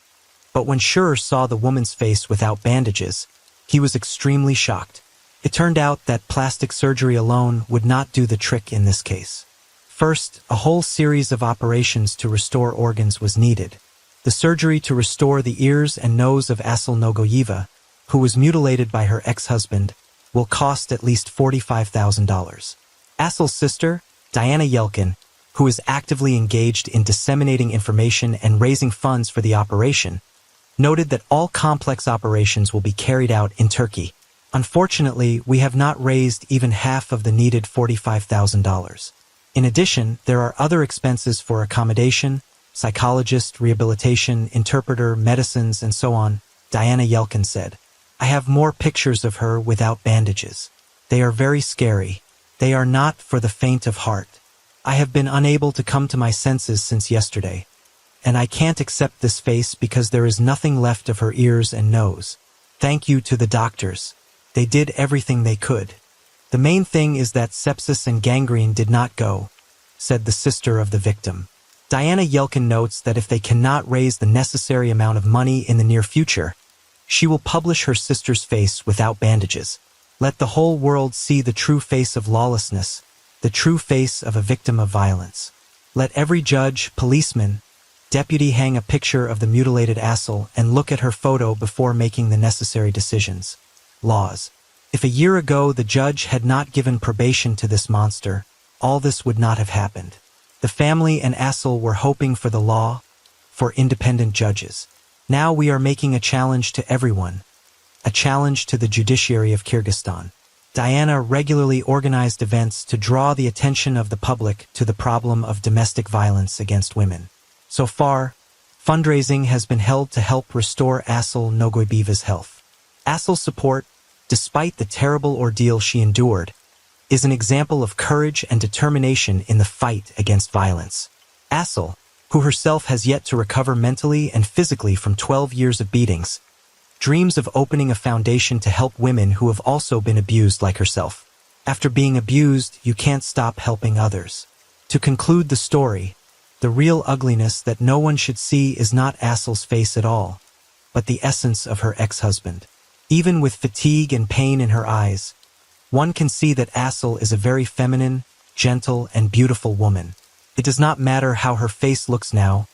but when Schurer saw the woman's face without bandages, he was extremely shocked. It turned out that plastic surgery alone would not do the trick in this case. First, a whole series of operations to restore organs was needed. The surgery to restore the ears and nose of Asıl Nogoyeva, who was mutilated by her ex-husband, will cost at least $45,000. Asıl's sister, Diana Yelkin, who is actively engaged in disseminating information and raising funds for the operation, noted that all complex operations will be carried out in Turkey. Unfortunately, we have not raised even half of the needed $45,000. In addition, there are other expenses for accommodation, psychologist, rehabilitation, interpreter, medicines, and so on, Diana Yelkin said. I have more pictures of her without bandages. They are very scary. They are not for the faint of heart. I have been unable to come to my senses since yesterday, and I can't accept this face because there is nothing left of her ears and nose. Thank you to the doctors. They did everything they could. The main thing is that sepsis and gangrene did not go, said the sister of the victim. Diana Yelkin notes that if they cannot raise the necessary amount of money in the near future, she will publish her sister's face without bandages. Let the whole world see the true face of lawlessness, the true face of a victim of violence. Let every judge, policeman, deputy hang a picture of the mutilated Asıl and look at her photo before making the necessary decisions. Laws. If a year ago the judge had not given probation to this monster, all this would not have happened. The family and Asıl were hoping for the law, for independent judges. Now we are making a challenge to everyone, a challenge to the judiciary of Kyrgyzstan. Diana regularly organized events to draw the attention of the public to the problem of domestic violence against women. So far, fundraising has been held to help restore Asıl Nogoyeva's health. Asıl's support, despite the terrible ordeal she endured, is an example of courage and determination in the fight against violence. Asıl, who herself has yet to recover mentally and physically from 12 years of beatings, dreams of opening a foundation to help women who have also been abused like herself. After being abused, you can't stop helping others. To conclude the story, the real ugliness that no one should see is not Asıl's face at all, but the essence of her ex-husband. Even with fatigue and pain in her eyes, one can see that Asıl is a very feminine, gentle, and beautiful woman. It does not matter how her face looks now.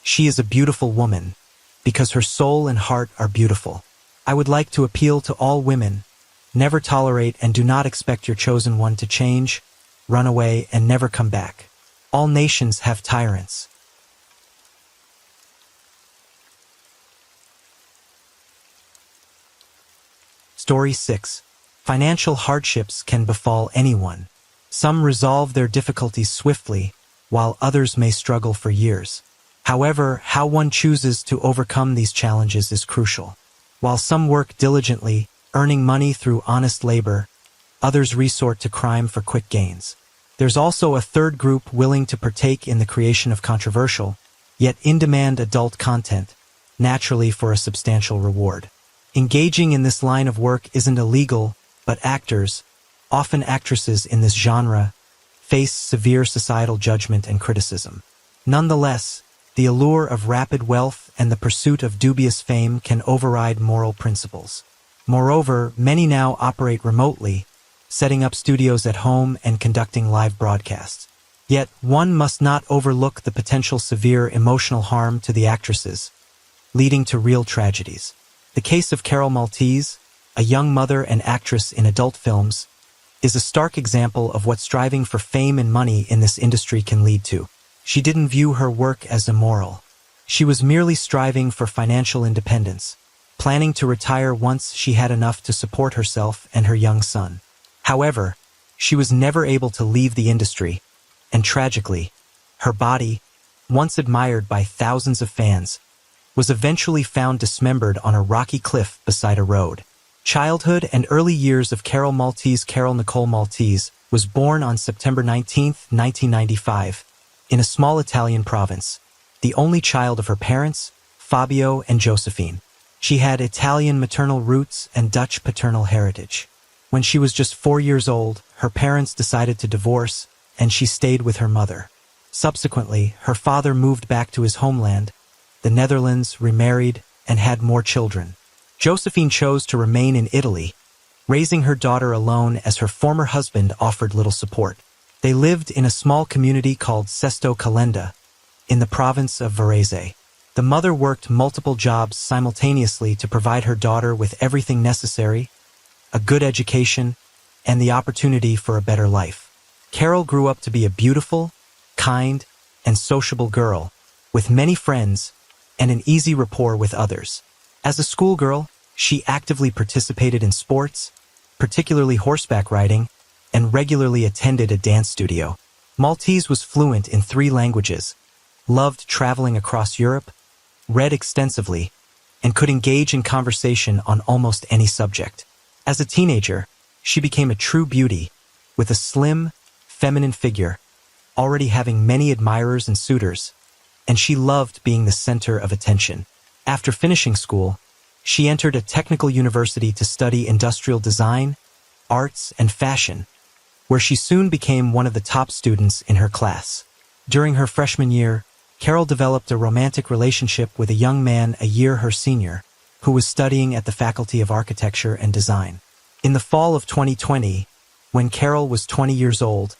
She is a beautiful woman, because her soul and heart are beautiful. I would like to appeal to all women. Never tolerate and do not expect your chosen one to change, run away, and never come back. All nations have tyrants. Story 6. Financial hardships can befall anyone. Some resolve their difficulties swiftly, while others may struggle for years. However, how one chooses to overcome these challenges is crucial. While some work diligently, earning money through honest labor, others resort to crime for quick gains. There's also a third group willing to partake in the creation of controversial, yet in-demand adult content, naturally for a substantial reward. Engaging in this line of work isn't illegal, but actors, often actresses in this genre, face severe societal judgment and criticism. Nonetheless, the allure of rapid wealth and the pursuit of dubious fame can override moral principles. Moreover, many now operate remotely, setting up studios at home and conducting live broadcasts. Yet, one must not overlook the potential severe emotional harm to the actresses, leading to real tragedies. The case of Carol Maltese, a young mother and actress in adult films, is a stark example of what striving for fame and money in this industry can lead to. She didn't view her work as immoral. She was merely striving for financial independence, planning to retire once she had enough to support herself and her young son. However, she was never able to leave the industry, and tragically, her body, once admired by thousands of fans, was eventually found dismembered on a rocky cliff beside a road. Childhood and early years of Carol Maltese. Carol Nicole Maltese was born on September 19, 1995, in a small Italian province, the only child of her parents, Fabio and Josephine. She had Italian maternal roots and Dutch paternal heritage. When she was just 4 years old, her parents decided to divorce, and she stayed with her mother. Subsequently, her father moved back to his homeland, the Netherlands, remarried, and had more children. Josephine chose to remain in Italy, raising her daughter alone as her former husband offered little support. They lived in a small community called Sesto Calenda, in the province of Varese. The mother worked multiple jobs simultaneously to provide her daughter with everything necessary, a good education, and the opportunity for a better life. Carol grew up to be a beautiful, kind, and sociable girl, with many friends and an easy rapport with others. As a schoolgirl, she actively participated in sports, particularly horseback riding, and regularly attended a dance studio. Maltese was fluent in 3 languages, loved traveling across Europe, read extensively, and could engage in conversation on almost any subject. As a teenager, she became a true beauty, with a slim, feminine figure, already having many admirers and suitors, and she loved being the center of attention. After finishing school, she entered a technical university to study industrial design, arts, and fashion, where she soon became one of the top students in her class. During her freshman year, Carol developed a romantic relationship with a young man a year her senior, who was studying at the Faculty of Architecture and Design. In the fall of 2020, when Carol was 20 years old,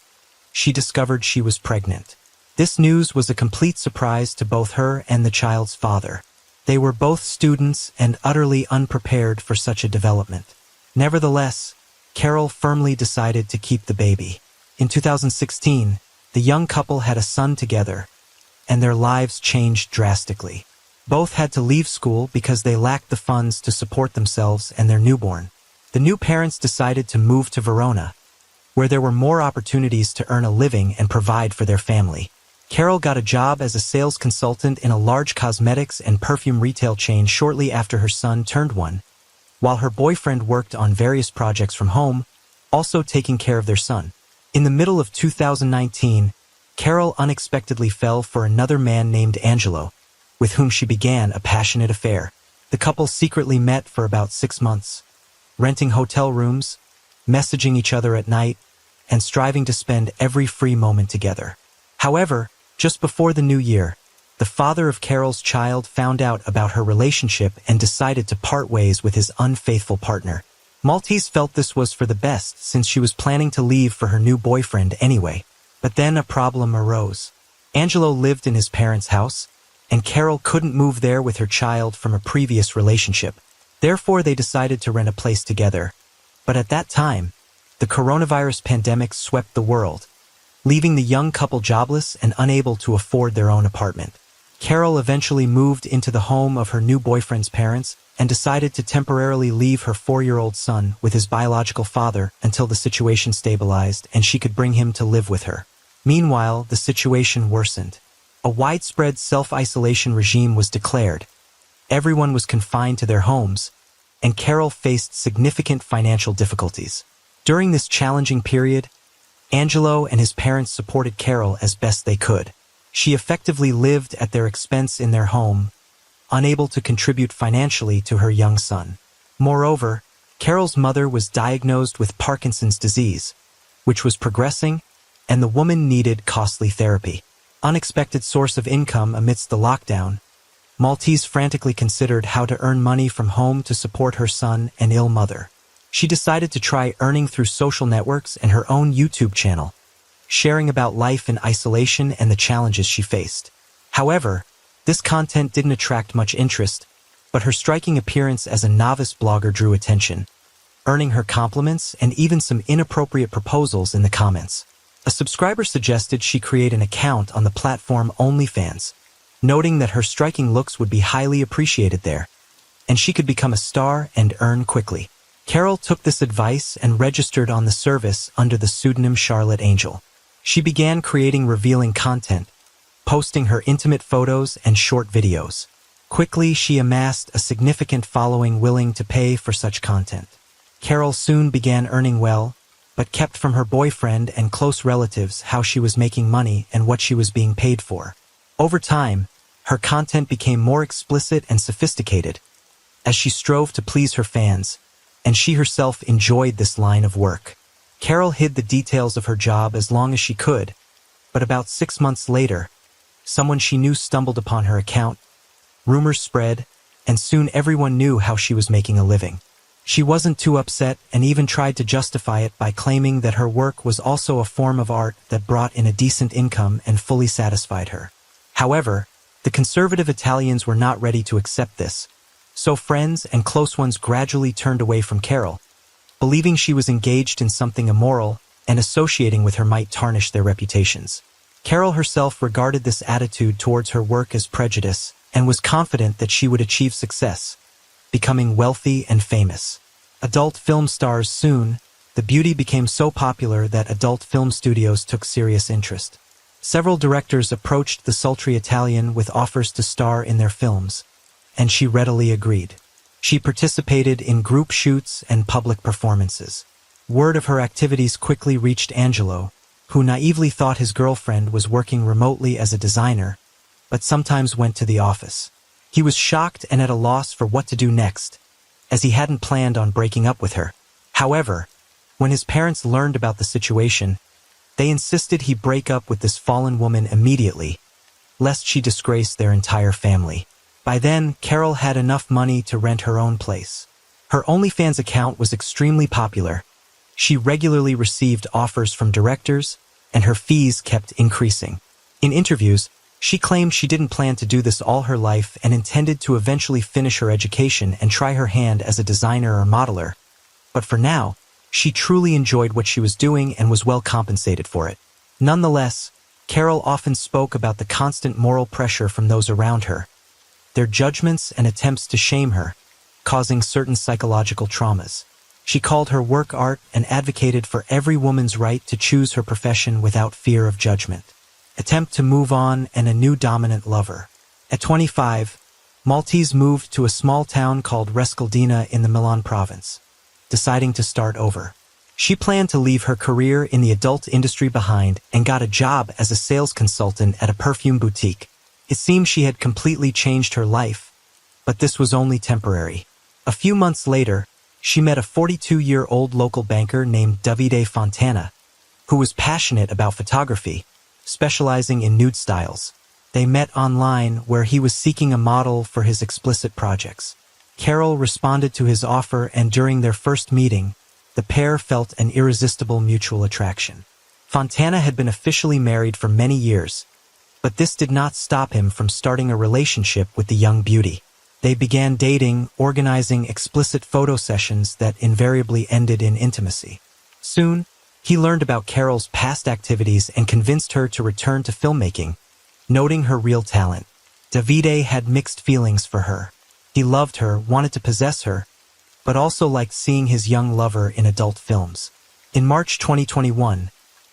she discovered she was pregnant. This news was a complete surprise to both her and the child's father. They were both students and utterly unprepared for such a development. Nevertheless, Carol firmly decided to keep the baby. In 2016, the young couple had a son together, and their lives changed drastically. Both had to leave school because they lacked the funds to support themselves and their newborn. The new parents decided to move to Verona, where there were more opportunities to earn a living and provide for their family. Carol got a job as a sales consultant in a large cosmetics and perfume retail chain shortly after her son turned 1, while her boyfriend worked on various projects from home, also taking care of their son. In the middle of 2019, Carol unexpectedly fell for another man named Angelo, with whom she began a passionate affair. The couple secretly met for about 6 months, renting hotel rooms, messaging each other at night, and striving to spend every free moment together. However, just before the new year, the father of Carol's child found out about her relationship and decided to part ways with his unfaithful partner. Maltese felt this was for the best since she was planning to leave for her new boyfriend anyway. But then a problem arose. Angelo lived in his parents' house, and Carol couldn't move there with her child from a previous relationship. Therefore, they decided to rent a place together. But at that time, the coronavirus pandemic swept the world, leaving the young couple jobless and unable to afford their own apartment. Carol eventually moved into the home of her new boyfriend's parents and decided to temporarily leave her 4-year-old son with his biological father until the situation stabilized and she could bring him to live with her. Meanwhile, the situation worsened. A widespread self-isolation regime was declared. Everyone was confined to their homes, and Carol faced significant financial difficulties. During this challenging period, Angelo and his parents supported Carol as best they could. She effectively lived at their expense in their home, unable to contribute financially to her young son. Moreover, Carol's mother was diagnosed with Parkinson's disease, which was progressing, and the woman needed costly therapy. Unexpected source of income amidst the lockdown, Maltese frantically considered how to earn money from home to support her son and ill mother. She decided to try earning through social networks and her own YouTube channel, sharing about life in isolation and the challenges she faced. However, this content didn't attract much interest, but her striking appearance as a novice blogger drew attention, earning her compliments and even some inappropriate proposals in the comments. A subscriber suggested she create an account on the platform OnlyFans, noting that her striking looks would be highly appreciated there, and she could become a star and earn quickly. Carol took this advice and registered on the service under the pseudonym Charlotte Angel. She began creating revealing content, posting her intimate photos and short videos. Quickly, she amassed a significant following willing to pay for such content. Carol soon began earning well, but kept from her boyfriend and close relatives how she was making money and what she was being paid for. Over time, her content became more explicit and sophisticated, as she strove to please her fans, and she herself enjoyed this line of work. Carol hid the details of her job as long as she could, but about 6 months later, someone she knew stumbled upon her account. Rumors spread, and soon everyone knew how she was making a living. She wasn't too upset and even tried to justify it by claiming that her work was also a form of art that brought in a decent income and fully satisfied her. However, the conservative Italians were not ready to accept this, so friends and close ones gradually turned away from Carol, believing she was engaged in something immoral and associating with her might tarnish their reputations. Carol herself regarded this attitude towards her work as prejudice and was confident that she would achieve success, becoming wealthy and famous. Adult film stars soon, the beauty became so popular that adult film studios took serious interest. Several directors approached the sultry Italian with offers to star in their films, and she readily agreed. She participated in group shoots and public performances. Word of her activities quickly reached Angelo, who naively thought his girlfriend was working remotely as a designer, but sometimes went to the office. He was shocked and at a loss for what to do next, as he hadn't planned on breaking up with her. However, when his parents learned about the situation, they insisted he break up with this fallen woman immediately, lest she disgrace their entire family. By then, Carol had enough money to rent her own place. Her OnlyFans account was extremely popular. She regularly received offers from directors, and her fees kept increasing. In interviews, she claimed she didn't plan to do this all her life and intended to eventually finish her education and try her hand as a designer or modeler. But for now, she truly enjoyed what she was doing and was well compensated for it. Nonetheless, Carol often spoke about the constant moral pressure from those around her, their judgments and attempts to shame her, causing certain psychological traumas. She called her work art and advocated for every woman's right to choose her profession without fear of judgment. Attempt to move on and a new dominant lover. At 25, Maltese moved to a small town called Rescaldina in the Milan province, deciding to start over. She planned to leave her career in the adult industry behind and got a job as a sales consultant at a perfume boutique. It seemed she had completely changed her life, but this was only temporary. A few months later, she met a 42-year-old local banker named Davide Fontana, who was passionate about photography, specializing in nude styles. They met online where he was seeking a model for his explicit projects. Carol responded to his offer, and during their first meeting, the pair felt an irresistible mutual attraction. Fontana had been officially married for many years, but this did not stop him from starting a relationship with the young beauty. They began dating, organizing explicit photo sessions that invariably ended in intimacy. Soon, he learned about Carol's past activities and convinced her to return to filmmaking, noting her real talent. Davide had mixed feelings for her. He loved her, wanted to possess her, but also liked seeing his young lover in adult films. In March 2021,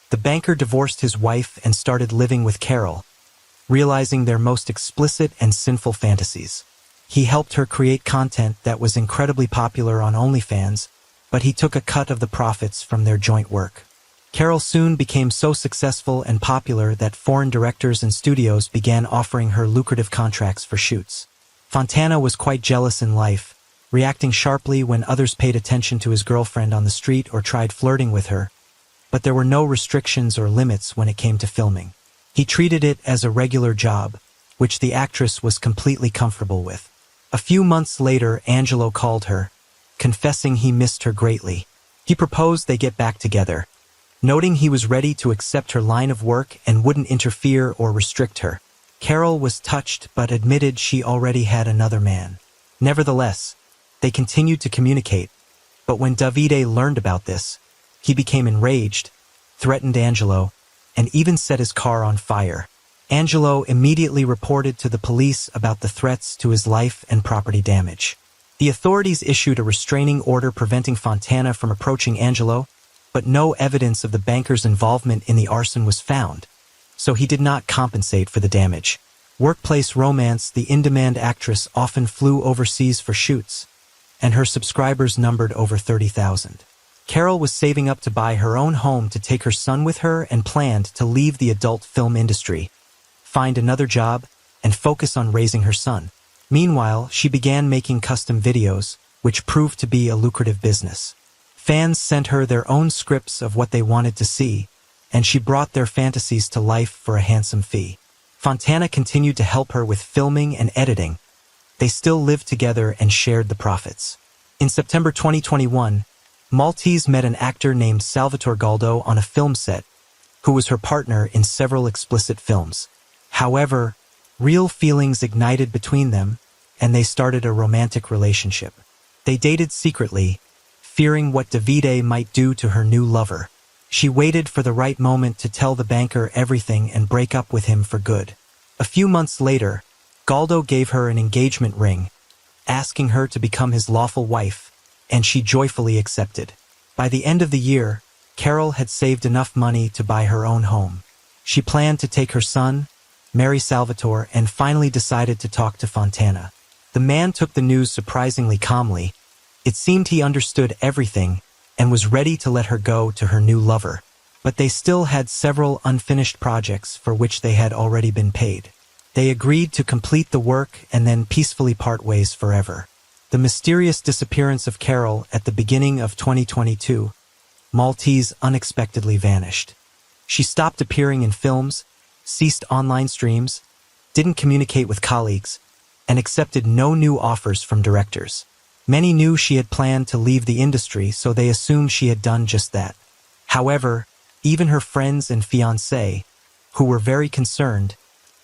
the banker divorced his wife and started living with Carol, realizing their most explicit and sinful fantasies. He helped her create content that was incredibly popular on OnlyFans, but he took a cut of the profits from their joint work. Carol soon became so successful and popular that foreign directors and studios began offering her lucrative contracts for shoots. Fontana was quite jealous in life, reacting sharply when others paid attention to his girlfriend on the street or tried flirting with her, but there were no restrictions or limits when it came to filming. He treated it as a regular job, which the actress was completely comfortable with. A few months later, Angelo called her, confessing he missed her greatly. He proposed they get back together, noting he was ready to accept her line of work and wouldn't interfere or restrict her. Carol was touched but admitted she already had another man. Nevertheless, they continued to communicate, but when Davide learned about this, he became enraged, threatened Angelo, and even set his car on fire. Angelo immediately reported to the police about the threats to his life and property damage. The authorities issued a restraining order preventing Fontana from approaching Angelo, but no evidence of the banker's involvement in the arson was found, so he did not compensate for the damage. Workplace romance: the in-demand actress often flew overseas for shoots, and her subscribers numbered over 30,000. Carol was saving up to buy her own home to take her son with her and planned to leave the adult film industry, find another job, and focus on raising her son. Meanwhile, she began making custom videos, which proved to be a lucrative business. Fans sent her their own scripts of what they wanted to see, and she brought their fantasies to life for a handsome fee. Fontana continued to help her with filming and editing. They still lived together and shared the profits. In September 2021, Maltese met an actor named Salvatore Galdo on a film set, who was her partner in several explicit films. However, real feelings ignited between them, and they started a romantic relationship. They dated secretly, fearing what Davide might do to her new lover. She waited for the right moment to tell the banker everything and break up with him for good. A few months later, Galdo gave her an engagement ring, asking her to become his lawful wife, and she joyfully accepted. By the end of the year, Carol had saved enough money to buy her own home. She planned to take her son, marry Salvatore, and finally decided to talk to Fontana. The man took the news surprisingly calmly. It seemed he understood everything and was ready to let her go to her new lover. But they still had several unfinished projects for which they had already been paid. They agreed to complete the work and then peacefully part ways forever. The mysterious disappearance of Carol at the beginning of 2022, Maltese unexpectedly vanished. She stopped appearing in films, ceased online streams, didn't communicate with colleagues, and accepted no new offers from directors. Many knew she had planned to leave the industry, so they assumed she had done just that. However, even her friends and fiancé, who were very concerned,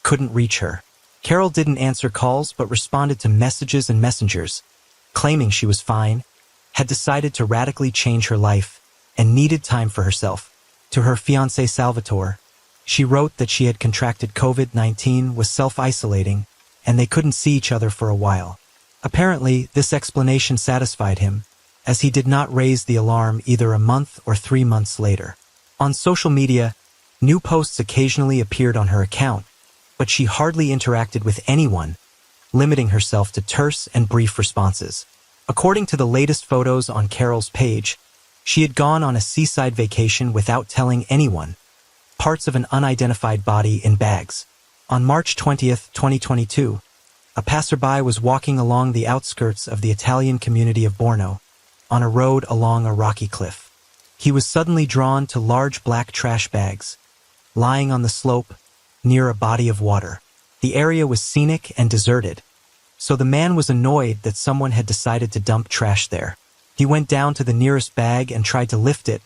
couldn't reach her. Carol didn't answer calls but responded to messages and messengers, claiming she was fine, had decided to radically change her life, and needed time for herself. To her fiancé Salvatore, she wrote that she had contracted COVID-19, was self-isolating, and they couldn't see each other for a while. Apparently, this explanation satisfied him, as he did not raise the alarm either a month or 3 months later. On social media, new posts occasionally appeared on her account, but she hardly interacted with anyone, limiting herself to terse and brief responses. According to the latest photos on Carol's page, she had gone on a seaside vacation without telling anyone, parts of an unidentified body in bags. On March 20th, 2022, a passerby was walking along the outskirts of the Italian community of Borno, on a road along a rocky cliff. He was suddenly drawn to large black trash bags, lying on the slope, near a body of water. The area was scenic and deserted, so the man was annoyed that someone had decided to dump trash there. He went down to the nearest bag and tried to lift it,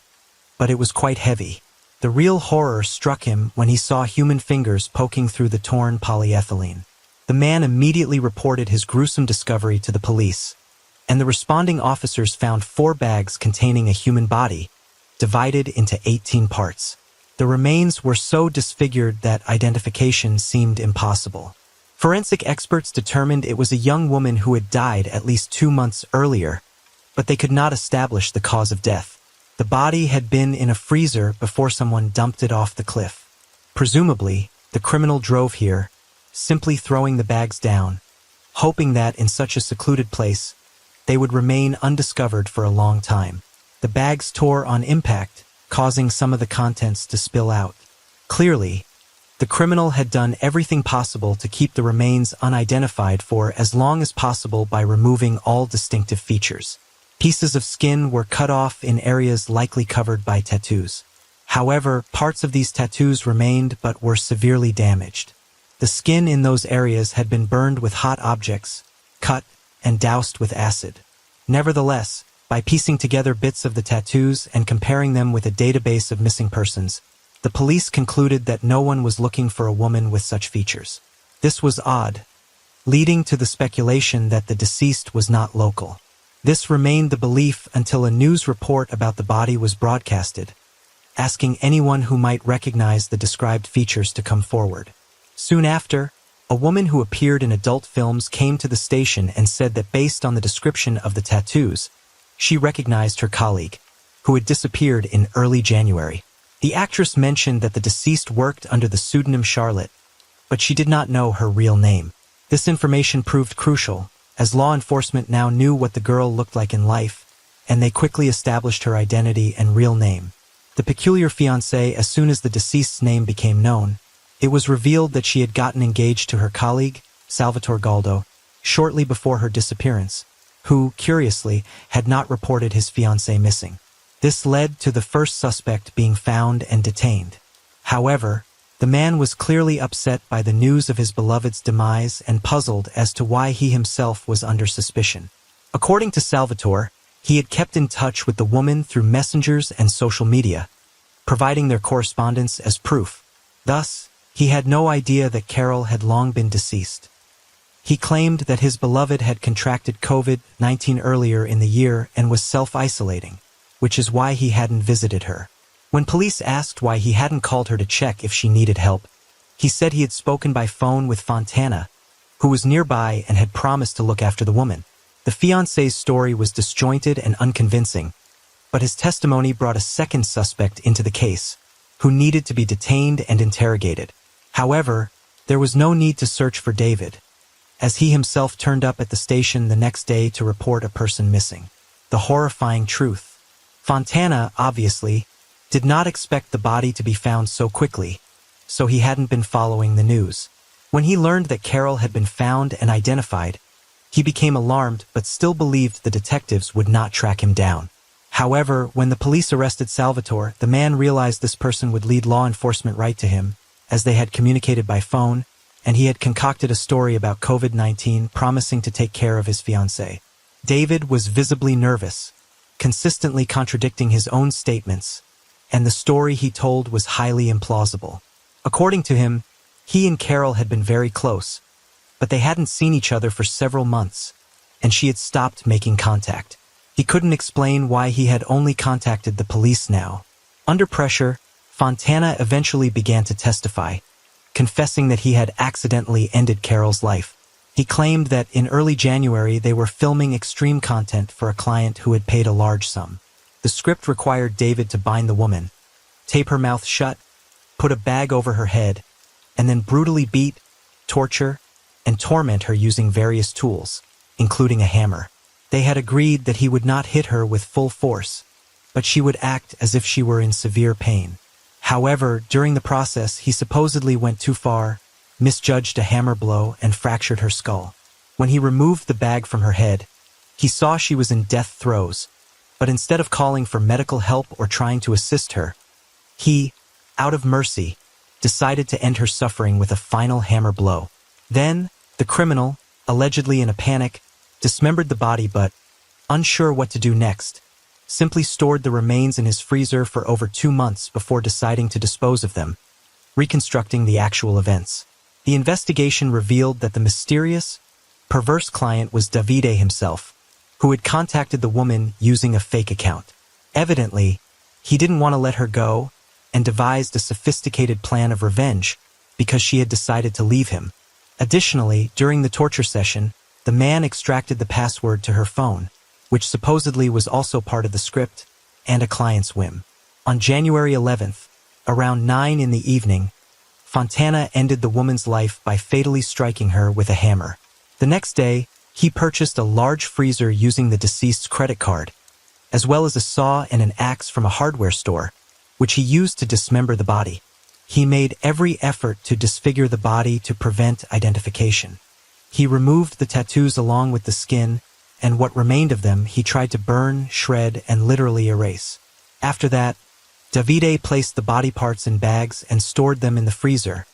but it was quite heavy. The real horror struck him when he saw human fingers poking through the torn polyethylene. The man immediately reported his gruesome discovery to the police, and the responding officers found 4 bags containing a human body, divided into 18 parts. The remains were so disfigured that identification seemed impossible. Forensic experts determined it was a young woman who had died at least 2 months earlier, but they could not establish the cause of death. The body had been in a freezer before someone dumped it off the cliff. Presumably, the criminal drove here, simply throwing the bags down, hoping that in such a secluded place, they would remain undiscovered for a long time. The bags tore on impact, causing some of the contents to spill out. Clearly, the criminal had done everything possible to keep the remains unidentified for as long as possible by removing all distinctive features. Pieces of skin were cut off in areas likely covered by tattoos. However, parts of these tattoos remained but were severely damaged. The skin in those areas had been burned with hot objects, cut, and doused with acid. Nevertheless, by piecing together bits of the tattoos and comparing them with a database of missing persons, the police concluded that no one was looking for a woman with such features. This was odd, leading to the speculation that the deceased was not local. This remained the belief until a news report about the body was broadcasted, asking anyone who might recognize the described features to come forward. Soon after, a woman who appeared in adult films came to the station and said that based on the description of the tattoos, she recognized her colleague, who had disappeared in early January. The actress mentioned that the deceased worked under the pseudonym Charlotte, but she did not know her real name. This information proved crucial, as law enforcement now knew what the girl looked like in life, and they quickly established her identity and real name. The peculiar fiancé, as soon as the deceased's name became known, it was revealed that she had gotten engaged to her colleague, Salvatore Galdo, shortly before her disappearance, who, curiously, had not reported his fiancée missing. This led to the first suspect being found and detained. However, the man was clearly upset by the news of his beloved's demise and puzzled as to why he himself was under suspicion. According to Salvatore, he had kept in touch with the woman through messengers and social media, providing their correspondence as proof. Thus, he had no idea that Carol had long been deceased. He claimed that his beloved had contracted COVID-19 earlier in the year and was self-isolating, which is why he hadn't visited her. When police asked why he hadn't called her to check if she needed help, he said he had spoken by phone with Fontana, who was nearby and had promised to look after the woman. The fiancé's story was disjointed and unconvincing, but his testimony brought a second suspect into the case, who needed to be detained and interrogated. However, there was no need to search for David, as he himself turned up at the station the next day to report a person missing. The horrifying truth. Fontana, obviously, did not expect the body to be found so quickly, so he hadn't been following the news. When he learned that Carol had been found and identified, he became alarmed but still believed the detectives would not track him down. However, when the police arrested Salvatore, the man realized this person would lead law enforcement right to him, as they had communicated by phone, and he had concocted a story about COVID-19 promising to take care of his fiancée. David was visibly nervous, consistently contradicting his own statements, and the story he told was highly implausible. According to him, he and Carol had been very close, but they hadn't seen each other for several months, and she had stopped making contact. He couldn't explain why he had only contacted the police now. Under pressure, Fontana eventually began to testify, confessing that he had accidentally ended Carol's life. He claimed that in early January they were filming extreme content for a client who had paid a large sum. The script required David to bind the woman, tape her mouth shut, put a bag over her head, and then brutally beat, torture, and torment her using various tools, including a hammer. They had agreed that he would not hit her with full force, but she would act as if she were in severe pain. However, during the process, he supposedly went too far, misjudged a hammer blow, and fractured her skull. When he removed the bag from her head, he saw she was in death throes, but instead of calling for medical help or trying to assist her, he, out of mercy, decided to end her suffering with a final hammer blow. Then, the criminal, allegedly in a panic, dismembered the body but, unsure what to do next, simply stored the remains in his freezer for over 2 months before deciding to dispose of them, reconstructing the actual events. The investigation revealed that the mysterious, perverse client was Davide himself, who had contacted the woman using a fake account. Evidently, he didn't want to let her go and devised a sophisticated plan of revenge because she had decided to leave him. Additionally, during the torture session, the man extracted the password to her phone, which supposedly was also part of the script and a client's whim. On January 11th, around 9 in the evening, Fontana ended the woman's life by fatally striking her with a hammer. The next day, he purchased a large freezer using the deceased's credit card, as well as a saw and an axe from a hardware store, which he used to dismember the body. He made every effort to disfigure the body to prevent identification. He removed the tattoos along with the skin, and what remained of them he tried to burn, shred, and literally erase. After that, Davide placed the body parts in bags and stored them in the freezer,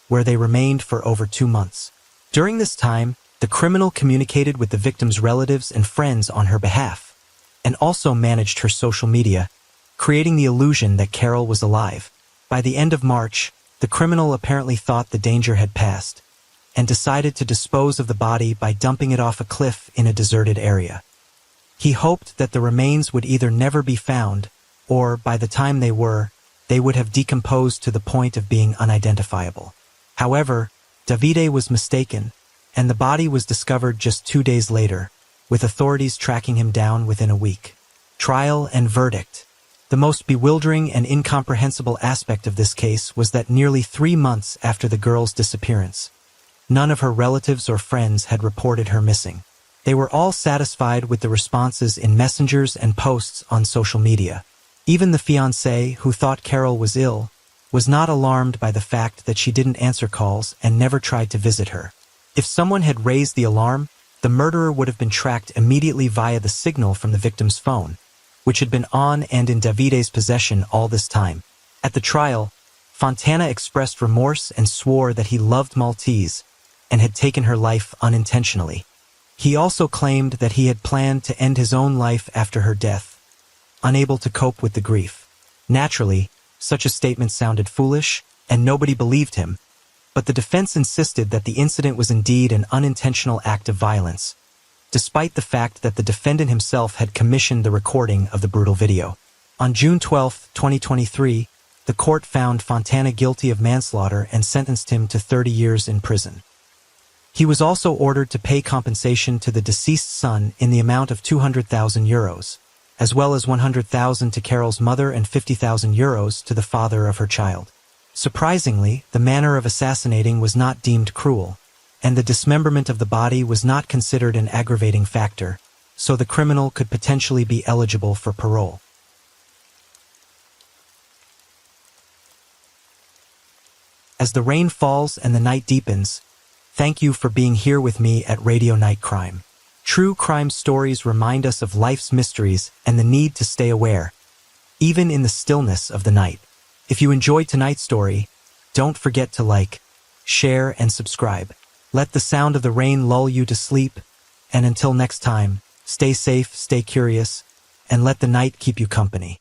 where they remained for over 2 months. During this time, the criminal communicated with the victim's relatives and friends on her behalf, and also managed her social media, creating the illusion that Carol was alive. By the end of March, the criminal apparently thought the danger had passed, and decided to dispose of the body by dumping it off a cliff in a deserted area. He hoped that the remains would either never be found, or, by the time they would have decomposed to the point of being unidentifiable. However, Davide was mistaken, and the body was discovered just 2 days later, with authorities tracking him down within a week. Trial and verdict. The most bewildering and incomprehensible aspect of this case was that nearly 3 months after the girl's disappearance, none of her relatives or friends had reported her missing. They were all satisfied with the responses in messengers and posts on social media. Even the fiancé, who thought Carol was ill, was not alarmed by the fact that she didn't answer calls and never tried to visit her. If someone had raised the alarm, the murderer would have been tracked immediately via the signal from the victim's phone, which had been on and in Davide's possession all this time. At the trial, Fontana expressed remorse and swore that he loved Maltese and had taken her life unintentionally. He also claimed that he had planned to end his own life after her death, unable to cope with the grief. Naturally, such a statement sounded foolish, and nobody believed him, but the defense insisted that the incident was indeed an unintentional act of violence, despite the fact that the defendant himself had commissioned the recording of the brutal video. On June 12, 2023, the court found Fontana guilty of manslaughter and sentenced him to 30 years in prison. He was also ordered to pay compensation to the deceased son in the amount of €200,000, as well as €100,000 to Carol's mother and €50,000 to the father of her child. Surprisingly, the manner of assassinating was not deemed cruel, and the dismemberment of the body was not considered an aggravating factor, so the criminal could potentially be eligible for parole. As the rain falls and the night deepens, thank you for being here with me at Radio Night Crime. True crime stories remind us of life's mysteries and the need to stay aware, even in the stillness of the night. If you enjoyed tonight's story, don't forget to like, share, and subscribe. Let the sound of the rain lull you to sleep, and until next time, stay safe, stay curious, and let the night keep you company.